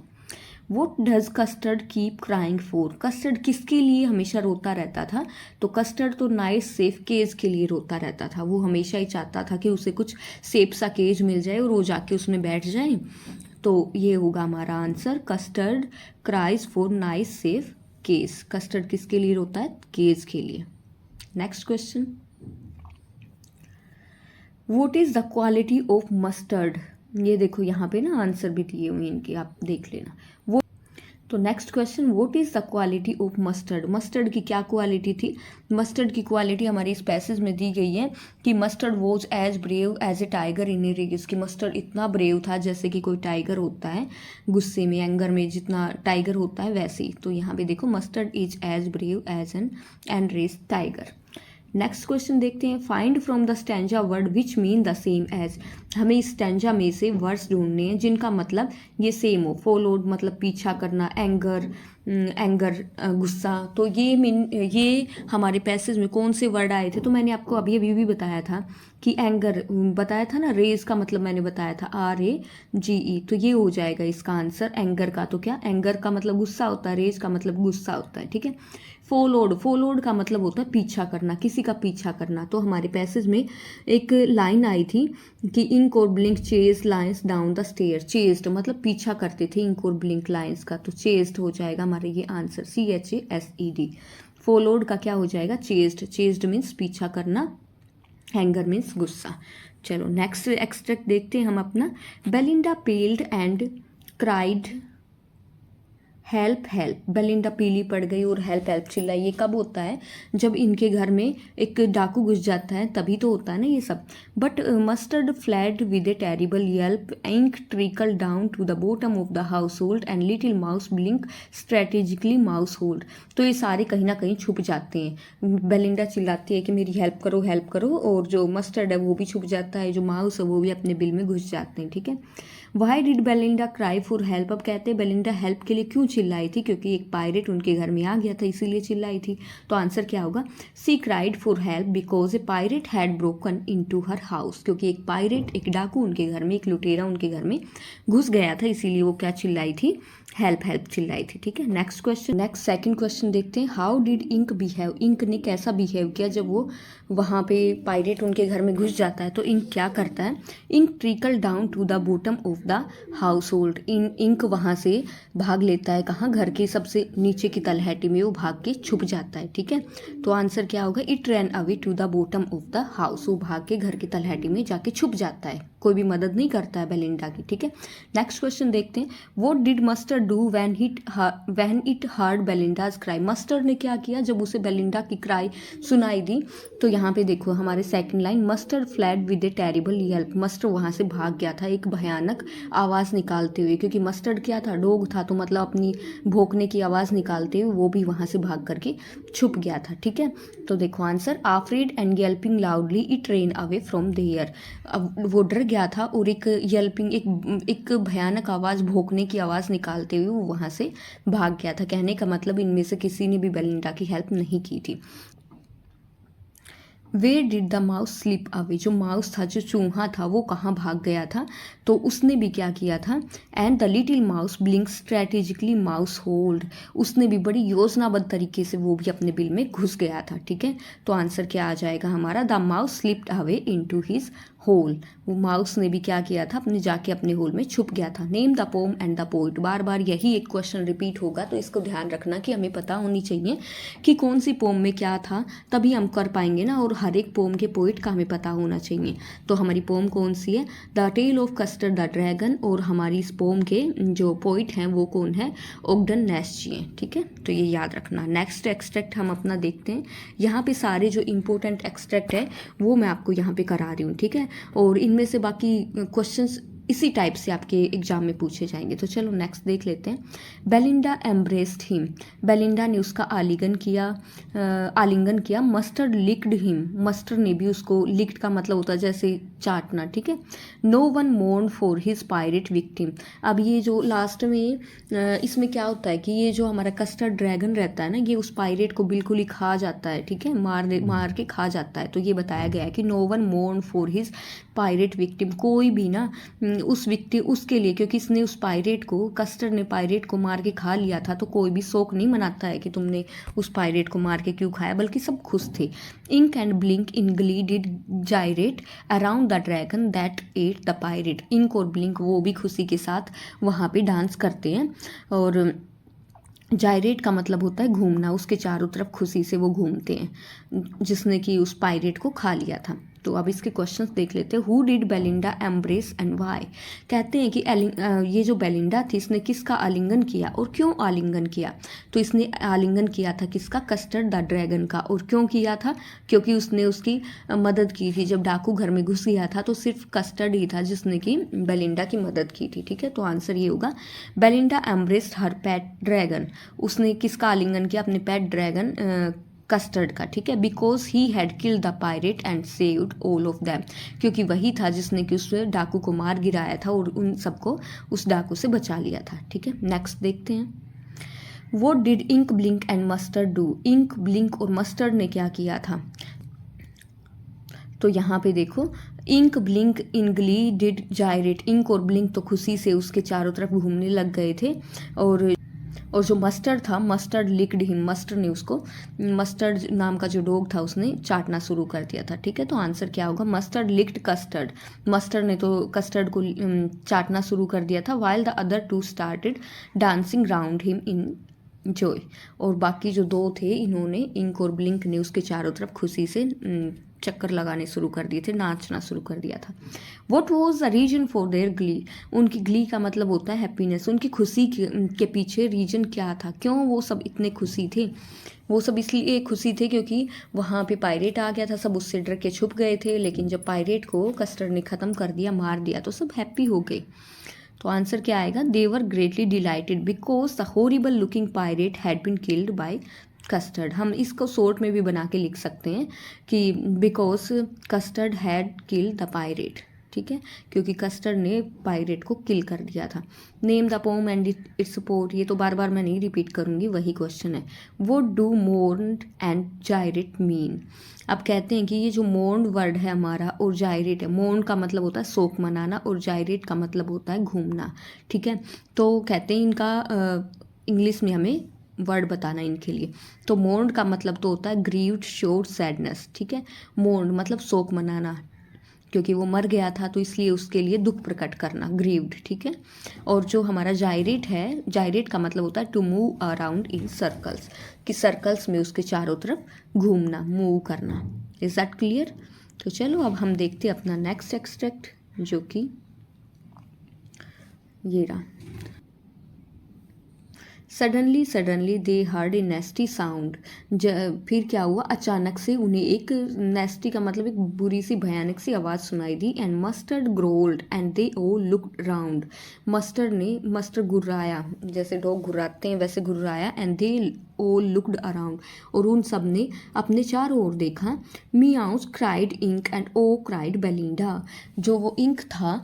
vote does custard keep crying for, custard किसके लिए हमेशा रोता रहता था, तो कस्टर्ड तो नाइस सेफ केज के लिए रोता रहता था, वो हमेशा ही चाहता था कि उसे कुछ सेफ सा केज मिल जाए और वो जाके उसमें बैठ जाए। तो ये होगा हमारा answer, Custard cries for nice safe cage, Custard किसके लिए रोता है, केज के लिए। Next question, what is the quality of Mustard, ये देखो यहाँ पे ना आंसर भी दिए हुए इनके, आप देख लेना वो। तो next question, what is the quality of mustard, mustard की क्या क्वालिटी थी, मस्टर्ड की क्वालिटी हमारे इस पैसेज में दी गई है कि Mustard was as brave as a tiger in a rage, की मस्टर्ड इतना ब्रेव था जैसे कि कोई टाइगर होता है गुस्से में, एंगर में जितना टाइगर होता है वैसे ही। तो यहाँ पे देखो Mustard is as brave as an enrage tiger. Next question देखते हैं, find from the stanza word which mean the same as, हमें इस स्टैंजा में से वर्ड्स ढूंढने हैं जिनका मतलब ये सेम हो। फॉलोड मतलब पीछा करना, एंगर गुस्सा, तो ये हमारे पैसेज में कौन से वर्ड आए थे, तो मैंने आपको अभी भी बताया था कि एंगर बताया था ना, रेज का मतलब मैंने बताया था RAGE, तो ये हो जाएगा इसका आंसर एंगर का। तो क्या, एंगर का मतलब गुस्सा होता है, रेज का मतलब गुस्सा होता है, ठीक है। फॉलोड का मतलब होता है पीछा करना, किसी का पीछा करना। तो हमारे पैसेज में एक लाइन आई थी कि इंक और Blink chase lions down the stair, chased मतलब पीछा करते थे इंक और ब्लिंक लाइन्स का, तो चेज्ड हो जाएगा हमारे ये आंसर, CHASED। फॉलोड का क्या हो जाएगा, चेज्ड, चेज्ड मीन्स पीछा करना, एंगर मीन्स गुस्सा। चलो नेक्स्ट एक्सट्रैक्ट देखते हैं हम अपना, Belinda पेल्ड and cried help help, Belinda पीली पड़ गई और हेल्प हेल्प चिल्लाई, ये कब होता है, जब इनके घर में एक डाकू घुस जाता है तभी तो होता है ना ये सब। But Mustard fled with a terrible yelp, Ink trickle down to the bottom of the household and little mouse Blink strategically mouse hold, तो ये सारे कहीं ना कहीं छुप जाते हैं। बेलिंडा चिल्लाती है कि मेरी हेल्प करो, और जो मस्टर्ड है वो भी छुप जाता है, जो माउस है वो भी अपने बिल में घुस जाते हैं, ठीक है। Why did Belinda cry for help, अब कहते हैं बेलिंडा हेल्प के लिए क्यों चिल्लाई थी, क्योंकि एक पायरेट उनके घर में आ गया था इसीलिए चिल्लाई थी। तो आंसर क्या होगा, she cried for help because a pirate had broken into her house, क्योंकि एक पायरेट, एक डाकू उनके घर में, एक लुटेरा उनके घर में घुस गया था, इसीलिए वो क्या चिल्लाई थी, हेल्प हेल्प चिल्लाई थी, ठीक है। Next question, next second question देखते हैं, how did Ink behave, Ink ने कैसा बिहेव किया जब वो वहाँ पे पायरेट उनके घर में घुस जाता है। तो इंक क्या करता है, Ink trickle down to the bottom of the household, Ink वहाँ से भाग लेता है, कहाँ, घर के सबसे नीचे की तलहटी में वो भाग के छुप जाता है, ठीक है। तो आंसर क्या होगा, it ran away to the bottom of the house, वो भाग के घर की तलहटी में जाके छुप जाता है। कोई भी मदद नहीं करता है बेलिंडा की, ठीक है। नेक्स्ट क्वेश्चन देखते हैं, what did Mustard do when it heard Belinda's cry. Mustard ने क्या किया जब उसे बेलिंडा की क्राई सुनाई दी। तो यहाँ पे देखो हमारे second line, mustard fled with a terrible Yelp. Mustard वहाँ से भाग गया था एक भयानक आवाज़ निकालते हुए, क्योंकि मस्टर्ड क्या था, डॉग था, तो मतलब अपनी भौंकने की आवाज़ निकालते हुए वो भी वहाँ से भाग करके छुप गया था, ठीक है। तो देखो answer, afraid and yelping loudly it ran away from there. अब वो डर गया था और एक येल्पिंग, एक भयानक आवाज़, भौंकने की आवाज़ निकालते हुए वो वहाँ से भाग गया था। कहने का मतलब इनमें से किसी ने भी बेलिंडा की हेल्प नहीं की थी। Where did the mouse slip away. जो माउस था, जो चूहा था, वो कहाँ भाग गया था, तो उसने भी क्या किया था, and the little mouse Blink strategically mouse hold. उसने भी बड़ी योजनाबद्ध तरीके से वो भी अपने बिल में घुस गया था, ठीक है। तो आंसर क्या आ जाएगा हमारा, the mouse slipped away into his hole. वो माउस ने भी क्या किया था, जाके अपने होल में छुप गया था। Name the poem and the poet. बार बार यही एक क्वेश्चन रिपीट होगा, तो इसको ध्यान रखना कि हमें पता होनी चाहिए कि कौन सी पोम में क्या था, तभी हम कर पाएंगे ना। और हर एक पोम के पोइट का हमें पता होना चाहिए। तो हमारी पोम कौन सी है, the tale of Custard the dragon. और हमारी इस पोम के जो पोइट हैं वो कौन है, ओगडन नेस्ची हैं, ठीक है। तो ये याद रखना। नेक्स्ट एक्सट्रैक्ट हम अपना देखते हैं। यहाँ पे सारे जो इंपॉर्टेंट एक्सट्रैक्ट है वो मैं आपको यहाँ पे करा रही हूँ, ठीक है। और इनमें से बाकी क्वेश्चंस इसी टाइप से आपके एग्जाम में पूछे जाएंगे। तो चलो नेक्स्ट देख लेते हैं। Belinda embraced him. बेलिंडा ने उसका आलिंगन किया। Mustard licked him. मस्टर्ड ने भी उसको, लिक्ड का मतलब होता है जैसे चाटना, ठीक है। No one mourn for his pirate victim. अब ये जो लास्ट में इसमें क्या होता है कि ये जो हमारा कस्टर्ड ड्रैगन रहता है ना, ये उस पायरेट को बिल्कुल ही खा जाता है, ठीक है, मार के खा जाता है। तो ये बताया गया है कि no one mourn for his pirate victim. कोई भी ना उस विक्टिम, उसके लिए, क्योंकि इसने उस पायरेट को, कस्टर्ड ने पायरेट को मार के खा लिया था, तो कोई भी शोक नहीं मनाता है कि तुमने उस पायरेट को मार के क्यों खाया, बल्कि सब खुश थे। Ink and Blink in glee did gyrate around the dragon that ate the pirate. Ink और ब्लिंक वो भी खुशी के साथ वहाँ पे डांस करते हैं। और जायरेट का मतलब होता है घूमना, उसके चारों तरफ खुशी से वो घूमते हैं, जिसने कि उस पायरेट को खा लिया था। तो अब इसके क्वेश्चंस देख लेते हैं। Who did Belinda embrace and why. कहते हैं कि ये जो बेलिंडा थी, इसने किसका आलिंगन किया और क्यों आलिंगन किया। तो इसने आलिंगन किया था किसका, कस्टर्ड द ड्रैगन का। और क्यों किया था, क्योंकि उसने उसकी मदद की थी। जब डाकू घर में घुस गया था तो सिर्फ कस्टर्ड ही था जिसने कि बेलिंडा की मदद की थी, ठीक है। तो आंसर ये होगा, बेलिंडा एम्ब्रेस्ड हर पेट ड्रैगन। उसने किसका आलिंगन किया, अपने पेट ड्रैगन कस्टर्ड का, ठीक है। Because he had killed the pirate and saved all of them. क्योंकि वही था जिसने कि उस डाकू को मार गिराया था और उन सबको उस डाकू से बचा लिया था, ठीक है। नेक्स्ट देखते हैं। What did Ink Blink and Mustard do. Ink Blink और मस्टर्ड ने क्या किया था, तो यहाँ पे देखो, Ink Blink in glee did gyrate. Ink और ब्लिंक तो खुशी से उसके चारों तरफ घूमने लग गए थे। और जो मस्टर्ड था, मस्टर्ड लिक्ड हिम। मस्टर्ड ने उसको, मस्टर्ड नाम का जो डॉग था, उसने चाटना शुरू कर दिया था, ठीक है। तो आंसर क्या होगा, मस्टर्ड लिक्ड कस्टर्ड। मस्टर्ड ने तो कस्टर्ड को चाटना शुरू कर दिया था। While the other two started dancing round him in joy. और बाकी जो दो थे, इन्होंने, इंक और ब्लिंक ने उसके चारों तरफ खुशी से चक्कर लगाने शुरू कर दिए थे, नाचना शुरू कर दिया था। What was the reason for their glee. उनकी ग्ली का मतलब होता है हैप्पीनेस। उनकी खुशी के पीछे रीजन क्या था, क्यों वो सब इतने खुशी थे। वो सब इसलिए खुशी थे क्योंकि वहाँ पे पायरेट आ गया था, सब उससे डर के छुप गए थे। लेकिन जब पायरेट को कस्टर्ड ने ख़त्म कर दिया, मार दिया, तो सब हैप्पी हो गए। तो आंसर क्या आएगा, they were greatly delighted because the horrible looking pirate had been killed by Custard. हम इसको शॉर्ट में भी बना के लिख सकते हैं कि because custard had killed the pirate, ठीक है, क्योंकि कस्टर्ड ने पायरेट को किल कर दिया था। Name the poem and it's port. ये तो बार बार मैं नहीं रिपीट करूँगी, वही क्वेश्चन है। What do mourn and gyrate mean. अब कहते हैं कि ये जो मोर्न वर्ड है हमारा और जायरेट है, मोर्न का मतलब होता है शोक मनाना और जायरेट का मतलब होता है घूमना, ठीक है। तो कहते हैं इनका इंग्लिश में हमें वर्ड बताना इनके लिए। तो मोर्न का मतलब तो होता है ग्रीव्ड, शोड, सैडनेस, ठीक है। मोर्न मतलब शोक मनाना, क्योंकि वो मर गया था तो इसलिए उसके लिए दुख प्रकट करना, ग्रीव्ड, ठीक है। और जो हमारा जायरेट है, जायरेट का मतलब होता है to move around in circles, कि सर्कल्स में उसके चारों तरफ घूमना, मूव करना। Is that clear. तो चलो अब हम देखते हैं अपना नेक्स्ट एक्सट्रैक्ट। जो कि ये रहा। Suddenly they heard a नेस्टी sound. फिर क्या हुआ, अचानक से उन्हें एक नेस्टी का मतलब एक बुरी सी भयानक सी आवाज़ सुनाई दी। And Mustard growled and they all looked round. Mustard गुर्राया, जैसे डॉग गुर्राते हैं वैसे गुर्राया। And they all looked around, और उन सब ने अपने चारों ओर देखा। Meowch cried Ink and ouch cried Belinda. जो वो इंक था,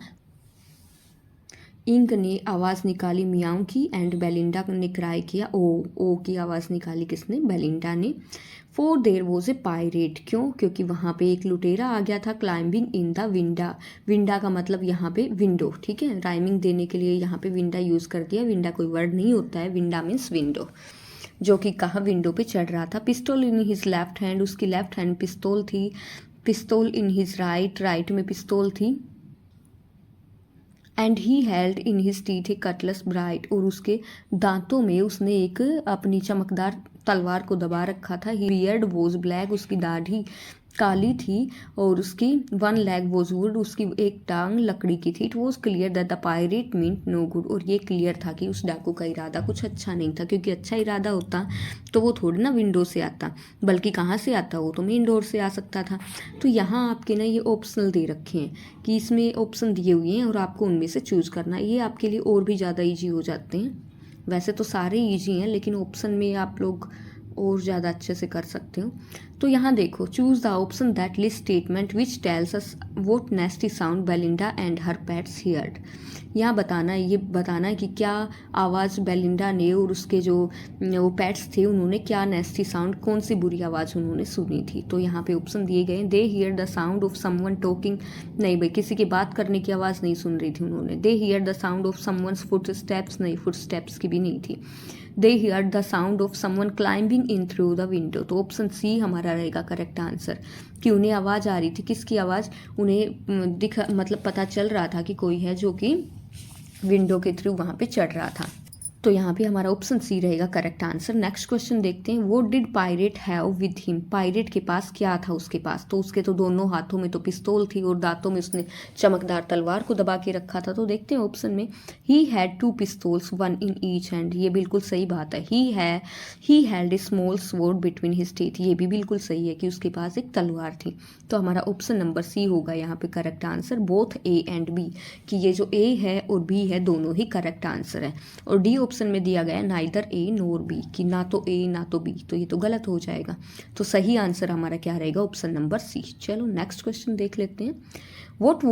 इंक ने आवाज़ निकाली मियाओं की, एंड बेलिंडा ने क्राई किया ओ की आवाज़ निकाली किसने, बेलिंडा ने। For their was a pirate, क्यों, क्योंकि वहाँ पे एक लुटेरा आ गया था। क्लाइंबिंग इन द विंडा, विंडा का मतलब यहाँ पे विंडो, ठीक है, राइमिंग देने के लिए यहाँ पे विंडा यूज़ कर दिया। विंडा कोई वर्ड नहीं होता है, विंडा मीन्स विंडो। जो कि कहाँ, विंडो पे चढ़ रहा था। Pistol in his left hand, उसकी लेफ्ट हैंड पिस्तौल थी। पिस्तौल इन हिज राइट में पिस्तौल थी। And he held in his teeth A Cutlass bright, और उसके दांतों में उसने एक अपनी चमकदार तलवार को दबा रखा था। ही बियर्ड वॉज ब्लैक, उसकी दाढ़ी काली थी। और उसकी वन लेग वॉज वुड, उसकी एक टांग लकड़ी की थी। It was clear that the pirate meant no good, और ये क्लियर था कि उस डाकू का इरादा कुछ अच्छा नहीं था, क्योंकि अच्छा इरादा होता तो वो थोड़ी ना विंडो से आता, बल्कि कहाँ से आता, वो तो मेन डोर से आ सकता था। तो यहाँ आपके ना ये ऑप्शनल दे रखे हैं कि इसमें ऑप्शन दिए हुए हैं और आपको उनमें से चूज़ करना है। ये आपके लिए और भी ज़्यादा ईजी हो जाते हैं। वैसे तो सारे ईजी हैं, लेकिन ऑप्शन में आप लोग और ज़्यादा अच्छे से कर सकते हो। तो यहाँ देखो, choose the option that list statement which tells us what नेस्टी sound Belinda and her pets heard. यहाँ बताना है, ये बताना है कि क्या आवाज़ बेलिंडा ने और उसके जो वो पेट्स थे उन्होंने क्या नेस्टी साउंड, कौन सी बुरी आवाज़ उन्होंने सुनी थी। तो यहाँ पे ऑप्शन दिए गए, they hear the sound of someone talking, नहीं भाई, किसी की बात करने की आवाज़ नहीं सुन रही थी उन्होंने। They hear the sound of someone's foot steps, नहीं, फुट स्टेप्स की भी नहीं थी। They hear the sound of someone climbing in through the window, तो ऑप्शन सी हमारा रहेगा करेक्ट आंसर। कि उन्हें आवाज़ आ रही थी, किसकी आवाज़, उन्हें मतलब पता चल रहा था कि कोई है जो कि विंडो के थ्रू वहाँ पे चढ़ रहा था। तो यहाँ पे हमारा ऑप्शन सी रहेगा करेक्ट आंसर। नेक्स्ट क्वेश्चन देखते हैं, what did pirate have with him, pirate के पास क्या था उसके पास। तो उसके तो दोनों हाथों में तो पिस्तौल थी और दांतों में उसने चमकदार तलवार को दबा के रखा था। तो देखते हैं ऑप्शन में, he had 2 pistols, 1 in each hand, ये बिल्कुल सही बात है। He held a small sword between his teeth, ये भी बिल्कुल सही है कि उसके पास एक तलवार थी। तो हमारा ऑप्शन नंबर सी होगा यहाँ पे correct answer. Both A and B, कि ये जो ए है और बी है दोनों ही करेक्ट आंसर है। और डी ऑप्शन में दिया गया है नाइदर ए नोर बी, कि ना तो ए ना तो बी, तो ये तो गलत हो जाएगा। तो सही आंसर हमारा क्या रहेगा, ऑप्शन नंबर सी। चलो नेक्स्ट क्वेश्चन देख लेते हैं। What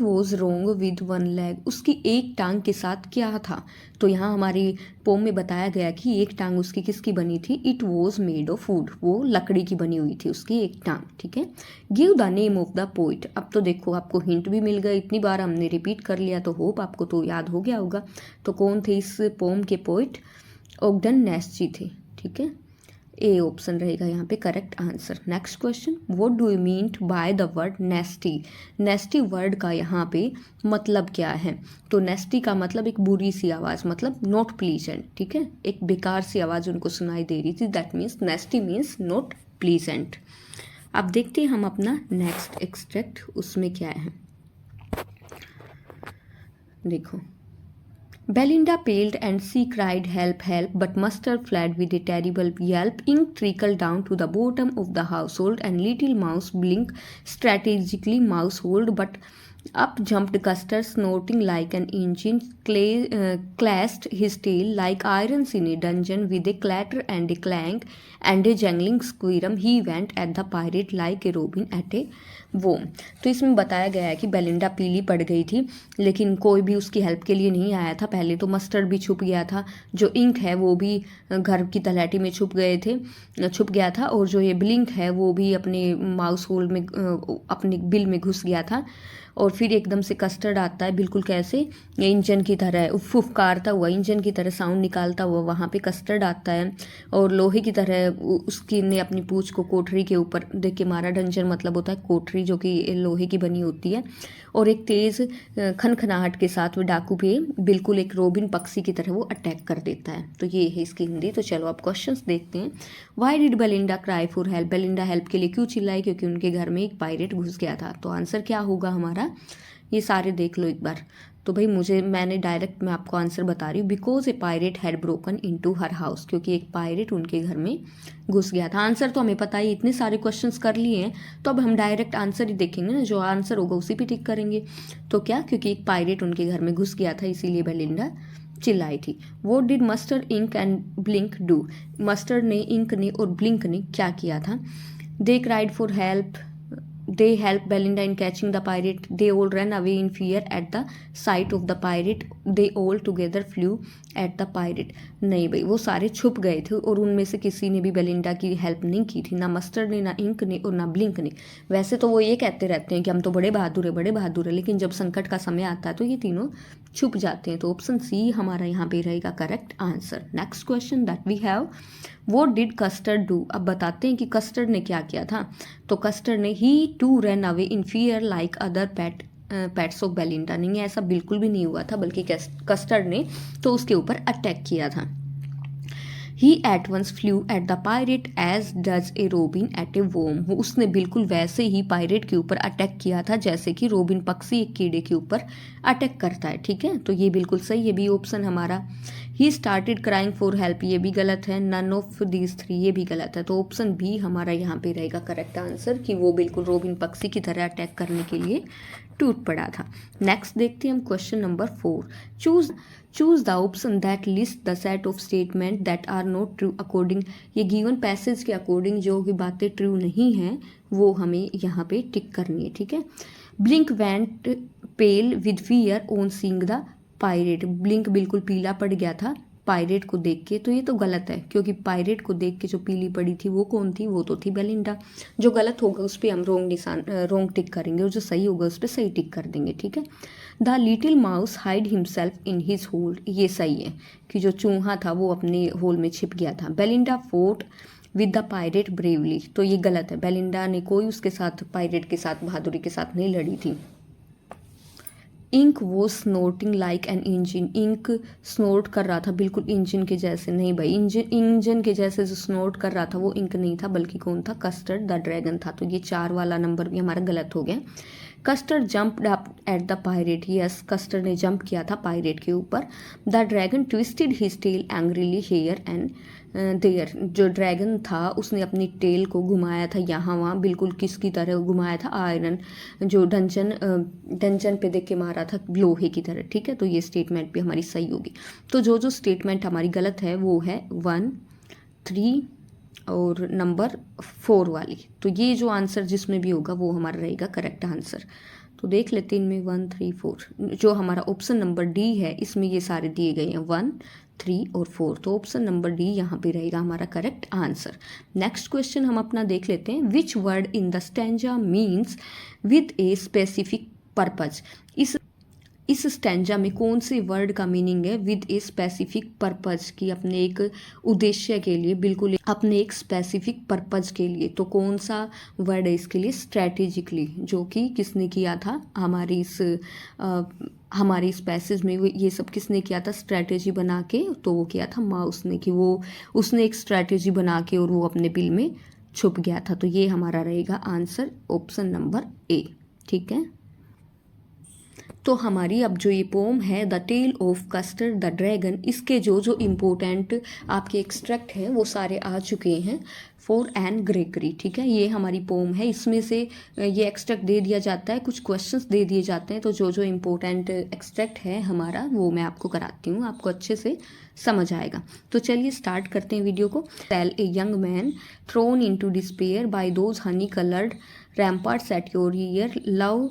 was wrong with one leg, उसकी एक टांग के साथ क्या था। तो यहाँ हमारी पोम में बताया गया कि एक टांग उसकी किसकी बनी थी, it was made of would, वो लकड़ी की बनी हुई थी उसकी एक टांग, ठीक है। Give the name of the poet, अब तो देखो आपको हिंट भी मिल गया, इतनी बार हमने रिपीट कर लिया तो होप आपको तो याद हो गया होगा। तो कौन थे इस पोम के पोइट, ओगडन नेस्टी थे, ठीक है। ए ऑप्शन रहेगा यहाँ पे correct answer. Next question, what do you mean by the word नेस्टी, नेस्टी word का यहाँ पे मतलब क्या है। तो नेस्टी का मतलब एक बुरी सी आवाज़, मतलब नॉट प्लीजेंट, ठीक है, एक बेकार सी आवाज़ उनको सुनाई दे रही थी, that means नेस्टी means not pleasant. अब देखते हैं हम अपना नेक्स्ट एक्सट्रैक्ट, उसमें क्या है, देखो। Belinda paled and she cried, help, help, but Mustard fled with a terrible yelp. Ink trickled down to the bottom of the household, and Little Mouse blinked strategically mousehold, but up jumped Custer, snorting like an engine, clashed his tail like irons in a dungeon. With a clatter and a clank and a jangling squirm, he went at the pirate like a robin at a worm. तो इसमें बताया गया है कि Belinda पीली पड़ गई थी, लेकिन कोई भी उसकी हेल्प के लिए नहीं आया था। पहले तो मस्टर्ड भी छुप गया था, जो इंक है वो भी घर की तलहटी में छुप गया था, और जो ये ब्लिंक है वो भी अपने माउस होल में अपने बिल में घुस गया था। और फिर एकदम से कस्टर्ड आता है, बिल्कुल कैसे ये इंजन की तरह फुफकारता हुआ, इंजन की तरह साउंड निकालता हुआ वहाँ पे कस्टर्ड आता है और लोहे की तरह उसकी ने अपनी पूंछ को कोठरी के ऊपर देख के मारा। डंजन मतलब होता है कोठरी जो कि लोहे की बनी होती है, और एक तेज़ खनखनाहट के साथ वो डाकू पे बिल्कुल एक रोबिन पक्षी की तरह वो अटैक कर देता है। तो ये है इसकी हिंदी। तो चलो आप क्वेश्चंस देखते हैं। Why did Belinda cry for help, Belinda help के लिए क्यों चिल्लाई, क्योंकि उनके घर में एक पायरेट घुस गया था। तो आंसर क्या होगा हमारा, ये सारे देख लो एक बार। तो भाई मैं आपको आंसर बता रही हूँ, because a pirate had broken into her house, क्योंकि एक पायरेट उनके घर में घुस गया था। आंसर तो हमें पता ही, इतने सारे क्वेश्चंस कर लिए हैं, तो अब हम डायरेक्ट आंसर ही देखेंगे ना, जो आंसर होगा उसी पे टिक करेंगे। तो क्या, क्योंकि एक पायरेट उनके घर में घुस गया था इसीलिए बेलिंडा चिल्लाई थी। What did Mustard, Ink and Blink do, Mustard ने, इंक ने और ब्लिंक ने क्या किया था। They cried for help, they help Belinda in catching the pirate, they all ran away in fear at the sight of the pirate, they all together flew at the pirate। नहीं भाई, वो सारे छुप गए थे और उनमें से किसी ने भी बेलिंडा की हेल्प नहीं की थी, ना मस्टर्ड ने, ना इंक ने और ना ब्लिंक ने। वैसे तो वो ये कहते रहते हैं कि हम तो बड़े बहादुर है, लेकिन जब संकट का समय आता है तो ये तीनों छुप जाते हैं। तो ऑप्शन सी हमारा यहाँ पे रहेगा correct answer. Next question that we have, what did Custard do. अब बताते हैं कि कस्टर्ड ने क्या किया था। तो कस्टर्ड ने, he too run away in fear like other pets of Belinda. नहीं, ऐसा बिल्कुल भी नहीं हुआ था, बल्कि कस्टर्ड ने तो उसके ऊपर अटैक किया था। He at once flew at the pirate as does a robin at a worm, उसने बिल्कुल वैसे ही पायरेट के ऊपर अटैक किया था जैसे कि रोबिन पक्षी एक कीड़े के ऊपर अटैक करता है। ठीक है, तो ये बिल्कुल सही है, बी ऑप्शन हमारा। He started crying for help, ये भी गलत है। नन ऑफ दीज थ्री, ये भी गलत है। तो ऑप्शन बी हमारा यहाँ पे रहेगा करेक्ट आंसर, कि वो बिल्कुल रोबिन पक्षी की तरह अटैक करने के लिए टूट पड़ा था। नेक्स्ट देखते हैं हम question number 4। Choose the option that list the set of statement that are not true according, ये गिवन पैसेज के अकॉर्डिंग जो भी बातें ट्रू नहीं हैं वो हमें यहाँ पे टिक करनी है। ठीक है, Blink went pale with fear on seeing the pirate, Blink बिल्कुल पीला पड़ गया था पायरेट को देख के। तो ये तो गलत है, क्योंकि पायरेट को देख के जो पीली पड़ी थी वो कौन थी, वो तो थी बेलिंडा। जो गलत होगा उस पर हम रोंग टिक करेंगे, और जो सही होगा उस पर सही टिक कर देंगे। ठीक है, the little mouse hide himself in his hole, ये सही है कि जो चूहा था वो अपने होल में छिप गया था। Belinda fort with the pirate bravely, तो ये गलत है, बेलिंडा ने कोई उसके साथ पायरेट के साथ बहादुरी के साथ नहीं लड़ी थी। इंक वो स्नोटिंग लाइक एन इंजन, इंक स्नोट कर रहा था बिल्कुल इंजन के जैसे। नहीं भाई, इंजन के जैसे जो स्नोट कर रहा था वो इंक नहीं था, बल्कि कौन था, कस्टर्ड द ड्रैगन था। तो ये 4 वाला नंबर भी हमारा गलत हो गया। Custard jumped up at the pirate, yes Custard ने जंप किया था पायरेट के ऊपर। The dragon twisted his tail angrily here and there, जो ड्रैगन था उसने अपनी टेल को घुमाया था यहाँ वहाँ, बिल्कुल किसकी तरह घुमाया था, आयरन जो डंजन पे देख के मारा था लोहे की तरह। ठीक है, तो ये स्टेटमेंट भी हमारी सही होगी। तो जो स्टेटमेंट हमारी गलत है वो है 1, 3 और नंबर 4 वाली। तो ये जो आंसर जिसमें भी होगा वो हमारा रहेगा करेक्ट आंसर। तो देख लेते हैं इनमें 1, 3, 4, जो हमारा ऑप्शन नंबर डी है इसमें ये सारे दिए गए हैं 1, 3 और 4। तो ऑप्शन नंबर डी यहाँ पे रहेगा हमारा करेक्ट आंसर। नेक्स्ट क्वेश्चन हम अपना देख लेते हैं। विच word in the stanza means with a specific purpose, इस स्टैंजा में कौन से वर्ड का मीनिंग है विद ए स्पेसिफिक पर्पज, की अपने एक उद्देश्य के लिए, बिल्कुल अपने एक स्पेसिफिक पर्पज के लिए। तो कौन सा वर्ड है इसके लिए, स्ट्रैटेजिकली, जो कि किसने किया था हमारी इस पैसेज में ये सब किसने किया था, स्ट्रैटेजी बना के। तो वो किया था माउस ने, कि वो उसने एक स्ट्रैटेजी बना के और वो अपने बिल में छुप गया था। तो ये हमारा रहेगा आंसर ऑप्शन नंबर ए। ठीक है, तो हमारी अब जो ये पोम है the tale of Custard the dragon, इसके जो इम्पोर्टेंट आपके एक्सट्रैक्ट हैं वो सारे आ चुके हैं फॉर एन ग्रेगरी। ठीक है, ये हमारी पोम है, इसमें से ये एक्सट्रैक्ट दे दिया जाता है, कुछ क्वेश्चंस दे दिए जाते हैं। तो जो इम्पोर्टेंट एक्सट्रैक्ट है हमारा वो मैं आपको कराती हूँ, आपको अच्छे से समझ आएगा। तो चलिए स्टार्ट करते हैं वीडियो को। Tell a young man thrown into despair by those honey coloured ramparts at your ear, love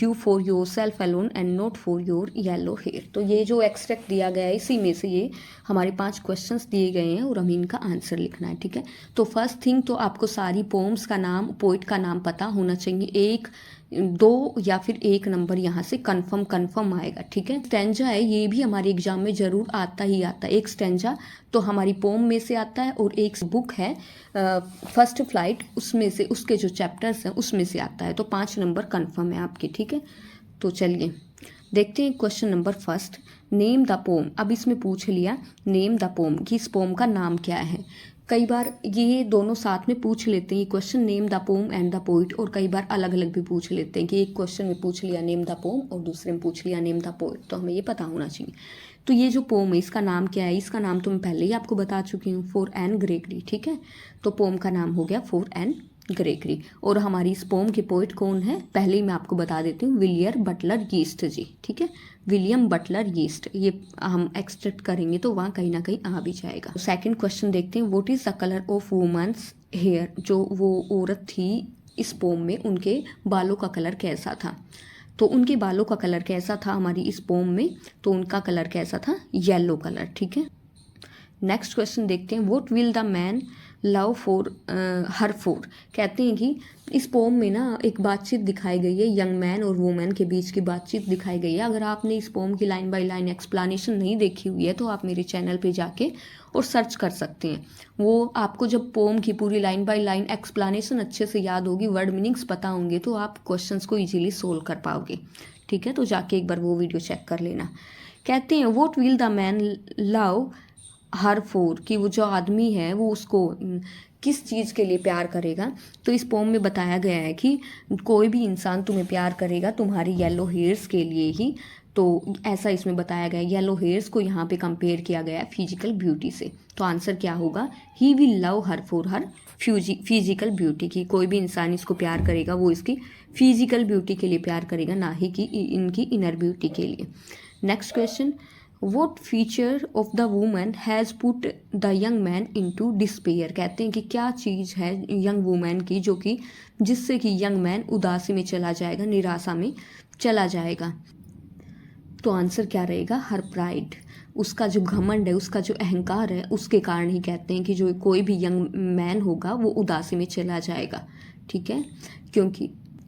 you for yourself alone and not for your yellow hair. तो ये जो एक्सट्रैक्ट दिया गया है इसी में से ये हमारे 5 क्वेश्चंस दिए गए हैं और हमें इनका आंसर लिखना है। ठीक है, तो फर्स्ट थिंग तो आपको सारी पोम्स का नाम, पोइट का नाम पता होना चाहिए। एक 2 या फिर 1 नंबर यहाँ से कंफर्म आएगा, ठीक है। स्टेंजा है, ये भी हमारे एग्जाम में ज़रूर आता ही आता है। एक स्टेंजा तो हमारी पोम में से आता है और एक बुक है फर्स्ट फ्लाइट, उसमें से उसके जो चैप्टर्स हैं उसमें से आता है। तो 5 नंबर कंफर्म है आपके, ठीक है। तो चलिए देखते हैं question number first, name the pome. अब इसमें पूछ लिया नेम द पोम कि इस पोम का नाम क्या है। कई बार ये दोनों साथ में पूछ लेते हैं, ये question name the poem and the poet, और कई बार अलग अलग भी पूछ लेते हैं कि एक क्वेश्चन में पूछ लिया नेम द पोम और दूसरे में पूछ लिया नेम द पोइट। तो हमें ये पता होना चाहिए। तो ये जो पोम है इसका नाम क्या है, इसका नाम तो मैं पहले ही आपको बता चुकी हूँ, फॉर एन ग्रेगरी, ठीक है। तो पोम का नाम हो गया फॉर एन ग्रेगरी। और हमारी इस पोम के पोइट कौन है, पहले ही मैं आपको बता देती हूँ, विलियम बटलर यीस्ट जी, ठीक है। विलियम बटलर यीस्ट, ये हम एक्सट्रैक्ट करेंगे तो वहाँ कहीं ना कहीं आ भी जाएगा। सेकंड क्वेश्चन देखते हैं, what is the colour of women's hair. जो वो औरत थी इस पोम में, उनके बालों का कलर कैसा था। तो उनके बालों का कलर कैसा था हमारी इस पोम में, तो उनका कलर कैसा था, येलो कलर, ठीक है। नेक्स्ट क्वेश्चन देखते हैं, what will the man love for her for. कहते हैं कि इस पोम में ना एक बातचीत दिखाई गई है, यंग मैन और वुमेन के बीच की बातचीत दिखाई गई है। अगर आपने इस पोम की लाइन बाय लाइन एक्सप्लेनेशन नहीं देखी हुई है तो आप मेरे चैनल पे जाके और सर्च कर सकते हैं। वो आपको जब पोम की पूरी लाइन बाय लाइन एक्सप्लेनेशन अच्छे से याद होगी, वर्ड मीनिंग्स पता होंगे, तो आप क्वेश्चंस को ईजिली सोल्व कर पाओगे, ठीक है। तो जाके एक बार वो वीडियो चेक कर लेना। कहते हैं what will the man love her four, कि वो जो आदमी है वो उसको किस चीज़ के लिए प्यार करेगा। तो इस पोम में बताया गया है कि कोई भी इंसान तुम्हें प्यार करेगा तुम्हारी येलो हेयर्स के लिए ही। तो ऐसा इसमें बताया गया है। येलो हेयर्स को यहाँ पे कंपेयर किया गया है फिजिकल ब्यूटी से। तो आंसर क्या होगा, he will love her for her physical beauty, की कोई भी इंसान इसको प्यार करेगा वो इसकी फिजिकल ब्यूटी के लिए प्यार करेगा, ना ही कि इनकी इनर ब्यूटी के लिए। Next question, What feature of the woman has put the young man into despair। कहते हैं कि क्या चीज़ है यंग वुमेन की जो कि जिससे कि यंग मैन उदासी में चला जाएगा, निराशा में चला जाएगा। तो आंसर क्या रहेगा, हर प्राइड, उसका जो घमंड है, उसका जो अहंकार है, उसके कारण ही कहते हैं कि जो कोई भी यंग मैन होगा वो उदासी में चला जाएगा, ठीक है।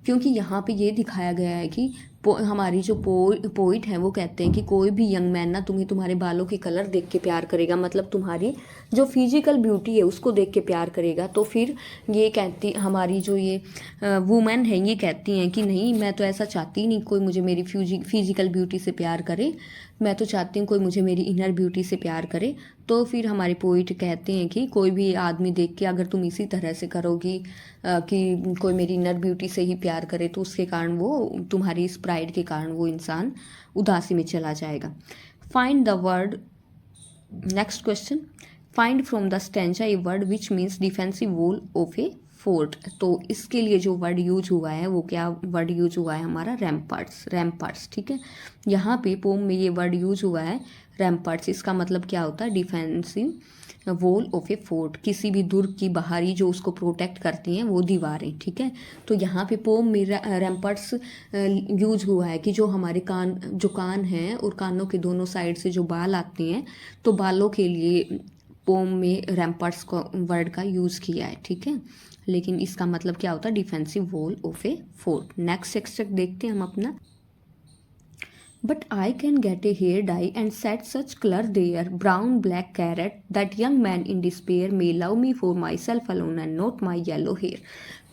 क्योंकि यहाँ पे ये दिखाया गया है कि हमारी जो पोइट है वो कहते हैं कि कोई भी यंग मैन ना तुम्हें तुम्हारे बालों के कलर देख के प्यार करेगा, मतलब तुम्हारी जो फिजिकल ब्यूटी है उसको देख के प्यार करेगा। तो फिर ये कहती हमारी जो ये वुमेन है ये कहती हैं कि नहीं, मैं तो ऐसा चाहती नहीं कोई मुझे मेरी फिजिकल ब्यूटी से प्यार करे, मैं तो चाहती हूँ कोई मुझे मेरी इनर ब्यूटी से प्यार करे। तो फिर हमारे पोइट कहते हैं कि कोई भी आदमी देख के अगर तुम इसी तरह से करोगी कि कोई मेरी इनर ब्यूटी से ही प्यार करे, तो उसके कारण वो तुम्हारी इस प्राइड के कारण वो इंसान उदासी में चला जाएगा। Find the word, next question, find from the stanza a word which means defensive wall of a fort. तो इसके लिए जो वर्ड यूज हुआ है वो क्या वर्ड यूज हुआ है हमारा, रैम्पार्ट्स, ठीक है। यहाँ पे पोम में ये वर्ड यूज हुआ है रैम्पार्ट्स। इसका मतलब क्या होता है, defensive wall of a fort, किसी भी दुर्ग की बाहरी जो उसको प्रोटेक्ट करती हैं वो दीवारें, ठीक है। तो यहाँ पे पोम में रैम्पार्ट्स यूज हुआ है कि जो हमारे कान हैं और कानों के दोनों साइड से जो बाल आते हैं, तो बालों के लिए पोम में रैम्पार्ट्स का वर्ड का यूज़ किया है, ठीक है। लेकिन इसका मतलब क्या होता है, defensive wall of a fort. Next extract देखते हैं हम अपना, but I can get a hair dye and set such colour there brown black carrot that young man in despair may love me for myself alone and not my yellow hair.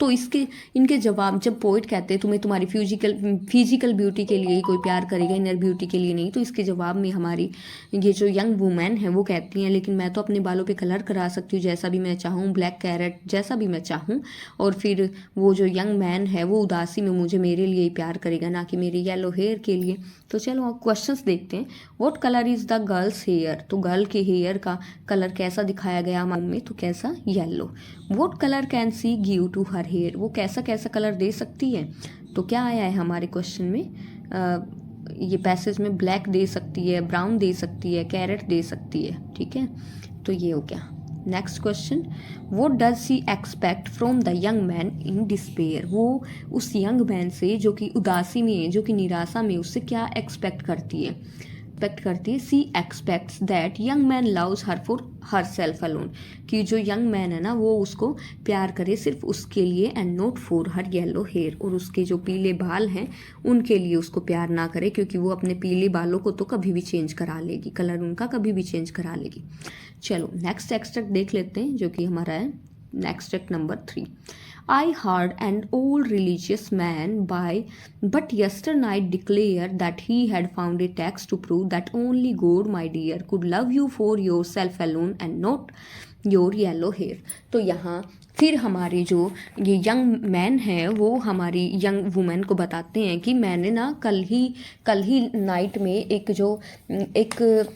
तो इनके जवाब, जब poet कहते हैं तुम्हें तुम्हारी physical beauty के लिए ही कोई प्यार करेगा, इनर ब्यूटी के लिए नहीं, तो इसके जवाब में हमारी ये जो यंग वुमेन है वो कहती हैं लेकिन मैं तो अपने बालों पे कलर करा सकती हूँ जैसा भी मैं चाहूँ, ब्लैक कैरेट जैसा भी मैं चाहूँ, और फिर वो जो यंग मैन है वो उदासी में मुझे मेरे लिए ही प्यार करेगा, ना कि मेरे येलो हेयर के लिए। तो चलो आप क्वेश्चंस देखते हैं। What colour is the girl's hair, तो गर्ल के हेयर का कलर कैसा दिखाया गया हमारे में, तो कैसा, yellow. What colour can she give to her hair, वो कैसा कैसा कलर दे सकती है। तो क्या आया है हमारे क्वेश्चन में, ये पैसेज में ब्लैक दे सकती है, ब्राउन दे सकती है, कैरेट दे सकती है, ठीक है। तो ये हो गया। Next question, what does C expect from the young man in despair, वो उस यंग मैन से जो कि उदासी में है, जो कि निराशा में, उससे क्या एक्सपेक्ट करती है। एक्सपेक्ट करती है, she expects that young man loves her for herself alone, कि जो यंग मैन है ना वो उसको प्यार करे सिर्फ उसके लिए, and not for her yellow hair, और उसके जो पीले बाल हैं उनके लिए उसको प्यार ना करे, क्योंकि वो अपने पीले बालों को तो कभी भी चेंज करा लेगी, कलर उनका कभी भी चेंज करा लेगी। चलो नेक्स्ट एक्सट्रैक्ट देख लेते हैं जो कि हमारा है extract number 3। I heard an old religious man but yesternight declared that he had found a text to prove that only God, my dear, could love you for yourself alone and not your yellow hair। तो यहाँ फिर हमारे जो ये young man है वो हमारी young women को बताते हैं कि मैंने ना कल ही नाइट में एक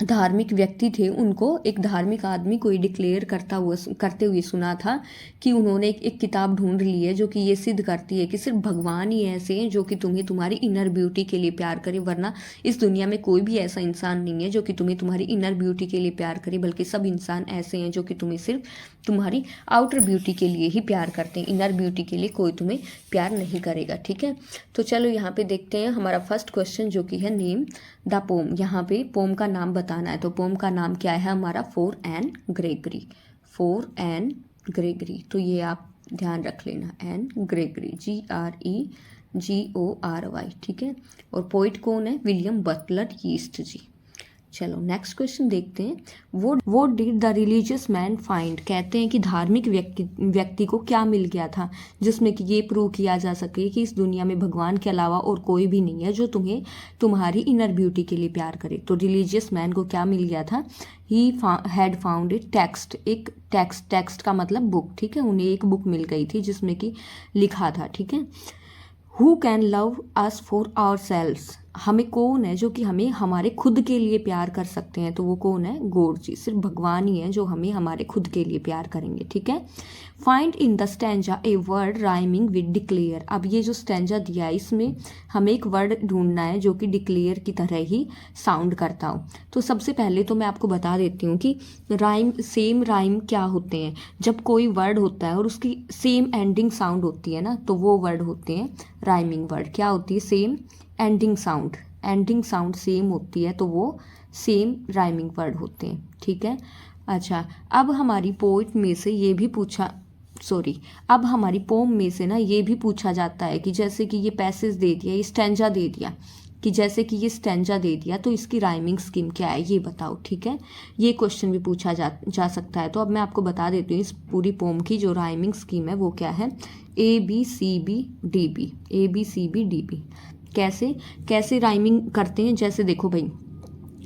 धार्मिक व्यक्ति थे, उनको एक धार्मिक आदमी को डिक्लेयर करते हुए सुना था कि उन्होंने एक किताब ढूंढ ली है जो कि ये सिद्ध करती है कि सिर्फ भगवान ही ऐसे हैं जो कि तुम्हें तुम्हारी इनर ब्यूटी के लिए प्यार करे, वरना इस दुनिया में कोई भी ऐसा इंसान नहीं है जो कि तुम्हें तुम्हारी इनर ब्यूटी के लिए प्यार करे, बल्कि सब इंसान ऐसे हैं जो कि तुम्हें सिर्फ तुम्हारी आउटर ब्यूटी के लिए ही प्यार करते हैं, इनर ब्यूटी के लिए कोई तुम्हें प्यार नहीं करेगा। ठीक है, तो चलो यहाँ पे देखते हैं हमारा फर्स्ट क्वेश्चन जो कि है नेम द पोम। यहाँ पे पोम का नाम बताना है, तो पोम का नाम क्या है हमारा, for Anne Gregory, for Anne Gregory. तो ये आप ध्यान रख लेना, एन ग्रेगरी, GREGORY। ठीक है, और पोइट कौन है, विलियम बटलर यीस्ट जी। चलो नेक्स्ट क्वेश्चन देखते हैं। वो did the religious man find, कहते हैं कि धार्मिक व्यक्ति को क्या मिल गया था जिसमें कि ये प्रूव किया जा सके कि इस दुनिया में भगवान के अलावा और कोई भी नहीं है जो तुम्हें तुम्हारी इनर ब्यूटी के लिए प्यार करे। तो रिलीजियस मैन को क्या मिल गया था, he had found a text, एक टेक्स्ट का मतलब बुक। ठीक है, उन्हें एक बुक मिल गई थी जिसमें कि लिखा था, ठीक है, who can love us for ourselves, हमें कौन है जो कि हमें हमारे खुद के लिए प्यार कर सकते हैं, तो वो कौन है, गॉड जी, सिर्फ भगवान ही है जो हमें हमारे खुद के लिए प्यार करेंगे। ठीक है, find in the stanza a word rhyming with declare. अब ये जो स्टैंजा दिया है इसमें हमें एक वर्ड ढूंढना है जो कि डिक्लेयर की तरह ही साउंड करता हो। तो सबसे पहले तो मैं आपको बता देती हूँ कि सेम राइम क्या होते हैं। जब कोई वर्ड होता है और उसकी सेम एंडिंग साउंड होती है ना, तो वो वर्ड होते हैं राइमिंग वर्ड। क्या होती है, सेम एंडिंग साउंड सेम होती है तो वो सेम राइमिंग वर्ड होते हैं। ठीक है, अच्छा, अब हमारी पोइट में से ये भी अब हमारी पोम में से ना ये भी पूछा जाता है कि जैसे कि ये पैसेज दे दिया, ये स्टैंजा दे दिया, कि जैसे कि ये स्टैंजा दे दिया तो इसकी राइमिंग स्कीम क्या है ये बताओ। ठीक है, ये क्वेश्चन भी पूछा जा सकता है। तो अब मैं आपको बता देती हूँ इस पूरी पोम की जो राइमिंग स्कीम है वो क्या है, ABCBDB, ABCBDB। कैसे राइमिंग करते हैं, जैसे देखो भाई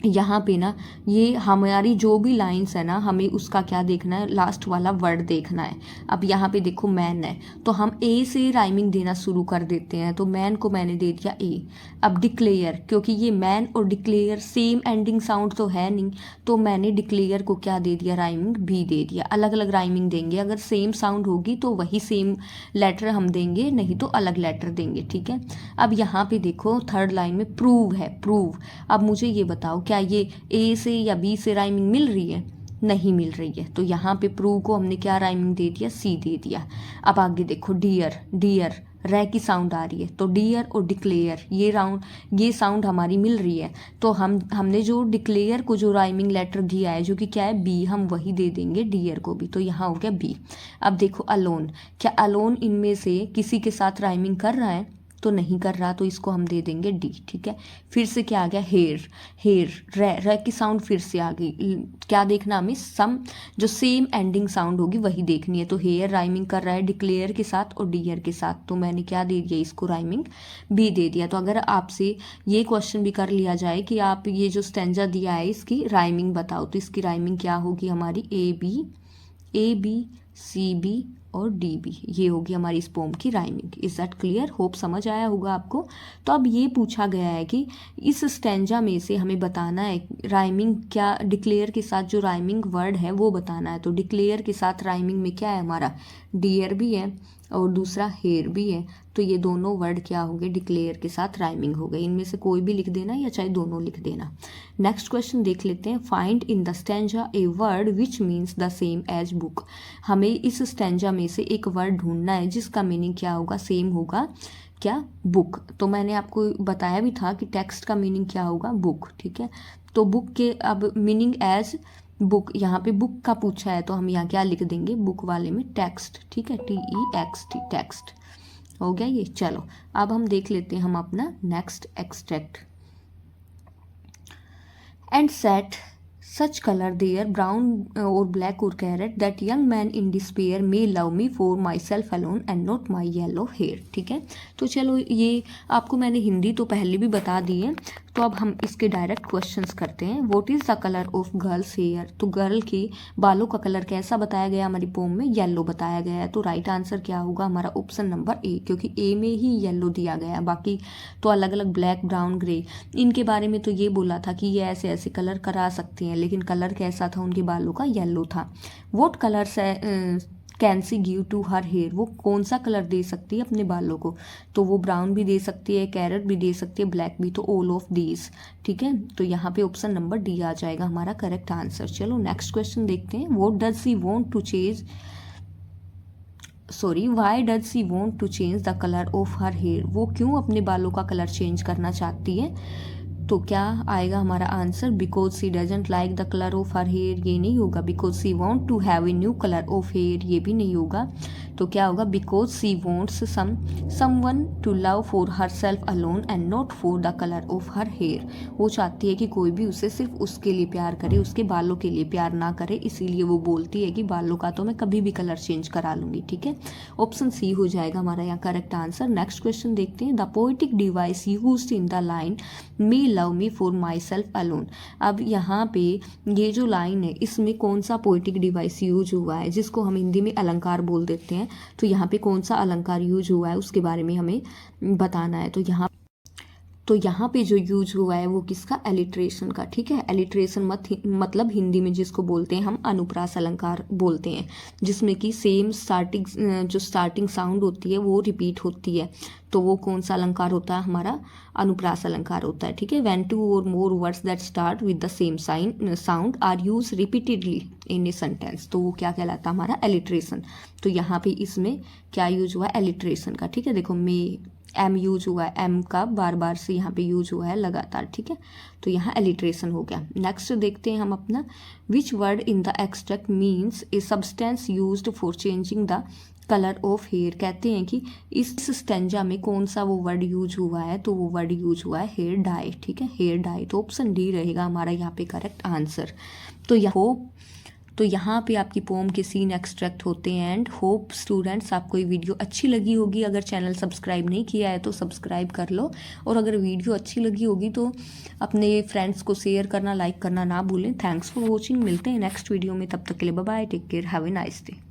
यहाँ पे ना ये हमारी जो भी लाइंस है ना हमें उसका क्या देखना है, लास्ट वाला वर्ड देखना है। अब यहाँ पे देखो मैन है तो हम ए से राइमिंग देना शुरू कर देते हैं, तो मैन को मैंने दे दिया ए। अब डिक्लेयर, क्योंकि ये मैन और डिक्लेयर सेम एंडिंग साउंड तो है नहीं, तो मैंने डिक्लेयर को क्या दे दिया, राइमिंग बी दे दिया। अलग अलग राइमिंग देंगे, अगर सेम साउंड होगी तो वही सेम लेटर हम देंगे, नहीं तो अलग लेटर देंगे। ठीक है, अब यहाँ पे देखो थर्ड लाइन में प्रूव है, प्रूव। अब मुझे ये बताओ क्या ये ए से या बी से राइमिंग मिल रही है, नहीं मिल रही है, तो यहाँ पे प्रूव को हमने क्या राइमिंग दे दिया, सी दे दिया। अब आगे देखो डियर रे की साउंड आ रही है, तो डियर और डिक्लेयर ये साउंड हमारी मिल रही है, तो हमने जो डिक्लेयर को जो राइमिंग लेटर दिया है जो कि क्या है, बी, हम वही दे देंगे डियर को भी, तो यहाँ हो गया बी। अब देखो अलोन, क्या अलोन इनमें से किसी के साथ राइमिंग कर रहा है, तो नहीं कर रहा, तो इसको हम दे देंगे डी। ठीक है, फिर से क्या आ गया, हेयर रे की साउंड फिर से आ गई। क्या देखना हमें, सम जो सेम एंडिंग साउंड होगी वही देखनी है, तो हेयर राइमिंग कर रहा है डिक्लेयर के साथ और डियर के साथ, तो मैंने क्या दे दिया, इसको राइमिंग बी दे दिया। तो अगर आपसे ये क्वेश्चन भी कर लिया जाए कि आप ये जो स्टैंजा दिया है इसकी राइमिंग बताओ, तो इसकी राइमिंग क्या होगी हमारी, ए बी सी बी और DB, ये होगी हमारी इस पोम की rhyming. Is that clear, hope समझ आया होगा आपको। तो अब ये पूछा गया है कि इस स्टैंजा में से हमें बताना है राइमिंग क्या, डिक्लेयर के साथ जो राइमिंग वर्ड है वो बताना है। तो डिक्लेयर के साथ राइमिंग में क्या है हमारा, डियर भी है और दूसरा हेयर भी है, तो ये दोनों वर्ड क्या हो गए, डिक्लेयर के साथ राइमिंग हो गई। इनमें से कोई भी लिख देना या चाहे दोनों लिख देना। नेक्स्ट क्वेश्चन देख लेते हैं, find in the stanza a word which means the same as book. हमें इस स्टैंजा में से एक वर्ड ढूंढना है जिसका मीनिंग क्या होगा, सेम होगा क्या, बुक। तो मैंने आपको बताया भी था कि टेक्स्ट का मीनिंग क्या होगा, बुक, ठीक है। तो बुक के अब मीनिंग एज बुक, यहाँ पे बुक का पूछा है तो हम यहाँ क्या लिख देंगे, बुक वाले में टेक्स्ट, ठीक है, TEXT, टेक्स्ट हो गया ये। चलो अब हम देख लेते हैं हम अपना next extract. And set such color there, brown or black or carrot, that young man in despair may love me for myself alone and not my yellow hair, ठीक है। तो चलो ये आपको मैंने हिंदी तो पहले भी बता दी है, तो अब हम इसके डायरेक्ट क्वेश्चंस करते हैं। What is the colour of girls hair, तो गर्ल के बालों का कलर कैसा बताया गया हमारी पोम में, येलो बताया गया है। तो राइट आंसर क्या होगा हमारा, ऑप्शन नंबर ए, क्योंकि ए में ही येलो दिया गया है, बाकी तो अलग अलग ब्लैक, ब्राउन, ग्रे, इनके बारे में तो ये बोला था कि ये ऐसे ऐसे कलर करा सकती हैं, लेकिन कलर कैसा था उनके बालों का, येलो था। What colour can she give to her hair, वो कौन सा कलर दे सकती है अपने बालों को, तो वो ब्राउन भी दे सकती है, कैरेट भी दे सकती है, ब्लैक भी, तो ऑल ऑफ दीज, ठीक है। तो यहाँ पे ऑप्शन नंबर डी आ जाएगा हमारा करेक्ट आंसर। चलो नेक्स्ट क्वेश्चन देखते हैं। What does she want to change, why does she want to change the colour of her hair, वो क्यों अपने बालों का कलर चेंज करना चाहती है, तो क्या आएगा हमारा answer, because she doesn't like the colour of her hair, ये नहीं होगा। Because she want to have a new colour of hair, ये भी नहीं होगा। तो क्या होगा, because she wants someone to love for herself alone and not for the colour of her hair, वो चाहती है कि कोई भी उसे सिर्फ उसके लिए प्यार करे, उसके बालों के लिए प्यार ना करे, इसीलिए वो बोलती है कि बालों का तो मैं कभी भी कलर चेंज करा लूंगी, ठीक है। ऑप्शन सी हो जाएगा हमारा यहाँ करेक्ट आंसर। नेक्स्ट क्वेश्चन देखते हैं। The poetic device used in the line may love me for myself alone, अब यहाँ पे ये जो लाइन है इसमें कौन सा पोएटिक डिवाइस यूज हुआ है, जिसको हम हिंदी में अलंकार बोल देते हैं, तो यहाँ पे कौन सा अलंकार यूज हुआ है उसके बारे में हमें बताना है। तो यहाँ पे जो यूज हुआ है वो किसका, एलिट्रेशन का, ठीक है। एलिट्रेशन मतलब हिंदी में जिसको बोलते हैं हम अनुप्रास अलंकार बोलते हैं, जिसमें कि सेम जो स्टार्टिंग साउंड होती है वो रिपीट होती है, तो वो कौन सा अलंकार होता है हमारा, अनुप्रास अलंकार होता है, ठीक है। When two or more words that start with the same sound are use repeatedly in a sentence, तो वो क्या कहलाता है हमारा, एलिट्रेशन। तो यहाँ पे इसमें क्या यूज हुआ है, एलिट्रेशन का, ठीक है। देखो मे एम यूज हुआ है, एम का बार बार से यहाँ पे यूज हुआ है लगातार, ठीक है। तो यहाँ एलिट्रेशन हो गया। नेक्स्ट देखते हैं हम अपना, which word in the extract means a substance used for changing the colour of hair, कहते हैं कि इस स्टेंजा में कौन सा वो वर्ड यूज हुआ है, तो वो वर्ड यूज हुआ है हेयर डाई, ठीक है, हेयर डाई। तो ऑप्शन डी रहेगा हमारा यहाँ पे करेक्ट आंसर। तो यहाँ पे आपकी पोम के सीन एक्सट्रैक्ट होते हैं। एंड होप स्टूडेंट्स आपको ये वीडियो अच्छी लगी होगी, अगर चैनल सब्सक्राइब नहीं किया है तो सब्सक्राइब कर लो, और अगर वीडियो अच्छी लगी होगी तो अपने फ्रेंड्स को शेयर करना, लाइक करना ना भूलें। थैंक्स फॉर वॉचिंग, मिलते हैं नेक्स्ट वीडियो में, तब तक के लिए bye bye, take care, have a nice day.